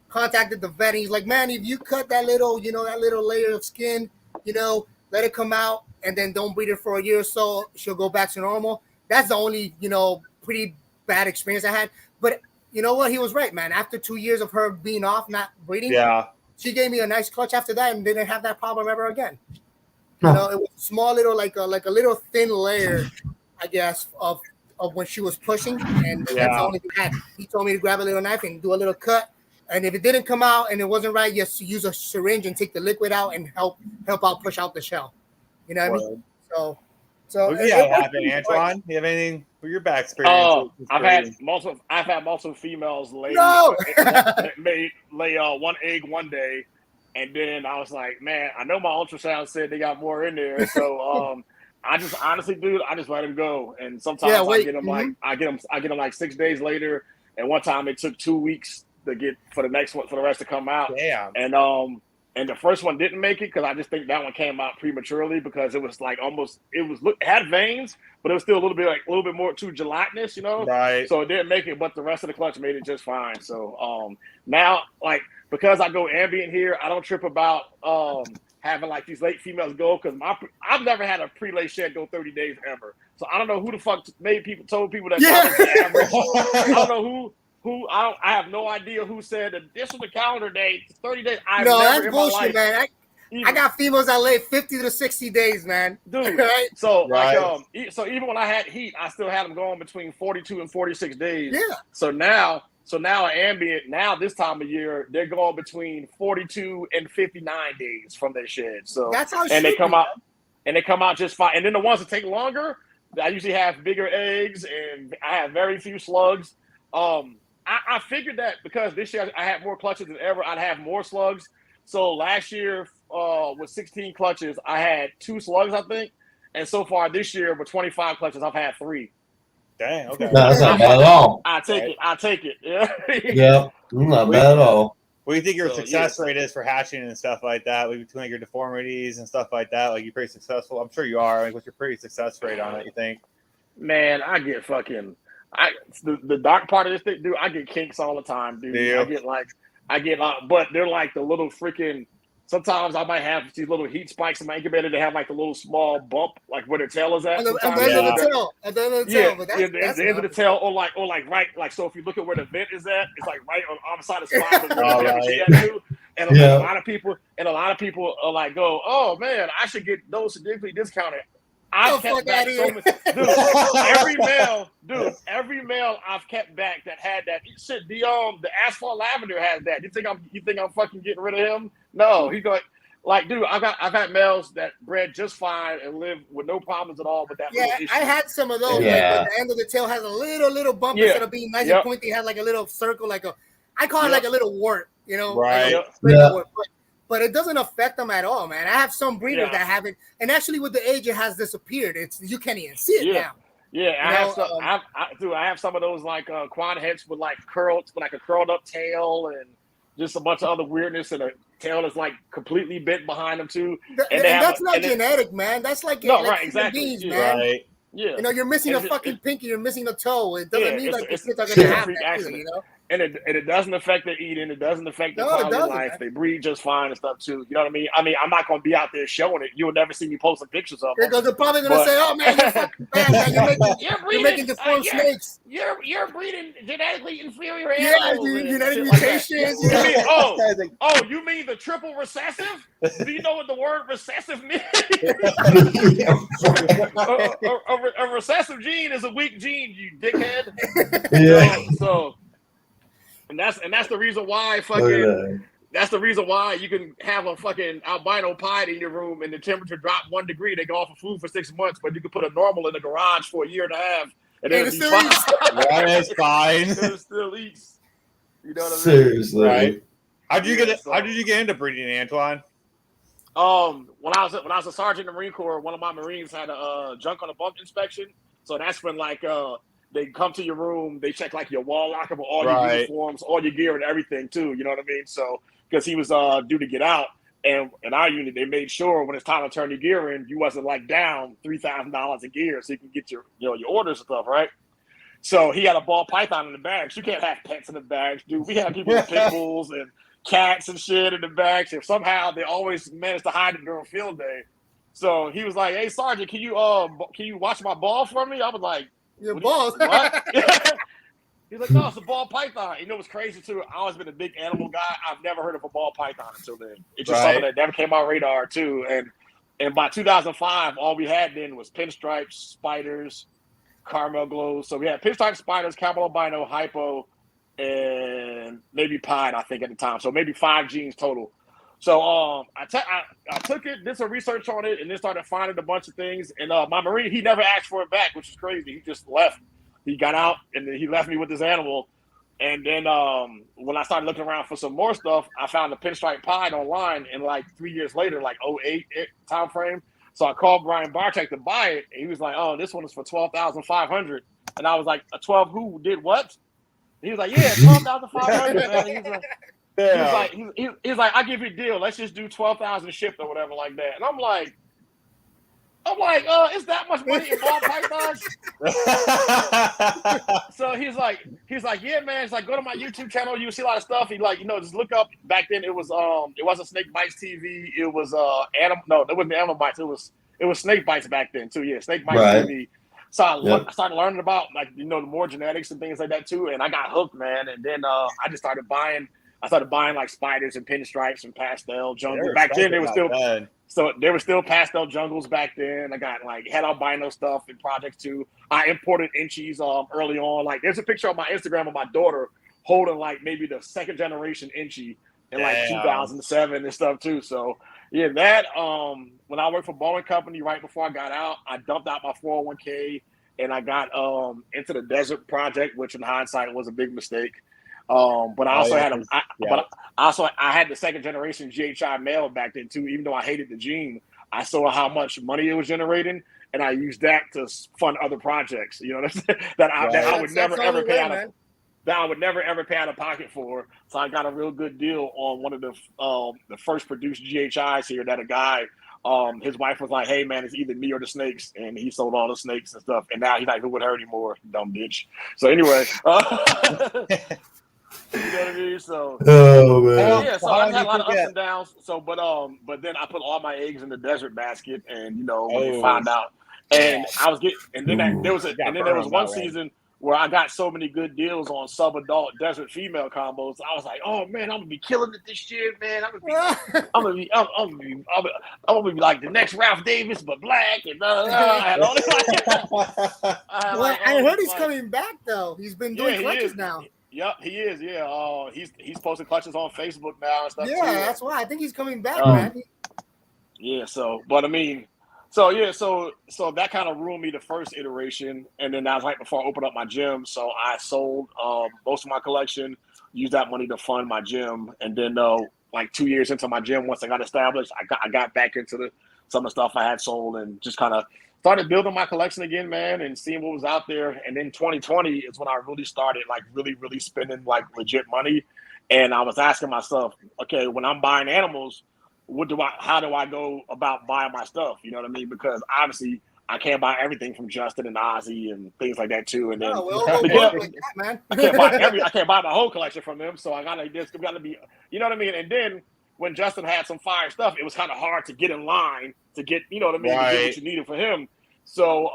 Speaker 2: Contacted the vet, and he's like, "Man, if you cut that little layer of skin, let it come out, and then don't breed her for a year or so, she'll go back to normal." That's the only, pretty bad experience I had. But you know what? He was right, man. After 2 years of her being off, not breeding, she gave me a nice clutch after that and didn't have that problem ever again. It was a small little, like a little thin layer, I guess, of when she was pushing. And that's the only thing I had. He told me to grab a little knife and do a little cut. And if it didn't come out and it wasn't right, just use a syringe and take the liquid out and help out push out the shell. You know what I mean? So
Speaker 1: happened, Antoine. You have anything for your back experience?
Speaker 4: Oh, I've had multiple females lay one egg one day, and then I was like, man, I know my ultrasound said they got more in there, so I just honestly, dude, I just let them go. And sometimes I get them I get them like 6 days later, and one time it took 2 weeks to get for the next one for the rest to come out.
Speaker 1: Damn.
Speaker 4: And the first one didn't make it because I just think that one came out prematurely because it was like it had veins, but it was still a little bit more too gelatinous,
Speaker 1: Right.
Speaker 4: So it didn't make it, but the rest of the clutch made it just fine. So now, like, because I go ambient here, I don't trip about having like these late females go because I've never had a pre-lay shed go 30 days ever. So I don't know who the fuck told people that that was the average. I don't know I have no idea who said that this was the calendar date, 30 days.
Speaker 2: That's bullshit, man. I got females that lay 50 to 60 days, man.
Speaker 4: Dude,
Speaker 2: right?
Speaker 4: So even when I had heat, I still had them going between 42 and 46 days.
Speaker 2: Yeah.
Speaker 4: So now ambient, this time of year, they're going between 42 and 59 days from their shed. So
Speaker 2: that's how
Speaker 4: they come out just fine. And then the ones that take longer, I usually have bigger eggs, and I have very few slugs. I figured that because this year I had more clutches than ever, I'd have more slugs. So last year, with 16 clutches, I had 2 slugs, I think. And so far this year, with 25 clutches, I've had 3.
Speaker 1: Dang, okay.
Speaker 3: No, that's not bad at all.
Speaker 4: I take it. I take it. Yeah.
Speaker 3: Yeah, not bad at all.
Speaker 1: What do you think your
Speaker 4: So,
Speaker 1: success
Speaker 4: yeah.
Speaker 1: rate is for hatching and stuff like that? Like between like, your deformities and stuff like that, like you're pretty successful. I'm sure you are. Like, what's your pretty success rate on it? You think?
Speaker 4: Man, I get fucking. The dark part of this thing, dude. I get kinks all the time, dude.
Speaker 1: Do you?
Speaker 4: I get but they're like the little freaking. Sometimes I might have these little heat spikes in my incubator. They have like the little small bump, like where the tail is at.
Speaker 2: At the
Speaker 4: Sometimes.
Speaker 2: end
Speaker 1: Yeah.
Speaker 2: of the tail. At the end of the
Speaker 4: Yeah,
Speaker 2: tail. But that's,
Speaker 4: at the end of the tail, or like right, like so. If you look at where the vent is at, it's like right on the opposite side of the spine where
Speaker 1: Oh,
Speaker 4: the
Speaker 1: right.
Speaker 4: G at too. And
Speaker 3: Yeah.
Speaker 4: a lot of people are like, go, oh man, I should get those significantly discounted. I've
Speaker 2: Get the
Speaker 4: kept
Speaker 2: fuck
Speaker 4: back
Speaker 2: outta
Speaker 4: so
Speaker 2: here.
Speaker 4: many. Every male I've kept back that had that shit. The asphalt lavender has that. You think I'm fucking getting rid of him? No, he's going. Like, dude, I've had males that bred just fine and live with no problems at all. But that
Speaker 2: Yeah,
Speaker 4: little issue.
Speaker 2: I had some of those.
Speaker 3: Yeah.
Speaker 2: Like, but the end of the tail has a little bump
Speaker 4: Yeah.
Speaker 2: instead of being nice
Speaker 4: Yep.
Speaker 2: and pointy. It has like a little circle, I call it
Speaker 4: Yep.
Speaker 2: like a little wart,
Speaker 1: Right.
Speaker 2: like a
Speaker 3: Yeah.
Speaker 2: wart. But it doesn't affect them at all, man. I have some breeders
Speaker 4: Yeah.
Speaker 2: that have it, and actually with the age, it has disappeared. You can't even see it
Speaker 4: Yeah.
Speaker 2: now.
Speaker 4: Yeah, I have some.
Speaker 2: know,
Speaker 4: I have some of those like quad heads with like a curled up tail, and just a bunch of other weirdness, and a tail is like completely bent behind them too.
Speaker 2: And that's not genetic, man. That's like
Speaker 4: No,
Speaker 2: like
Speaker 4: right,
Speaker 2: human
Speaker 4: exactly.
Speaker 2: beings,
Speaker 4: Yeah.
Speaker 2: man.
Speaker 1: Right.
Speaker 4: Yeah,
Speaker 2: You're missing
Speaker 4: It's
Speaker 2: a
Speaker 4: just-
Speaker 2: fucking pinky, you're missing a toe. It
Speaker 4: Yeah,
Speaker 2: doesn't mean
Speaker 4: it's-
Speaker 2: like the
Speaker 4: it's-
Speaker 2: kids are
Speaker 4: it's
Speaker 2: gonna
Speaker 4: a
Speaker 2: have
Speaker 4: freak
Speaker 2: that
Speaker 4: accident.
Speaker 2: too,
Speaker 4: and it doesn't affect their eating. It doesn't affect their
Speaker 2: No, it
Speaker 4: quality of
Speaker 2: doesn't,
Speaker 4: life.
Speaker 2: man.
Speaker 4: They breed just fine and stuff too. You know what I mean? I'm not gonna be out there showing it. You'll never see me posting pictures of them.
Speaker 2: Because they're probably gonna
Speaker 4: But-
Speaker 2: say, "Oh man, you're fucking bad, man. You're making deformed snakes."
Speaker 4: You're breeding genetically inferior
Speaker 2: Yeah,
Speaker 4: animals.
Speaker 2: dude,
Speaker 4: and
Speaker 2: genetic
Speaker 4: shit like that.
Speaker 2: mutations.
Speaker 4: You mean,
Speaker 1: Like,
Speaker 4: you mean the triple recessive? Do you know what the word recessive means? a recessive gene is a weak gene, you dickhead.
Speaker 3: Yeah.
Speaker 4: So, and that's the reason why that's the reason why you can have a fucking albino pied in your room and the temperature drop 1 degree. They go off of food for 6 months, but you can put a normal in the garage for a year and a half, and
Speaker 2: And
Speaker 4: it'll
Speaker 2: it
Speaker 4: be
Speaker 2: still
Speaker 4: fine.
Speaker 2: eats.
Speaker 1: That is fine.
Speaker 4: It still eats. You know what I mean?
Speaker 3: Seriously.
Speaker 1: Right. How did you
Speaker 4: Yeah,
Speaker 1: get into breeding, Antoine?
Speaker 4: When I was a sergeant in the Marine Corps, one of my Marines had a junk on a bunk inspection. So that's when they come to your room, they check like your wall locker with all your uniforms, all your gear and everything too. You know what I mean? So because he was due to get out, and in our unit they made sure when it's time to turn your gear in, you wasn't like down $3,000 in gear, so you can get your your orders and stuff, right? So he had a ball python in the bags. You can't have pets in the bags, dude. We had people with pit bulls and cats and shit in the bags. And somehow they always managed to hide it during field day. So he was like, "Hey, Sergeant, can you watch my ball for me?" I was like,
Speaker 2: Your
Speaker 4: "What?
Speaker 2: balls."
Speaker 4: What?" He's like, "No, it's a ball python." You know what's crazy too? I've always been a big animal guy. I've never heard of a ball python until then. It's just something that never came on radar too. And by 2005, all we had then was pinstripes, spiders, caramel glows. So we had pinstripe, spiders, caramel albino, hypo, and maybe pied, I think, at the time. So maybe 5 genes total. So I took it, did some research on it, and then started finding a bunch of things. And my Marine, he never asked for it back, which is crazy. He just left. He got out, and then he left me with this animal. And then when I started looking around for some more stuff, I found the pinstripe pied online. And like 3 years later, like 08 time frame. So I called Brian Bartek to buy it. And he was like, "Oh, this one is for $12,500." And I was like, "A 12 who did what?" He was like, "Yeah, $12,500, man." He's like, "I'll give you a deal. Let's just do 12,000 shipped or whatever like that." And I'm like, "Is that much money in ball pythons?" So he's like, "Yeah, man." He's like, "Go to my YouTube channel. You'll see a lot of stuff." He like, just look up. Back then, it wasn't Snake Bites TV. It was animal. No, it wasn't Animal Bites. It was Snake Bites back then too. Yeah, Snake Bites TV. So I started learning about the more genetics and things like that too, and I got hooked, man. And then I just started buying. I started buying like spiders and pinstripes and pastel jungle. Back then, there were still pastel jungles back then. I got had albino stuff and projects too. I imported inchies early on. Like there's a picture on my Instagram of my daughter holding maybe the 2nd generation inchie in like 2007 and stuff too. So yeah, that when I worked for Boeing Company right before I got out, I dumped out my 401k and I got into the desert project, which in hindsight was a big mistake. But I also I had the second generation GHI mail back then too. Even though I hated the gene, I saw how much money it was generating, and I used that to fund other projects. You know what I'm saying? That I would never ever pay out of. That I would never ever pay out of pocket for. So I got a real good deal on one of the first produced GHIs here that a guy, his wife was like, hey man, it's either me or the snakes. And he sold all the snakes and stuff. And now he's like, who would her anymore? Dumb bitch. So anyway, you know what I mean? So
Speaker 3: oh man.
Speaker 4: Yeah, so I had a lot of ups and downs. So but then I put all my eggs in the desert basket and when they found out. And I was there was one season where I got so many good deals on sub-adult desert female combos. I was like, oh man, I'm gonna be killing it this year, man. I'm gonna be like the next Ralph Davis, but black and
Speaker 2: I heard he's coming back though. He's been doing clutches now.
Speaker 4: Yep, he is. Yeah, he's posting clutches on Facebook now and stuff.
Speaker 2: Yeah, too. That's why I think he's coming back, man.
Speaker 4: Yeah. So, but I mean. So that kind of ruined me the first iteration, and then that was right before I opened up my gym. So I sold most of my collection, used that money to fund my gym, and then like 2 years into my gym, once I got established, I got back into some of the stuff I had sold, and just kind of started building my collection again, man, and seeing what was out there. And then 2020 is when I really started like really spending like legit money, and I was asking myself, okay, when I'm buying animals, how do I go about buying my stuff? You know what I mean? Because obviously I can't buy everything from Justin and Ozzy and things like that too. And then I can't buy my whole collection from them. So there's gotta be, you know what I mean? And then when Justin had some fire stuff, it was kind of hard to get in line to get, you know what I mean, to get what you needed for him. So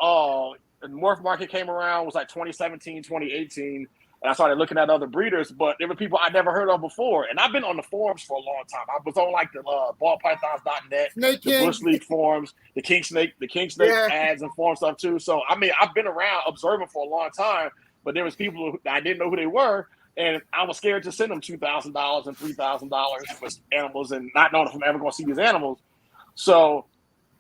Speaker 4: Morph Market came around, it was like 2017, 2018. And I started looking at other breeders, but there were people I never heard of before. And I've been on the forums for a long time. I was on like the ballpythons.net, the Bush League forums, the King Snake ads and forum stuff too. So I mean, I've been around observing for a long time, but there was people that I didn't know who they were, and I was scared to send them $2,000 and $3,000 for animals, and not knowing if I'm ever going to see these animals. So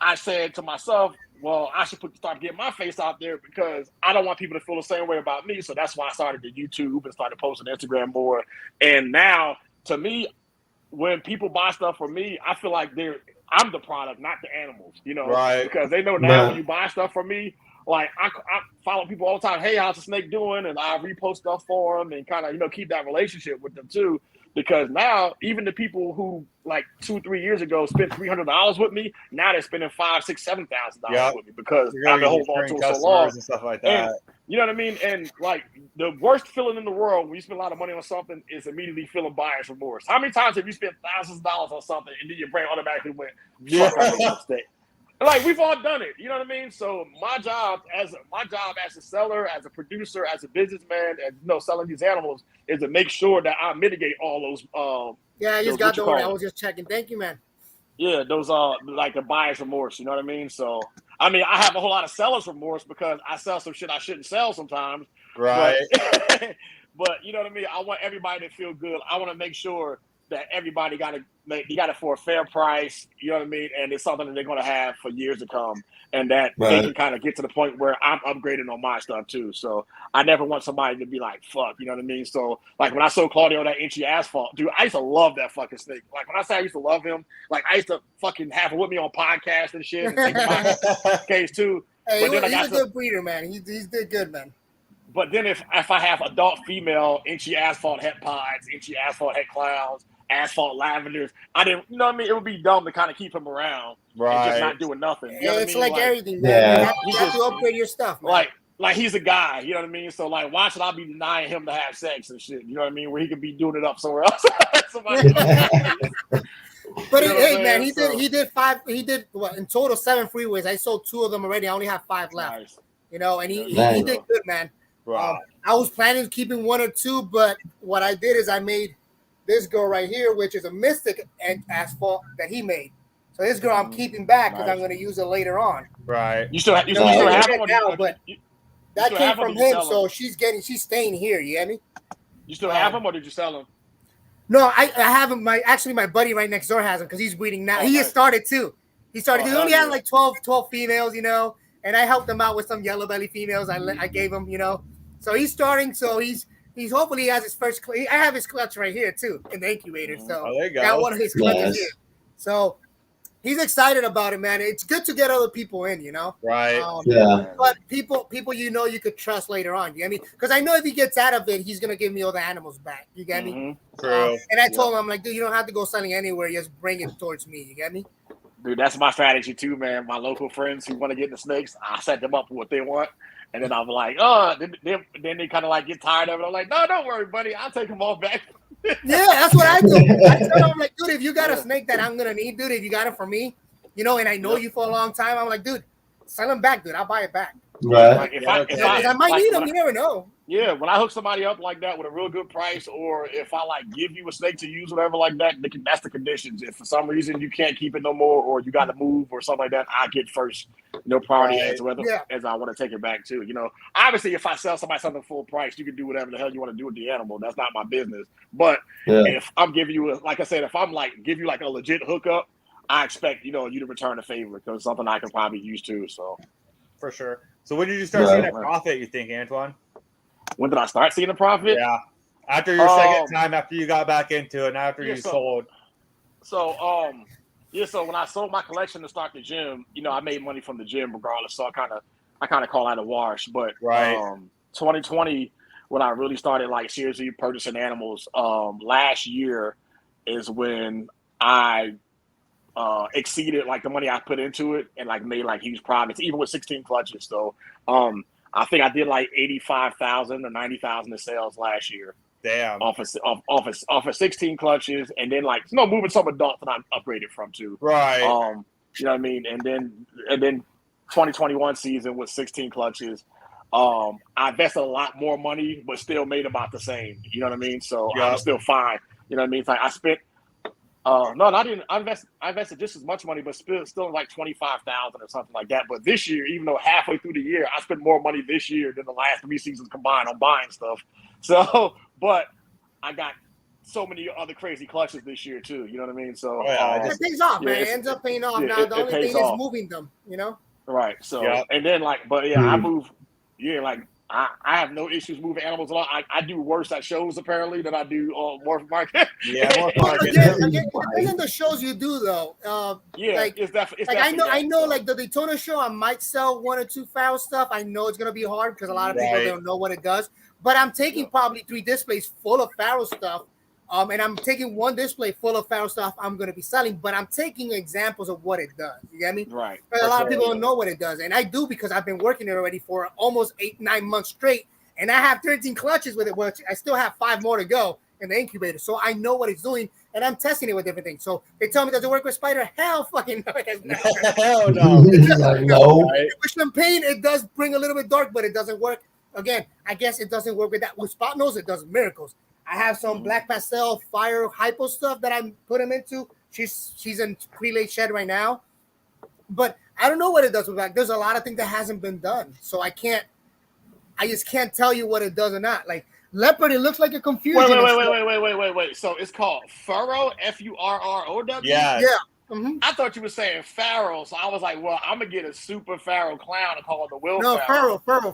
Speaker 4: I said to myself, well, I should start getting my face out there because I don't want people to feel the same way about me. So that's why I started the YouTube and started posting Instagram more. And now, to me, when people buy stuff from me, I feel like I'm the product, not the animals, right? Because they know now when you buy stuff from me, like I follow people all the time. Hey, how's the snake doing? And I repost stuff for them and kind of, keep that relationship with them too. Because now, even the people who like 2-3 years ago spent $300 with me, now they're spending $5,000, $6,000, $7,000 with me because I've been holding on to it so long. And stuff like that. And, you know what I mean? And like the worst feeling in the world when you spend a lot of money on something is immediately feeling buyer's remorse. How many times have you spent thousands of dollars on something and then your brain automatically went, fuck, I made a mistake? Like we've all done it, you know what I mean? So my job as a seller, as a producer, as a businessman, and selling these animals is to make sure that I mitigate all those.
Speaker 2: I just got the order. I was just checking. Thank you, man.
Speaker 4: Yeah, those like the buyer's remorse. You know what I mean? So I mean, I have a whole lot of seller's remorse because I sell some shit I shouldn't sell sometimes.
Speaker 1: Right.
Speaker 4: But you know what I mean? I want everybody to feel good. I want to make sure that everybody got it for a fair price, you know what I mean? And it's something that they're going to have for years to come. And that they can kind of get to the point where I'm upgrading on my stuff too. So I never want somebody to be like, fuck, you know what I mean? So like when I sold Claudio that Inchy Asphalt, dude, I used to love that fucking snake. Like when I say I used to love him, like I used to fucking have him with me on podcasts and shit and think about case too.
Speaker 2: Hey, he's a good breeder, man. He's good, man.
Speaker 4: But then if I have adult female Inchy Asphalt het pods, Inchy Asphalt het clowns, Asphalt lavenders, I didn't, you know what I mean? It would be dumb to kind of keep him around and just not doing nothing. You know
Speaker 2: it's
Speaker 4: what I mean?
Speaker 2: Like everything, man.
Speaker 3: Yeah.
Speaker 2: You have to upgrade your stuff, man.
Speaker 4: Like he's a guy, you know what I mean? So like, why should I be denying him to have sex and shit? You know what I mean? Where he could be doing it up somewhere else.
Speaker 2: But hey, man, he did what in total 7 freeways. I sold 2 of them already. I only have 5 left. Nice. And he did good, man. Right. I was planning on keeping 1 or 2, but what I did is I made this girl right here, which is a Mystic Asphalt that he made. So this girl I'm keeping back because I'm going to use it later on.
Speaker 1: Right.
Speaker 4: You still have it
Speaker 2: now, but that came from him, so she's staying here. You get me?
Speaker 4: You still have them, or did you sell them?
Speaker 2: No, I have him. My buddy right next door has him because he's breeding now.
Speaker 4: Oh,
Speaker 2: He
Speaker 4: nice.
Speaker 2: has started too. He started.
Speaker 4: Oh,
Speaker 2: He only
Speaker 4: hell
Speaker 2: had
Speaker 4: yeah.
Speaker 2: like 12 females, and I helped him out with some yellow belly females. I gave him, So he's starting. So he's hopefully he has his first. I have his clutch right here too in the incubator. So
Speaker 1: Oh, there you go.
Speaker 2: got one of his clutches
Speaker 3: Nice.
Speaker 2: here. So he's excited about it, man. It's good to get other people in,
Speaker 1: Right.
Speaker 3: Yeah.
Speaker 2: But people you could trust later on. You get me? Because I know if he gets out of it, he's gonna give me all the animals back. You get me?
Speaker 4: Mhm.
Speaker 1: True.
Speaker 2: And I told him, I'm like, dude, you don't have to go selling anywhere. Just bring it towards me. You get me?
Speaker 4: Dude, that's my strategy too, man. My local friends who want to get into snakes, I set them up for what they want. And then I'm like, then they kind of like get tired of it. I'm like, no, don't worry, buddy. I'll take them all back.
Speaker 2: Yeah, that's what I do. I tell him, like, dude, if you got a snake that I'm gonna need, dude, if you got it for me, and I know you for a long time, I'm like, dude, sell them back, dude. I'll buy it back.
Speaker 3: Right.
Speaker 4: Like if
Speaker 2: I might
Speaker 4: like,
Speaker 2: need them.
Speaker 4: when
Speaker 2: You never know.
Speaker 4: Yeah, when I hook somebody up like that with a real good price, or if I like give you a snake to use, whatever like that, that's the conditions. If for some reason you can't keep it no more, or you got to move or something like that, I get first, priority
Speaker 1: Right.
Speaker 4: as to whether
Speaker 2: Yeah.
Speaker 4: as I want to take it back too. Obviously, if I sell somebody something full price, you can do whatever the hell you want to do with the animal. That's not my business. But
Speaker 3: Yeah.
Speaker 4: if I'm giving you, like I said, if I'm like give you like a legit hookup, I expect you to return a favor because it's something I can probably use too. So
Speaker 1: For sure. So when did you start
Speaker 3: Right.
Speaker 1: seeing a profit, you think, Antoine?
Speaker 4: when did I start seeing a profit?
Speaker 1: Yeah. After your second time, after you got back into it, and after you sold.
Speaker 4: So so when I sold my collection to start the gym, I made money from the gym regardless. So I kind of call that a wash. But
Speaker 1: Right.
Speaker 4: 2020, when I really started like seriously purchasing animals, last year is when I exceeded like the money I put into it and like made like huge profits, even with 16 clutches. So I think I did like 85,000 or 90,000 in sales last year.
Speaker 1: Damn.
Speaker 4: Off of 16 clutches, and then like moving some adults that I'm upgraded from too.
Speaker 1: Right.
Speaker 4: You know what I mean? And then 2021 season with 16 clutches. I invested a lot more money, but still made about the same. You know what I mean? So
Speaker 1: Yep.
Speaker 4: I'm still fine. You know what I mean? It's like I spent no, I didn't. I invested just as much money, but still like 25,000 or something like that. But this year, even though halfway through the year, I spent more money this year than the last 3 seasons combined on buying stuff. So, but I got so many other crazy clutches this year too. You know what I mean? So
Speaker 2: It pays off, man. It ends up paying off.
Speaker 4: yeah,
Speaker 2: Now the only
Speaker 4: pays
Speaker 2: thing
Speaker 4: off.
Speaker 2: is moving them.
Speaker 4: Right. So
Speaker 1: Yep.
Speaker 4: and then like, but yeah, I move. Yeah, like I have no issues moving animals a lot. I do worse at shows apparently than I do on Morph Market.
Speaker 1: Yeah, more
Speaker 2: Well,
Speaker 1: market.
Speaker 2: again, depending on the shows you do, though.
Speaker 4: Yeah,
Speaker 2: like,
Speaker 4: it's definitely.
Speaker 2: I know, like the Daytona show, I might sell 1 or 2 foul stuff. I know it's gonna be hard because a lot of people
Speaker 1: Right.
Speaker 2: don't know what it does. But I'm taking probably 3 displays full of feral stuff. And I'm taking 1 display full of feral stuff I'm gonna be selling, but I'm taking examples of what it does. You get me?
Speaker 4: Right.
Speaker 2: But a lot of people don't know what it does, and I do because I've been working it already for almost 8-9 months straight, and I have 13 clutches with it, which I still have 5 more to go in the incubator. So I know what it's doing, and I'm testing it with different things. So they tell me, does it work with spider? Hell fucking no, it does not.
Speaker 1: Hell no.
Speaker 3: No.
Speaker 1: Right.
Speaker 2: With champagne, it does bring a little bit dark, but it doesn't work. Again, I guess it doesn't work with that. With spot nose, it does miracles. I have some black pastel fire hypo stuff that I'm putting into. She's in pre-laid shed right now, but I don't know what it does with that. There's a lot of things that hasn't been done, so I just can't tell you what it does or not. Like leopard, it looks like a confusion.
Speaker 4: Wait. So it's called furrow, FURROW?
Speaker 1: Yeah.
Speaker 2: Yeah. Mm-hmm.
Speaker 4: I thought you were saying pharaoh, so I was like, well, I'm gonna get a super pharaoh clown and call it the Will
Speaker 2: No,
Speaker 4: Pharaoh.
Speaker 2: furrow.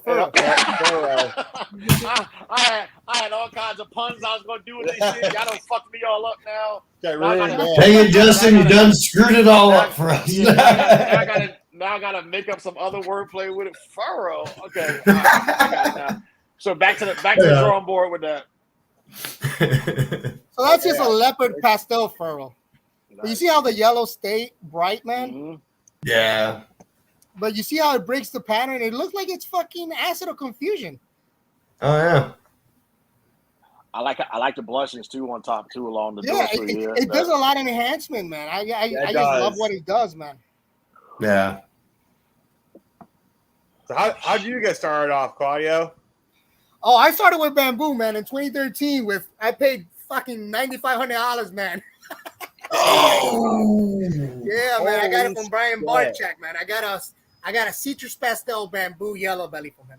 Speaker 4: I had all kinds of puns I was gonna do with this shit. Y'all don't fuck me all up now.
Speaker 1: Got
Speaker 4: Now I
Speaker 1: really
Speaker 4: gotta-
Speaker 1: mad.
Speaker 3: Dang it, Justin, you done screwed it all up for us.
Speaker 4: Now I gotta make up some other wordplay with it. Furrow. Okay. All right, I got it now. So back to the drawing board with that.
Speaker 2: So that's just a leopard pastel furrow. But you see how the yellow stay bright, man?
Speaker 4: Mm-hmm.
Speaker 3: Yeah.
Speaker 2: But you see how it breaks the pattern? It looks like it's fucking acid or confusion.
Speaker 3: Oh, yeah.
Speaker 4: I like the blushings too on top too along the
Speaker 2: Yeah,
Speaker 4: door.
Speaker 2: it does a lot of enhancement, man. I just love what it does, man.
Speaker 3: Yeah.
Speaker 1: So how did you get started off, Claudio?
Speaker 2: Oh, I started with bamboo, man, in 2013. I paid fucking $9,500, man.
Speaker 3: Oh.
Speaker 2: Yeah, man, I got it
Speaker 1: Holy
Speaker 2: from Brian
Speaker 1: shit.
Speaker 2: Barchak, man. I got a citrus pastel bamboo yellow belly from him.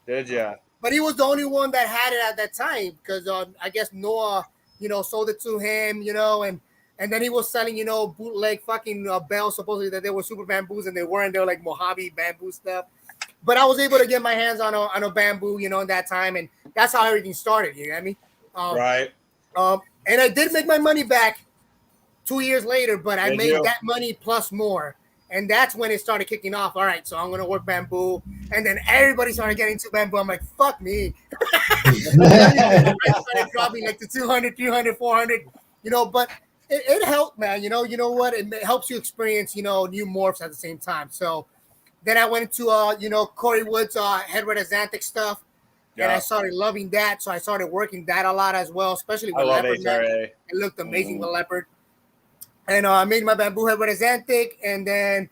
Speaker 1: Did ya?
Speaker 2: But he was the only one that had it at that time because I guess Noah sold it to him, and then he was selling, bootleg fucking bells, supposedly that they were super bamboos and they weren't. They were like Mojave bamboo stuff. But I was able to get my hands on a bamboo, in that time, and that's how everything started. You get me?
Speaker 1: Right.
Speaker 2: And I did make my money back 2 years later, but I made that money plus more. And that's when it started kicking off. All right, so I'm going to work bamboo. And then everybody started getting into bamboo. I'm like, fuck me. I started dropping like to 200, 300, 400, but it helped, man. You know what? It helps you experience, new morphs at the same time. So then I went into, Corey Wood's head red Xanthic stuff. Yeah. And I started loving that. So I started working that a lot as well, especially with leopard. It looked amazing with leopard. And I made my bamboo head red Xanthic, and then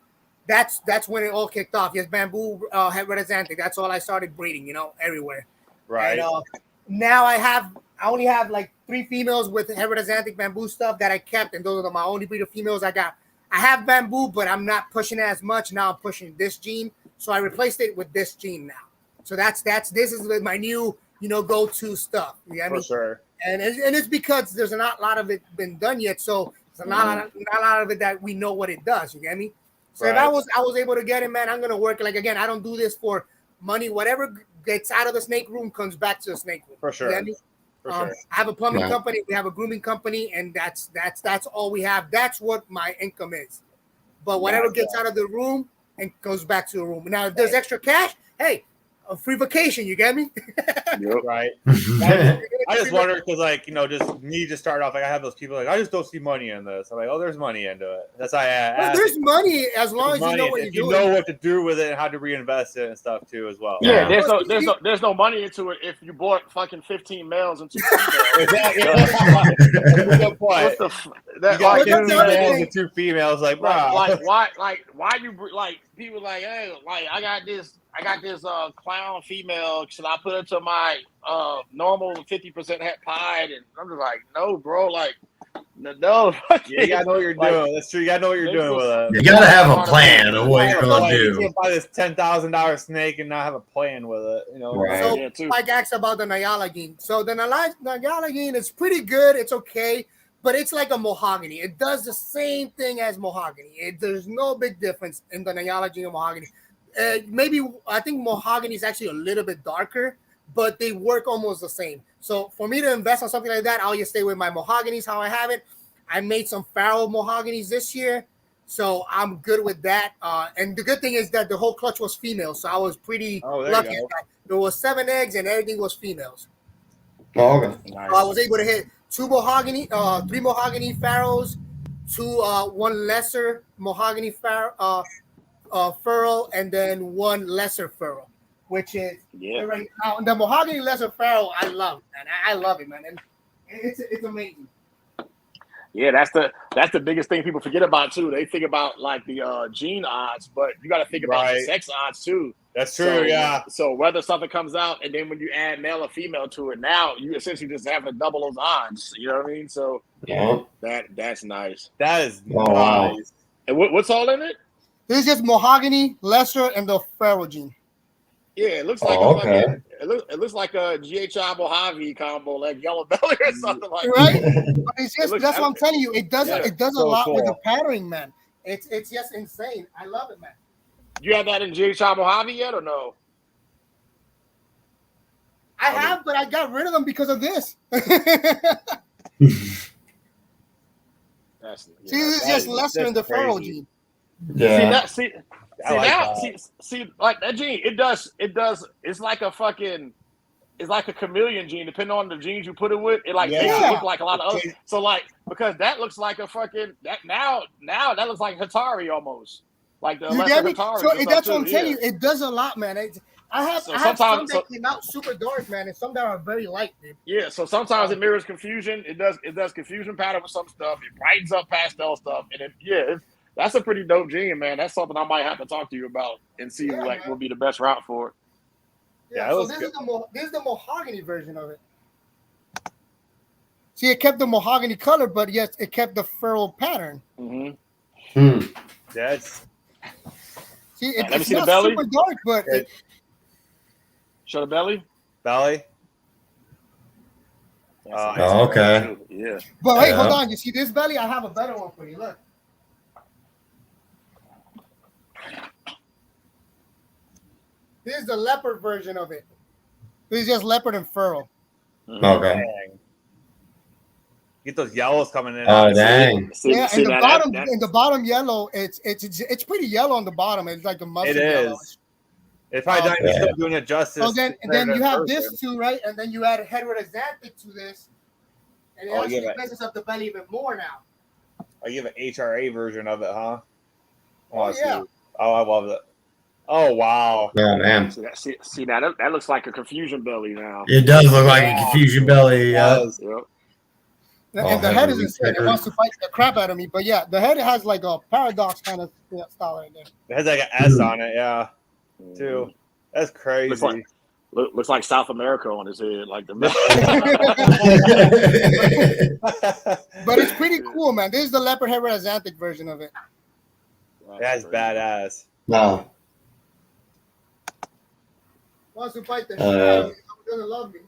Speaker 2: that's when it all kicked off. Yes, bamboo head red Xanthic. That's all I started breeding, everywhere.
Speaker 1: Right.
Speaker 2: And, now I only have like 3 females with head red Xanthic bamboo stuff that I kept, and those are my only breed of females I got. I have bamboo, but I'm not pushing it as much. Now I'm pushing this gene, so I replaced it with this gene now. So this is my new, go-to stuff. You know what I mean?
Speaker 1: For sure.
Speaker 2: And it's because there's not a lot of it been done yet, so there's not a lot of it that we know what it does. You get me? So if I was able to get it, man, I'm gonna work. Like again, I don't do this for money. Whatever gets out of the snake room comes back to the snake room.
Speaker 1: For sure.
Speaker 2: You get me? For sure. I have a plumbing company. We have a grooming company, and that's all we have. That's what my income is. But whatever gets out of the room and goes back to the room. Now, if there's extra cash, hey, a free vacation. You get me?
Speaker 1: Right. I just wonder because, just start off. Like, I have those people I just don't see money in this. I'm like, oh, there's money into it. That's why I ask.
Speaker 2: There's money as long as you know what you're doing.
Speaker 1: You know what to do with it and how to reinvest it and stuff too, as well.
Speaker 4: Yeah, there's no money into it if you bought fucking 15 males and 2 females.
Speaker 1: Exactly. That's a good point. You got 2 males and 2 females, like, bro.
Speaker 4: Why you people hey, I got this clown female. Should I put it to my normal 50% het pied? And I'm just like, no, bro. No.
Speaker 1: You gotta know what you're doing. That's true. You gotta know what you're doing with it.
Speaker 3: You gotta have a plan of what you're gonna do.
Speaker 1: You can't buy this $10,000 snake and not have a plan with it.
Speaker 3: Right.
Speaker 2: So Mike asked about the Nyalagene. So the Nyalagene is pretty good. It's okay. But it's like a mahogany. It does the same thing as mahogany. There's no big difference in the Nyalagene and mahogany. I think mahogany is actually a little bit darker, but they work almost the same. So for me to invest on something like that, I'll just stay with my mahoganies, how I have it. I made some Pharaoh mahoganies this year, so I'm good with that. And the good thing is that the whole clutch was female, so I was pretty lucky. There was 7 eggs and everything was females.
Speaker 3: Oh, okay.
Speaker 4: Nice.
Speaker 2: I was able to hit 3 mahogany Pharaohs, 1 lesser mahogany furrow, and then 1 lesser furrow, which is right now the mahogany lesser furrow. I love, man. I love it, man, and it's amazing.
Speaker 4: Yeah, that's the biggest thing people forget about too. They think about the gene odds, but you got to think about the sex odds too.
Speaker 1: That's true.
Speaker 4: So whether something comes out, and then when you add male or female to it, now you essentially just have to double those odds. You know what I mean? So that's nice.
Speaker 1: That is nice.
Speaker 3: Wow.
Speaker 4: And what's all in it?
Speaker 2: This is just mahogany, lesser, and the Pharaoh gene.
Speaker 4: Yeah, it looks like it looks like a GHI Mojave combo, like yellow belly or something like
Speaker 2: that.
Speaker 4: Right?
Speaker 2: But it's just that's what I'm telling you. It does a lot with the patterning, man. It's just insane. I love it, man.
Speaker 4: You have that in GHI Mojave yet or no?
Speaker 2: I have, but I got rid of them because of this. This is just lesser in the Pharaoh gene.
Speaker 3: Yeah.
Speaker 4: See like that gene, it does. It's like a chameleon gene. Depending on the genes you put it with, it makes it look like a lot of other. So because that looks like a fucking now that looks like Hatari almost. Like the Hatari.
Speaker 2: So that's what I'm telling you. It does a lot, man. I have some that came out super dark, man, and some that are very light, dude.
Speaker 4: Yeah, so sometimes it mirrors confusion. It does confusion pattern with some stuff. It brightens up pastel stuff, and that's a pretty dope gene, man. That's something I might have to talk to you about and see what would be the best route for it.
Speaker 2: Yeah, so this is the mahogany version of it. See, it kept the mahogany color, but yes, it kept the furrow pattern.
Speaker 4: Mm-hmm.
Speaker 1: That's.
Speaker 2: See, it's not super dark, but
Speaker 4: show the belly.
Speaker 1: Belly.
Speaker 3: Oh, okay.
Speaker 4: Yeah.
Speaker 2: But wait, hold
Speaker 3: Yeah.
Speaker 2: on. You see this belly? I have a better one for you. Look. This is the leopard version of it. This is just leopard and furrow.
Speaker 3: Okay.
Speaker 1: Dang. Get those yellows coming in.
Speaker 3: Oh, dang.
Speaker 2: Yeah, and the bottom yellow, it's pretty yellow on the bottom. It's like a mustard yellow.
Speaker 1: It's probably not still doing it justice.
Speaker 2: So then you have this too, right? And then you add a heteroxanthic to this, and it actually messes up the belly even more now.
Speaker 1: Oh, you have an HRA version of it, huh?
Speaker 2: Oh yeah.
Speaker 1: Oh, I love it. Oh wow.
Speaker 3: Yeah, man.
Speaker 4: See that looks like a confusion belly now.
Speaker 3: It does look like a confusion belly.
Speaker 4: Yep.
Speaker 2: And the head is insane. It wants to fight the crap out of me. But yeah, the head has like a paradox kind of style right there.
Speaker 1: It has like an S on it, yeah. Too. That's crazy.
Speaker 4: Looks like South America on his head, like the.
Speaker 2: But it's pretty cool, man. This is the leopard heteroxanthic version of it.
Speaker 1: That's badass.
Speaker 3: No.
Speaker 2: Wants to fight the shit out of me. I'm gonna love me.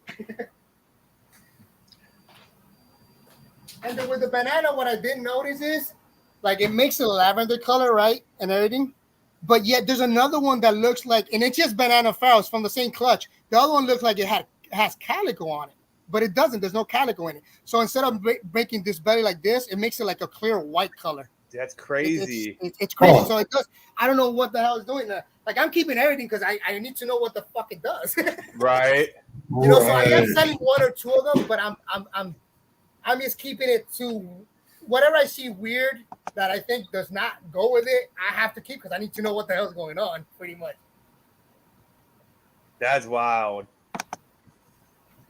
Speaker 2: And then with the banana, what I didn't notice is, like, it makes a lavender color, right, and everything. But yet there's another one that looks like, and it's just banana farrows from the same clutch. The other one looks like it has calico on it, but it doesn't. There's no calico in it. So instead of making this belly like this, it makes it like a clear white color.
Speaker 1: That's crazy.
Speaker 2: It's crazy. Oh. So it does. I don't know what the hell it's doing. Like, I'm keeping everything because I need to know what the fuck it does.
Speaker 1: Right.
Speaker 2: You know, so I am selling one or two of them, but I'm just keeping it to whatever I see weird that I think does not go with it. I have to keep because I need to know what the hell's going on, pretty much.
Speaker 1: That's wild.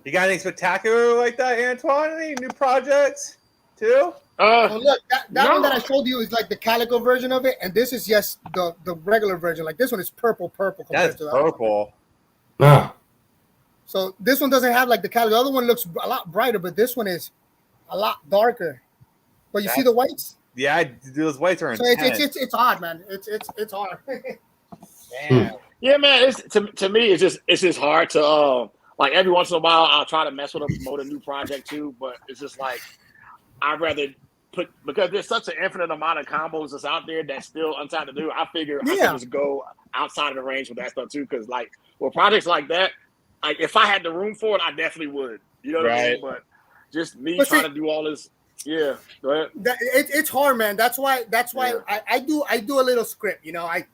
Speaker 1: You got anything spectacular like that, Antoine? Any new projects too?
Speaker 2: Well, look, that one that I showed you is like the calico version of it, and this is just the regular version. Like this one is purple compared to that.
Speaker 1: Purple.
Speaker 3: No.
Speaker 2: So this one doesn't have like the calico. The other one looks a lot brighter, but this one is a lot darker. But you see the whites?
Speaker 1: Yeah, those whites are intense.
Speaker 2: It's odd, man. It's hard.
Speaker 1: Damn.
Speaker 4: Yeah, man. It's to me, it's just hard to like every once in a while I'll try to mess with them, promote a new project too, but it's just like I'd rather because there's such an infinite amount of combos that's out there that's still untied to do. I figure I can just go outside of the range with that stuff too, because like with projects like that, like if I had the room for it, I definitely would. You know what I mean? But just me trying to do all this. Yeah, go ahead.
Speaker 2: It's hard, man. That's why I do a little script. You know, I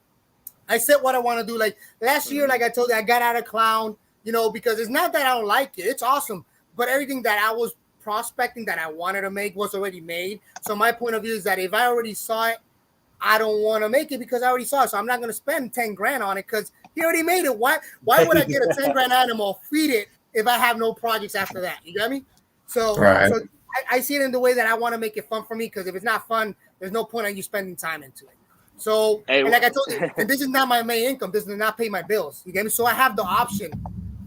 Speaker 2: said what I want to do. Like last year, like I told you, I got out of clown. You know, because it's not that I don't like it. It's awesome, but everything that I was prospecting that I wanted to make was already made. So my point of view is that if I already saw it, I don't want to make it because I already saw it. So I'm not going to spend 10 grand on it because he already made it. Why would I get a 10 grand animal, feed it if I have no projects after that? You get me? So I see it in the way that I want to make it fun for me because if it's not fun, there's no point in you spending time into it. So, and like I told you, and this is not my main income. This does not pay my bills. You get me? So I have the option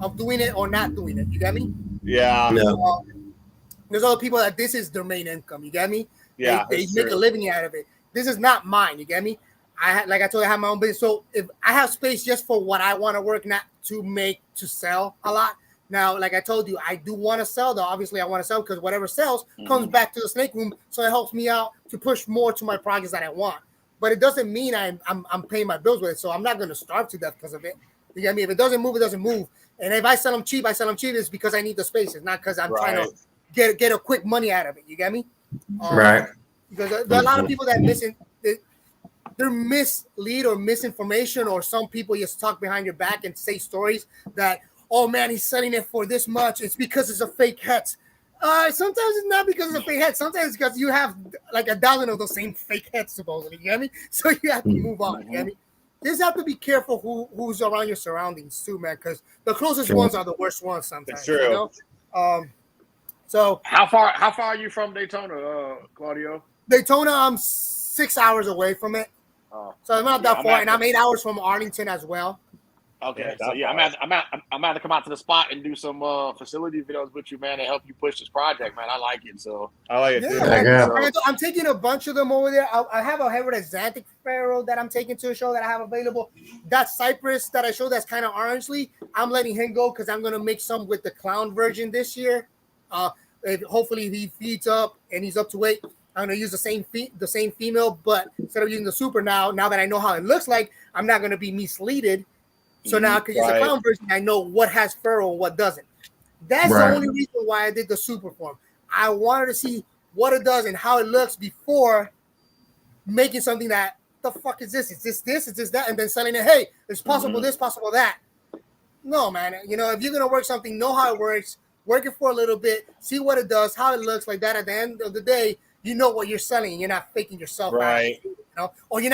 Speaker 2: of doing it or not doing it. You get me?
Speaker 1: Yeah.
Speaker 2: There's other people that this is their main income. You get me?
Speaker 1: Yeah.
Speaker 2: They make a living out of it. This is not mine. You get me? Like I told you, I have my own business. So if I have space just for what I want to work, not to sell a lot. Now, like I told you, I do want to sell though. Obviously, I want to sell because whatever sells comes back to the snake room. So it helps me out to push more to my projects that I want. But it doesn't mean I'm paying my bills with it. So I'm not going to starve to death because of it. You get me? If it doesn't move, it doesn't move. And if I sell them cheap, it's because I need the space. It's not because I'm trying to get a quick money out of it. You get me?
Speaker 3: Right.
Speaker 2: Because there are a lot of people that they're mislead or misinformation, or some people just talk behind your back and say stories that, oh man, he's selling it for this much. It's because it's a fake hat. Sometimes it's not because it's a fake hat. Sometimes it's because you have like 1,000 of those same fake hats, supposedly. You get me? So you have to move on. You get me? You just have to be careful who's around your surroundings too, man, because the closest ones are the worst ones sometimes.
Speaker 1: It's true.
Speaker 2: You know? So
Speaker 4: how far are you from Daytona, Claudio?
Speaker 2: Daytona, I'm 6 hours away from it. So I'm not that far, and I'm 8 hours from Arlington as well.
Speaker 4: Okay, so yeah, I'm out to come out to the spot and do some facility videos with you, man, to help you push this project, man. I like it, so
Speaker 1: I like it too.
Speaker 2: Yeah. I'm taking a bunch of them over there. I have a heteroxanthic pharaoh that I'm taking to a show that I have available. That cypress that I showed that's kind of orangely, I'm letting him go because I'm gonna make some with the clown version this year. hopefully he feeds up and he's up to weight, I'm gonna use the same female, but instead of using the super now that I know how it looks like, I'm not gonna be misleaded. So now I can use the clown version. I know what has fur and what doesn't. That's the only reason why I did the super form. I wanted to see what it does and how it looks before making something that the fuck is this? Is this that? And then selling it. Hey, it's possible this, possible that. No, man. You know, if you're gonna work something, know how it works. Work it for a little bit. See what it does, how it looks like that. At the end of the day, you know what you're selling, and you're not faking yourself out. You know, or you're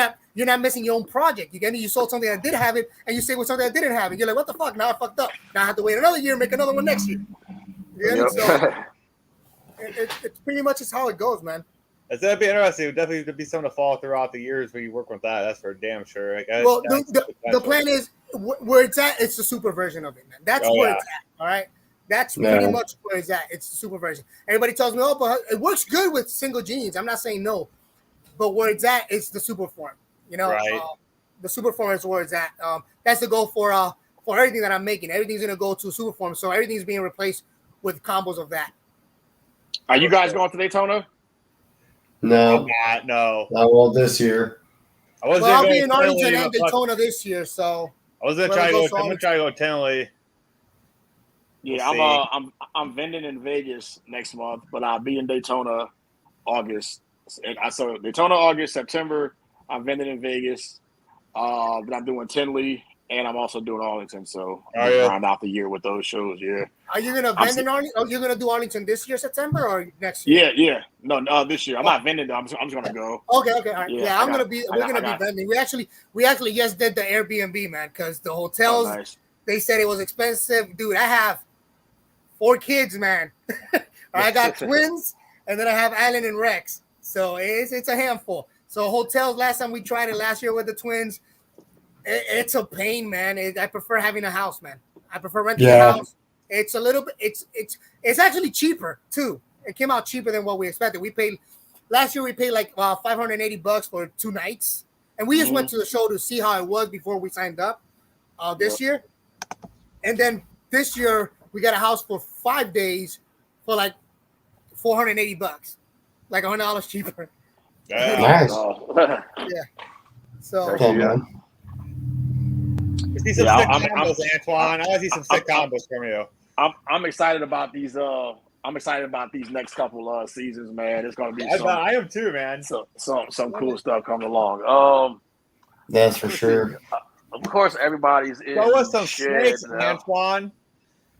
Speaker 2: not missing your own project. You sold something that did have it, and you say with something that didn't have it. You're like, what the fuck? Now I fucked up. Now I have to wait another year and make another one next year. Yeah, so it's pretty much just how it goes, man.
Speaker 1: It's gonna be interesting. It definitely could be something to follow throughout the years when you work with that. That's for damn sure. Like,
Speaker 2: well, the plan is where it's at. It's the super version of it, man. That's where it's at. All right. That's pretty much where it's at. It's the super version. Everybody tells me, oh, but it works good with single genes. I'm not saying no, but where it's at, it's the super form. You know, the super form is where it's at. That's the goal for everything that I'm making. Everything's gonna go to super form, so everything's being replaced with combos of that.
Speaker 4: Are you guys going to Daytona?
Speaker 3: No,
Speaker 1: no.
Speaker 3: I won't this year.
Speaker 2: I'll be in Arlington and Daytona this year, so
Speaker 1: I was gonna try to go. I'm gonna try to go Tenley.
Speaker 4: Yeah, I'm vending in Vegas next month, but I'll be in Daytona August. So Daytona August, September. I'm vending in Vegas. But I'm doing Tenley, and I'm also doing Arlington. So I'm gonna round out the year with those shows. Yeah.
Speaker 2: Are you gonna vend in Arlington? Oh, you're gonna do Arlington this year, September, or next year?
Speaker 4: Yeah. No, this year. I'm not vending. I'm just gonna go.
Speaker 2: Okay. All right. Yeah, we're gonna be vending. We actually just did the Airbnb, man, because the hotels they said it was expensive, dude. I have 4 kids, man. I got twins, and then I have Alan and Rex. So it's a handful. So hotels, last time we tried it last year with the twins, it's a pain, man. I prefer having a house, man. I prefer renting a house. It's a little bit. It's actually cheaper too. It came out cheaper than what we expected. Last year we paid like $580 for 2 nights, and we just went to the show to see how it was before we signed up. This year, and then this year we got a house for 5 days for like $480, like $100 cheaper.
Speaker 3: Nice.
Speaker 2: Yeah. So.
Speaker 3: Okay, man.
Speaker 1: See some sick combos, Antoine. I want to see some sick combos from you.
Speaker 4: I'm excited about these. I'm excited about these next couple seasons, man. It's gonna be.
Speaker 1: I am too, man.
Speaker 4: Some cool stuff coming along.
Speaker 3: That's for sure.
Speaker 4: Of course, everybody's in.
Speaker 1: Show us some snakes, Antoine.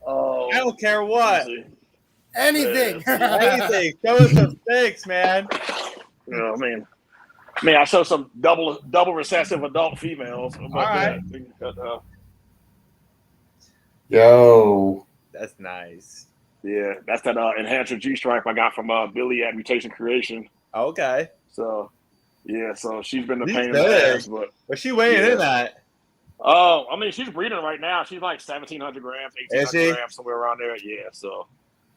Speaker 1: I don't care what.
Speaker 2: Anything.
Speaker 1: Anything. Show us some snakes, man.
Speaker 4: You know what I mean? I show some double recessive adult females.
Speaker 1: All right.
Speaker 3: Yo.
Speaker 1: That's nice.
Speaker 4: Yeah, that's that enhancer G-stripe I got from Billy at Mutation Creation.
Speaker 1: Okay.
Speaker 4: So, yeah, so she's been the pain in the ass, but
Speaker 1: what's she weighing in at?
Speaker 4: Oh, I mean, she's breeding right now. She's like 1,700 grams, 1,800 grams, somewhere around there. Yeah, so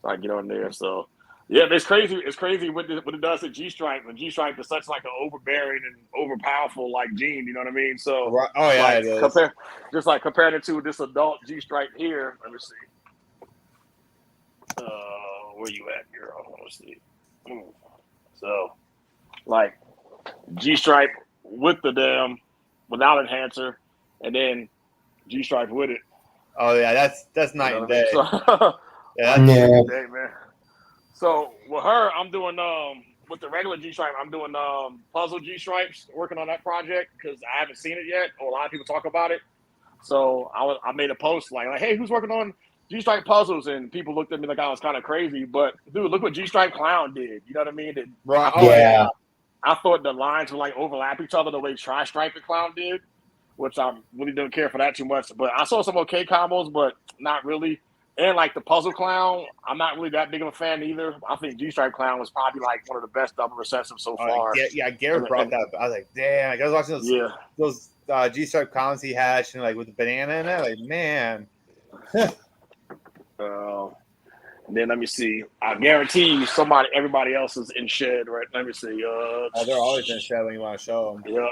Speaker 4: I get on there. So, yeah, it's crazy. It's crazy what it does to G-stripe. And G-stripe is such like an overbearing and overpowerful like gene. You know what I mean? So,
Speaker 1: it is.
Speaker 4: Compared it to this adult G-stripe here. Let me see. Where you at, girl? Let's see. So, like G-stripe with the without enhancer, and then G-stripe with it.
Speaker 1: Oh yeah, that's night and day.
Speaker 4: Yeah, that's day, man. So with her, I'm doing with the regular G-stripe, I'm doing puzzle G-stripes, working on that project because I haven't seen it yet. Or a lot of people talk about it. So I made a post like, hey, who's working on G-stripe puzzles? And people looked at me like I was kind of crazy. But dude, look what G-stripe clown did. You know what I mean? I thought the lines would like overlap each other the way tri-stripe the clown did, which I really don't care for that too much. But I saw some okay combos, but not really. And like the puzzle clown, I'm not really that big of a fan either. I think G-stripe clown was probably like one of the best double recessives so far.
Speaker 1: Garrett brought that up. I was like, damn. Like, I was watching those G-stripe clowns he hatched, and like with the banana in it. Like, man.
Speaker 4: And then let me see. I guarantee you, everybody else is in shed, right? Let me see.
Speaker 1: They're always in shed when you want to show them.
Speaker 4: Yeah,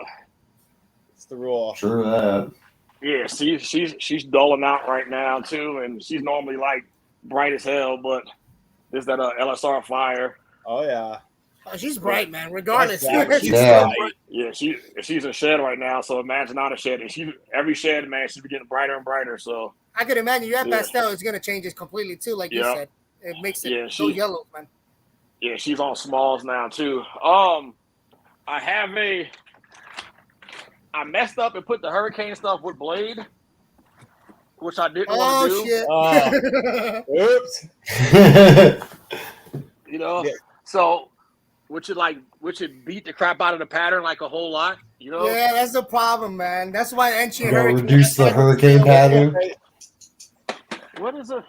Speaker 1: it's the rule.
Speaker 3: True that.
Speaker 4: Yeah, she's dulling out right now too, and she's normally like bright as hell, but This that LSR Fire.
Speaker 1: Oh yeah.
Speaker 2: Oh, she's bright, man. Regardless,
Speaker 1: That's
Speaker 2: she's
Speaker 3: Yeah.
Speaker 2: still bright.
Speaker 4: Yeah, she's in shed right now. So imagine out of shed, and every shed, man, she's getting brighter and brighter. So
Speaker 2: I could imagine your
Speaker 4: Yeah.
Speaker 2: pastel is gonna change it completely too, like you
Speaker 4: Yeah.
Speaker 2: said. It makes it
Speaker 4: Yeah,
Speaker 2: so yellow, man.
Speaker 4: yeah, she's on smalls now too. I messed up and put the hurricane stuff with blade, which I didn't want to do.
Speaker 2: Oh shit!
Speaker 1: Oops.
Speaker 4: You know,
Speaker 1: Yeah.
Speaker 4: so which would beat the crap out of the pattern like a whole lot. You know,
Speaker 2: Yeah, that's the problem, man. That's why ancient
Speaker 3: Gonna
Speaker 2: hurricane.
Speaker 3: reduce the hurricane pattern.
Speaker 4: what the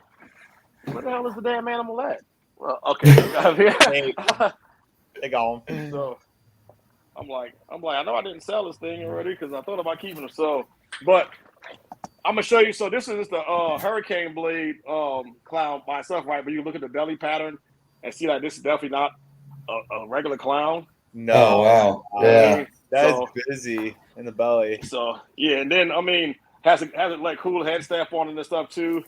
Speaker 4: hell is the damn animal at? Well, okay,
Speaker 1: They gone.
Speaker 4: so I'm like, I know I didn't sell this thing already because I thought about keeping them. So, but I'm gonna show you. So this is the hurricane blade clown by itself, right? But you look at the belly pattern and see that this is definitely not a regular clown.
Speaker 1: No.
Speaker 3: Oh wow. Yeah.
Speaker 1: That
Speaker 4: So-
Speaker 1: is busy in the belly.
Speaker 4: So yeah, and then I mean has it like cool head staff on and stuff too,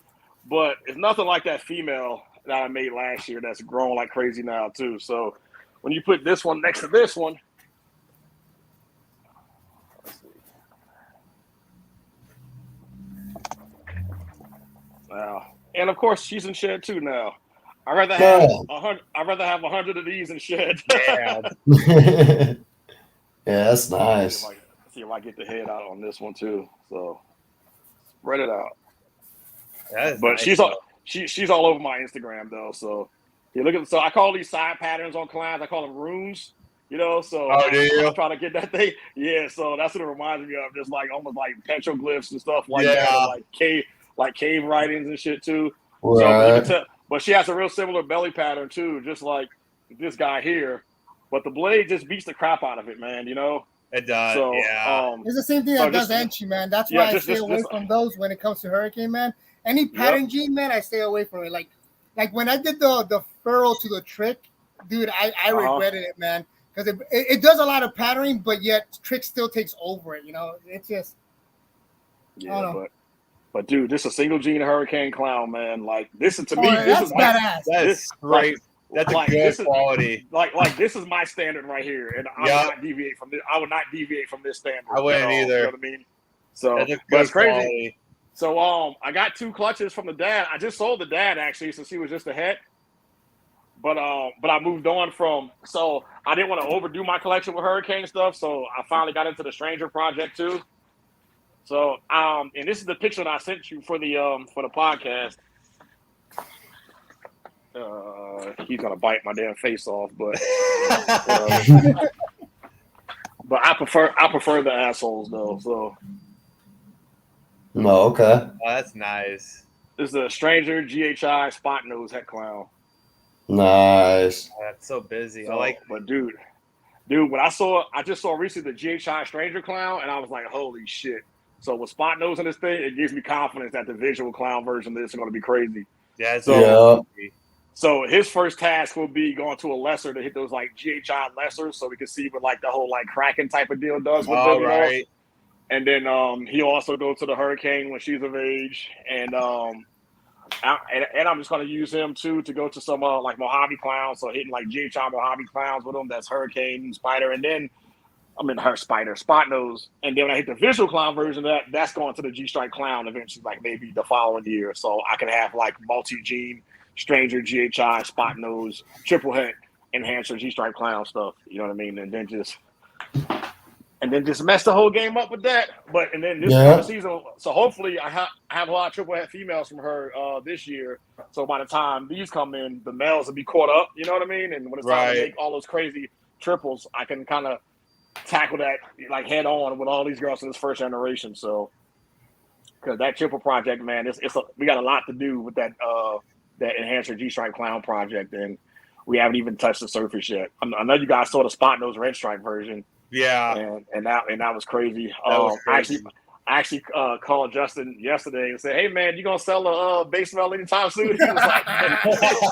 Speaker 4: but it's nothing like that female that I made last year that's growing like crazy now too. So when you put this one next to this one, let's see. Now, and of course she's in shed too now. I'd rather have
Speaker 3: Yeah.
Speaker 4: 100 of these in shed.
Speaker 1: Yeah.
Speaker 3: Yeah, that's nice.
Speaker 4: See if I get the head out on this one too. So spread it out.
Speaker 1: That is
Speaker 4: But
Speaker 1: nice,
Speaker 4: she's
Speaker 1: though.
Speaker 4: she's all over my Instagram though. So you look at so I call these side patterns on clowns. I call them runes. You know, so
Speaker 1: Oh, do you?
Speaker 4: I'm trying to get that thing. Yeah, so that's what it reminds me of. Just like almost like petroglyphs and stuff like
Speaker 1: Yeah.
Speaker 4: that, like cave writings and shit too. So you can
Speaker 3: Right.
Speaker 4: tell, but she has a real similar belly pattern too, just like this guy here. But the blade just beats the crap out of it, man. You know.
Speaker 1: It does.
Speaker 4: So
Speaker 1: yeah.
Speaker 2: It's the same thing
Speaker 4: So
Speaker 2: that does
Speaker 4: just-
Speaker 2: Enchi, man. That's
Speaker 4: yeah,
Speaker 2: why
Speaker 4: just-
Speaker 2: I stay away
Speaker 4: just-
Speaker 2: from those when it comes to hurricane, man. Any pattern gene, man, I stay away from it. Like when I did the furrow to the trick, dude, I regretted it, man, because it does a lot of patterning, but yet trick still takes over it. You know, it's just
Speaker 4: Yeah,
Speaker 2: know.
Speaker 4: but dude, this is a single gene hurricane clown, man. Like this is to me,
Speaker 2: oh,
Speaker 4: this
Speaker 2: that's
Speaker 4: is my
Speaker 2: badass.
Speaker 1: That
Speaker 4: this-
Speaker 1: is great. That's a
Speaker 4: like,
Speaker 1: good
Speaker 4: this is-
Speaker 1: quality.
Speaker 4: like this is my standard right here, and I
Speaker 1: Yeah.
Speaker 4: would not deviate from this. I would not deviate from this standard.
Speaker 1: I wouldn't
Speaker 4: at all,
Speaker 1: either.
Speaker 4: You know what I mean? So,
Speaker 1: That's a
Speaker 4: but
Speaker 1: good
Speaker 4: it's crazy.
Speaker 1: quality.
Speaker 4: So, I got 2 clutches from the dad. I just sold the dad actually, since he was just a het. But I moved on from. So I didn't want to overdo my collection with hurricane stuff. So I finally got into the Stranger project too. So and this is the picture that I sent you for the podcast. He's gonna bite my damn face off, but but I prefer the assholes though. So
Speaker 3: No, okay.
Speaker 1: Oh, that's nice.
Speaker 4: this is a Stranger GHI spot nose het clown.
Speaker 3: Nice.
Speaker 1: Oh, that's so busy.
Speaker 4: So,
Speaker 1: I like.
Speaker 4: but dude, when I just saw recently the GHI Stranger clown, and I was like, holy shit. So with spot nose in this thing, it gives me confidence that the visual clown version of this is going to be crazy.
Speaker 1: Yeah. It's
Speaker 4: So-
Speaker 3: Yeah.
Speaker 4: So his first task will be going to a lesser to hit those like GHI lessers, so we can see what like the whole like Kraken type of deal does with
Speaker 1: All
Speaker 4: them. You know?
Speaker 1: right.
Speaker 4: And then he'll also go to the Hurricane when she's of age, and I'm just going to use him too to go to some like Mojave clowns, so hitting like GHI Mojave clowns with him. That's Hurricane, Spider, and then her Spider, Spot Nose, and then when I hit the visual clown version of that's going to the G Strike clown eventually, like maybe the following year. So I can have like multi-gene, Stranger, GHI, Spot Nose, triple het, enhancer, G Strike clown stuff. You know what I mean? And then just mess the whole game up with that. But and then this
Speaker 3: Yeah.
Speaker 4: season, so hopefully I have a lot of triple het females from her this year. So by the time these come in, the males will be caught up. You know what I mean? And when it's time
Speaker 1: Right.
Speaker 4: to make all those crazy triples, I can kind of tackle that like head on with all these girls in this first generation. So because that triple project, man, we got a lot to do with that that enhancer G Stripe clown project, and we haven't even touched the surface yet. I know you guys saw the Spot Nose Red Stripe version.
Speaker 1: Yeah.
Speaker 4: And that was crazy.
Speaker 1: That was crazy.
Speaker 4: I actually called Justin yesterday and said, "Hey man, you gonna sell a base male anytime soon?" He was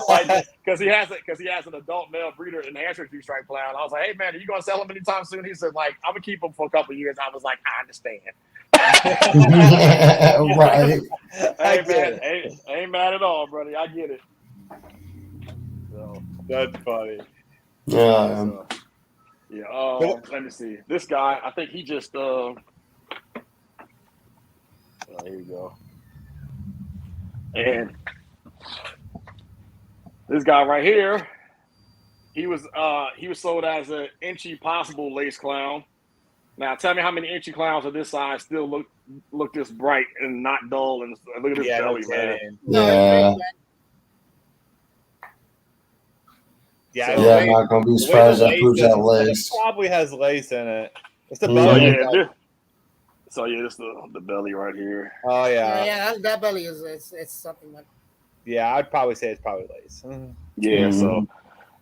Speaker 4: like, because he has an adult male breeder enhancer G Stripe clown. I was like, "Hey man, are you gonna sell him anytime soon?" He said, "Like, I'm gonna keep him for a couple of years." I was like, "I understand."
Speaker 3: Right.
Speaker 1: I
Speaker 4: Hey
Speaker 1: get
Speaker 4: man,
Speaker 1: it.
Speaker 4: ain't mad at all, brother. I get it.
Speaker 1: That's funny.
Speaker 3: Yeah.
Speaker 4: Yeah. Let me see. This guy, I think he just. Oh, here you go. And this guy right here, he was sold as an inchy possible lace clown. Now tell me how many inchy clowns of this size still look this bright and not dull, and look at this belly, man.
Speaker 3: Yeah.
Speaker 1: Yeah,
Speaker 3: Yeah, I'm not gonna be surprised that proves that lace.
Speaker 1: It probably has lace in it. It's the
Speaker 3: Mhm.
Speaker 1: belly.
Speaker 4: This the belly right here.
Speaker 1: Oh yeah.
Speaker 2: Yeah, that belly is it's something like.
Speaker 1: Yeah, I'd probably say it's probably lace.
Speaker 4: Yeah,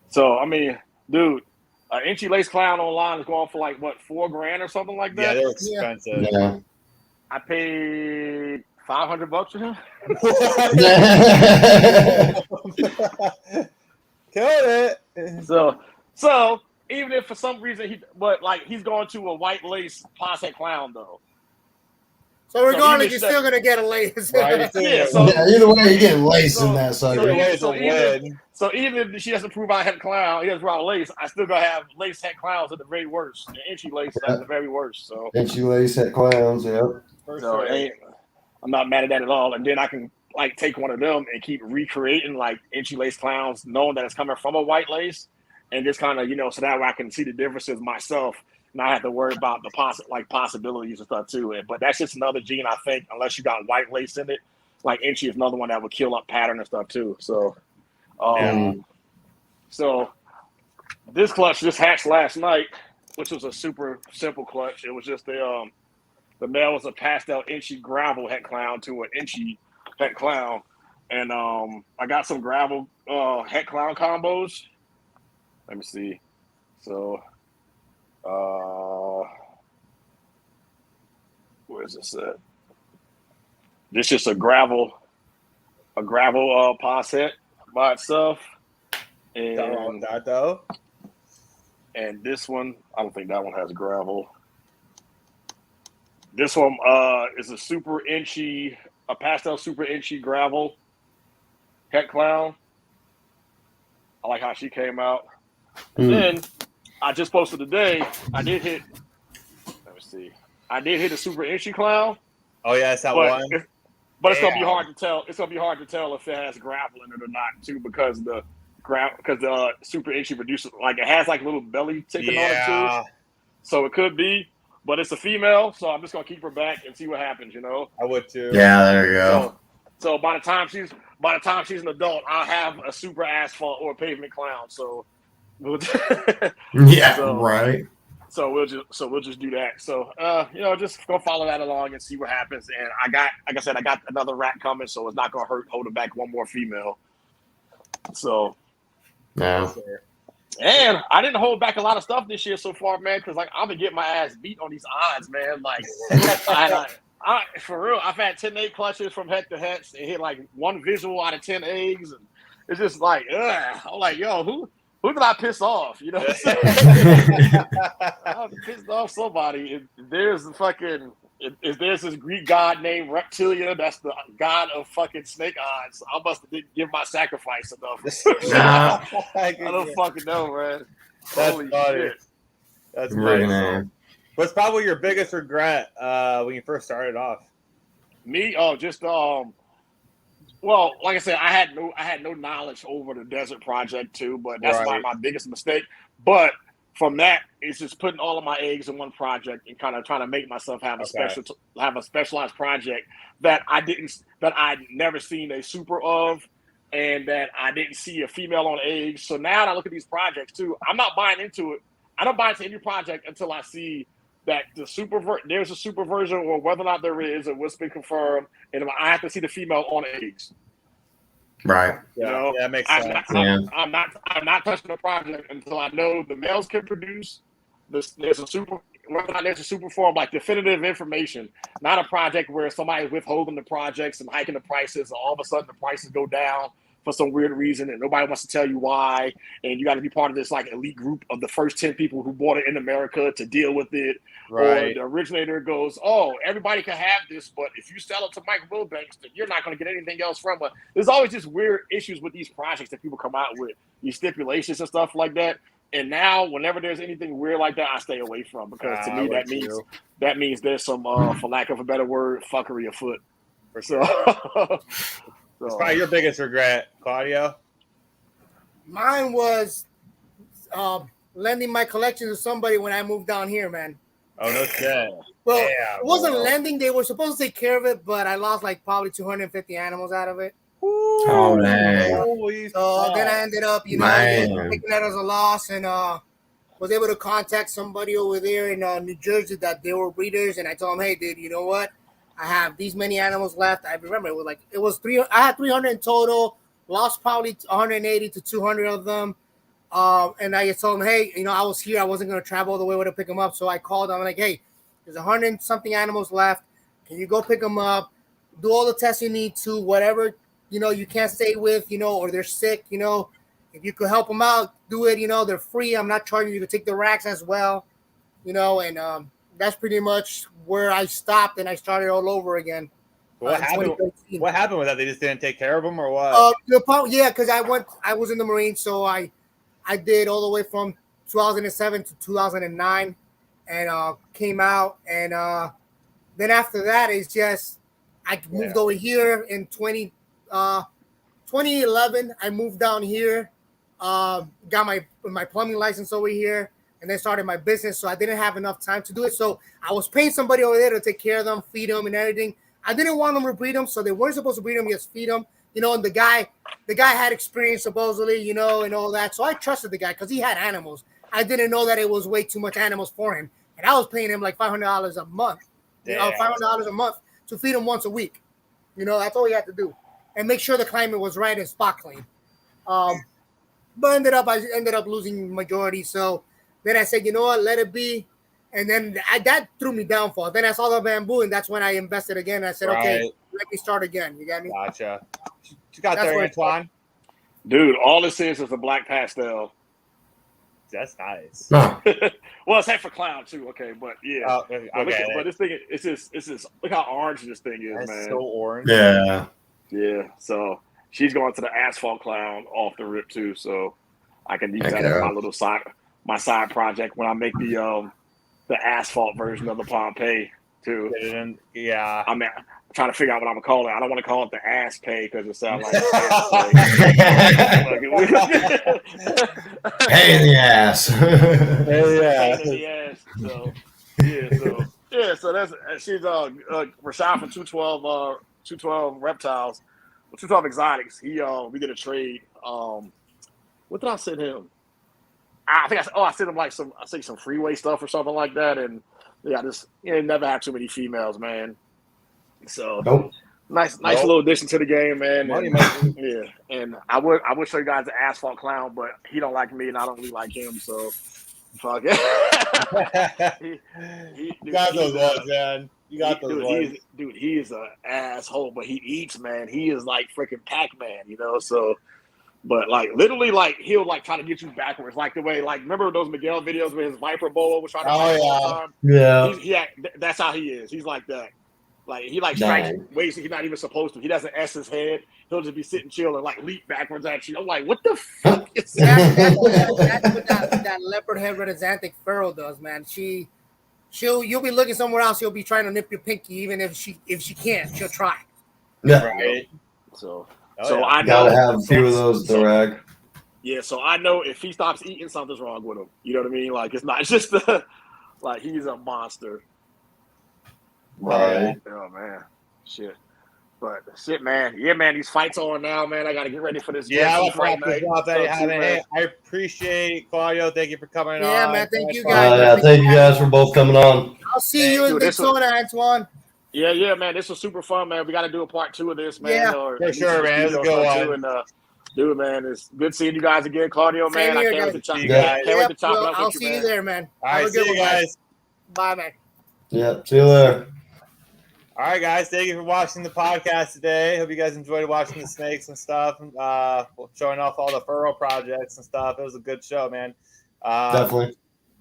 Speaker 4: so I mean, dude, an inchy lace clown online is going for like what, $4,000 or something like that.
Speaker 1: Yeah, they're expensive.
Speaker 3: Yeah.
Speaker 4: I paid $500 for him.
Speaker 1: Killed it.
Speaker 4: So even if for some reason he's going to a white lace posse clown though.
Speaker 2: So regardless, you're still gonna get a lace.
Speaker 1: Right?
Speaker 3: Either way, you're getting lace in that sucker.
Speaker 4: So even if she doesn't prove I had clown, he doesn't prove I lace, I still gonna have lace head clowns at the very worst. The inchy lace at the very worst. So
Speaker 3: inchy lace head clowns, yep.
Speaker 4: So I'm not mad at that at all. And then I can like take one of them and keep recreating like inchy lace clowns, knowing that it's coming from a white lace, and just kind of so that way I can see the differences myself. Not have to worry about the possibilities and stuff too. But that's just another gene, I think, unless you got white lace in it. Like inchy is another one that would kill up pattern and stuff too. So, so this clutch just hatched last night, which was a super simple clutch. It was just the male was a pastel inchy gravel het clown to an inchy het clown, and I got some gravel het clown combos. Let me see. So. Where's this at? This is just a gravel paw set by itself. And
Speaker 1: that though.
Speaker 4: And this one, I don't think that one has gravel. This one is a pastel super inchy gravel het clown. I like how she came out. And then I just posted today. I did hit a super inchy clown.
Speaker 1: Oh yeah, it's that one.
Speaker 4: It's gonna be hard to tell. It's gonna be hard to tell if it has gravel in it or not too, because the super inchy produces like it has like a little belly ticking on it too. So it could be, but it's a female, so I'm just gonna keep her back and see what happens.
Speaker 1: I would too.
Speaker 3: Yeah, there you go.
Speaker 4: So by the time she's an adult, I'll have a super asphalt or pavement clown. So.
Speaker 3: Right.
Speaker 4: So we'll just do that. So just go follow that along and see what happens. And I got another rat coming, so it's not gonna hurt holding back one more female. So
Speaker 3: yeah.
Speaker 4: And I didn't hold back a lot of stuff this year so far, man, because like I've been getting my ass beat on these odds, man. Like I for real, I've had 10 egg clutches from head to head and hit like one visual out of 10 eggs, and it's just like, I'm like, yo, who did I piss off? You know what I'm saying? I pissed off somebody. There's this Greek god named Reptilia. That's the god of fucking snake eyes. I must have didn't give my sacrifice enough. I don't fucking know, man.
Speaker 1: That's
Speaker 4: Holy
Speaker 1: funny.
Speaker 4: shit.
Speaker 1: That's funny. What's probably your biggest regret when you first started off?
Speaker 4: Me? Oh, just well, like I said, I had no knowledge over the desert project too, but that's my biggest mistake. But from that, it's just putting all of my eggs in one project and kind of trying to make myself have a specialized project that I'd never seen a super of, and that I didn't see a female on eggs. So now that I look at these projects too, I'm not buying into it. I don't buy into any project until I see that there's a super version, or whether or not there is, or what's been confirmed, and I have to see the female on eggs.
Speaker 3: Right.
Speaker 1: Yeah, that makes sense.
Speaker 4: I'm not touching the project until I know the males can produce. There's a super form, like definitive information, not a project where somebody's withholding the projects and hiking the prices, and all of a sudden the prices go down for some weird reason, and nobody wants to tell you why. And you got to be part of this like elite group of the first 10 people who bought it in America to deal with it.
Speaker 1: Right.
Speaker 4: Or the originator goes, "Oh, everybody can have this, but if you sell it to Michael Wilbanks, then you're not going to get anything else from it." There's always just weird issues with these projects that people come out with, these stipulations and stuff like that. And now, whenever there's anything weird like that, I stay away from, because to me that means there's some, for lack of a better word, fuckery afoot.
Speaker 1: For sure. It's probably your biggest regret, Claudio.
Speaker 2: Mine was lending my collection to somebody when I moved down here, man.
Speaker 1: Oh, no shit.
Speaker 2: Well,
Speaker 1: Damn,
Speaker 2: it wasn't lending. They were supposed to take care of it, but I lost like probably 250 animals out of it.
Speaker 3: Oh, dang.
Speaker 2: So then I ended up, taking that as a loss, and was able to contact somebody over there in New Jersey that they were breeders, and I told them, "Hey, dude, you know what? I have these many animals left." I remember it was I had 300 in total, lost probably 180 to 200 of them. And I just told them, "Hey, I was here. I wasn't going to travel all the way to pick them up." So I called them. I'm like, "Hey, there's 100 something animals left. Can you go pick them up? Do all the tests you need to, whatever, you can't stay with, or they're sick, if you could help them out, do it. They're free. I'm not charging you to take the racks as well, and that's pretty much where I stopped, and I started all over again.
Speaker 1: What happened with that? They just didn't take care of them, or what?
Speaker 2: Yeah, because I was in the Marines, so I did all the way from 2007 to 2009, and came out, and then after that, it's just I moved over here in 2011. I moved down here, got my plumbing license over here, and then started my business. So I didn't have enough time to do it. So I was paying somebody over there to take care of them, feed them, and everything. I didn't want them to breed them, so they weren't supposed to breed them, just feed them. And the guy had experience supposedly, and all that. So I trusted the guy because he had animals. I didn't know that it was way too much animals for him, and I was paying him like $500 a month. $500 a month to feed him once a week. That's all he had to do, and make sure the climate was right and spot clean. But I ended up losing majority. So then I said, you know what, let it be. And then that threw me downfall. Then I saw the bamboo, and that's when I invested again. And I said, okay, let me start again. You got me?
Speaker 1: Gotcha. You got there, Antoine?
Speaker 4: Dude, all this is a black pastel.
Speaker 1: That's nice.
Speaker 3: No.
Speaker 4: Well, it's half for clown too. Okay, but yeah.
Speaker 1: Oh, okay.
Speaker 4: But this thing, it's just look how orange this thing is,
Speaker 1: That's
Speaker 4: man.
Speaker 1: so orange.
Speaker 3: Yeah.
Speaker 4: Yeah. So she's going to the asphalt clown off the rip too. So I can use that as my little side project when I make the asphalt version of the Pompeii too.
Speaker 1: Yeah.
Speaker 4: I'm trying to figure out what I'm gonna call it. I don't want to call it the ass pay because it sounds like
Speaker 3: Hey in the ass.
Speaker 1: Hey
Speaker 4: in the ass. So that's she's Rashad from 212 reptiles, 212 exotics. We did a trade. What did I send him? I think I sent him some freeway stuff or something like that, and never had too many females, man. So
Speaker 3: nope.
Speaker 4: Nice little addition to the game, man. And I would show you guys the asphalt clown, but he don't like me and I don't really like him, so fuck it.
Speaker 1: You got those ones, man. You got those ones.
Speaker 4: He is an asshole, but he eats, man. He is like freaking Pac-Man, so. But literally, he'll try to get you backwards, the way remember those Miguel videos where his Viper boa was trying to fight all the time?
Speaker 3: Yeah.
Speaker 4: That's how he is. He's like that. He strikes ways he's not even supposed to. He doesn't S his head. He'll just be sitting chill and leap backwards at you. I'm like, what the fuck is that?
Speaker 2: That's what that leopard head rhododendron feral does, man. You'll be looking somewhere else. She'll be trying to nip your pinky, even if she can't. She'll try.
Speaker 3: Yeah.
Speaker 1: Right.
Speaker 4: So
Speaker 1: yeah.
Speaker 4: I know
Speaker 3: gotta have a few of those, Durag.
Speaker 4: Yeah, so I know if he stops eating, something's wrong with him. You know what I mean? It's not just he's a monster.
Speaker 3: Right.
Speaker 4: Oh man, shit. But shit, man. Yeah, man. These fights on now, man. I got to get ready for this.
Speaker 1: Yeah, I appreciate Claudio. Thank you for coming on.
Speaker 2: Yeah, man. Thank you guys.
Speaker 3: Thank you guys for both coming on.
Speaker 2: I'll see you in Daytona, Antoine.
Speaker 4: Yeah, man. This was super fun, man. We got to do a part 2 of this, man.
Speaker 2: Yeah,
Speaker 4: for
Speaker 1: sure, man. It's a good one.
Speaker 4: Dude, man, it's good seeing you guys again, Claudio, man.
Speaker 2: Same here,
Speaker 4: I can't wait to chop
Speaker 2: it up. I'll
Speaker 4: with
Speaker 2: see
Speaker 4: you,
Speaker 2: you there, man.
Speaker 1: All right, see you guys.
Speaker 2: Bye, man.
Speaker 3: Yeah, see you there.
Speaker 1: All right, guys. Thank you for watching the podcast today. Hope you guys enjoyed watching the snakes and stuff, showing off all the furrow projects and stuff. It was a good show, man.
Speaker 3: Definitely.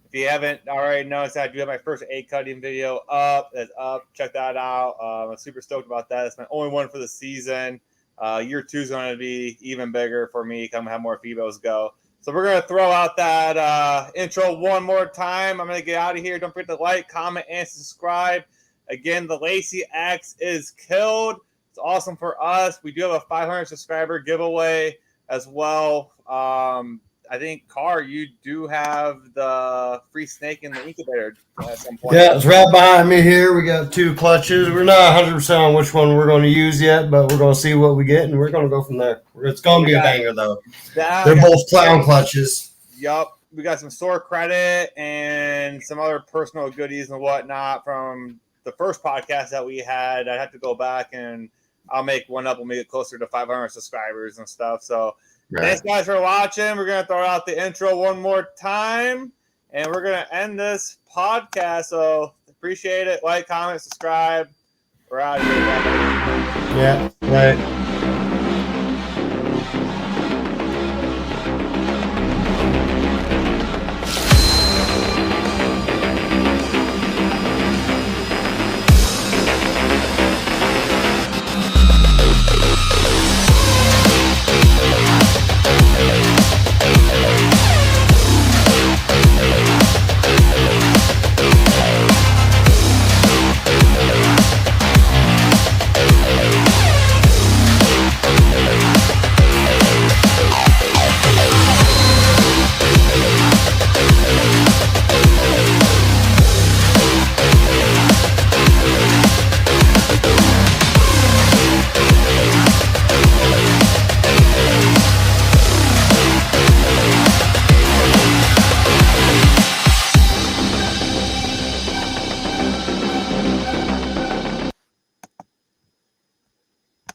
Speaker 1: If you haven't already noticed, I do have my first egg cutting video up. That's up. Check that out. I'm super stoked about that. It's my only one for the season. Year 2 is going to be even bigger for me. I'm going to have more females go. So we're going to throw out that intro one more time. I'm going to get out of here. Don't forget to like, comment, and subscribe. Again, the Lacey X is killed. It's awesome for us. We do have a 500 subscriber giveaway as well. I think, Karr, you do have the free snake in the incubator at some point.
Speaker 3: Yeah, it's right behind me here. We got 2 clutches. We're not 100% on which one we're going to use yet, but we're going to see what we get, and we're going to go from there. It's going to be a banger, though. They're both clown clutches.
Speaker 1: Yup. We got some store credit and some other personal goodies and whatnot from the first podcast that we had. I'd have to go back and I'll make one up when we get closer to 500 subscribers and stuff. So thanks, guys, for watching. We're going to throw out the intro one more time, and we're going to end this podcast. So appreciate it. Like, comment, subscribe. We're out of here.
Speaker 3: Yeah, right.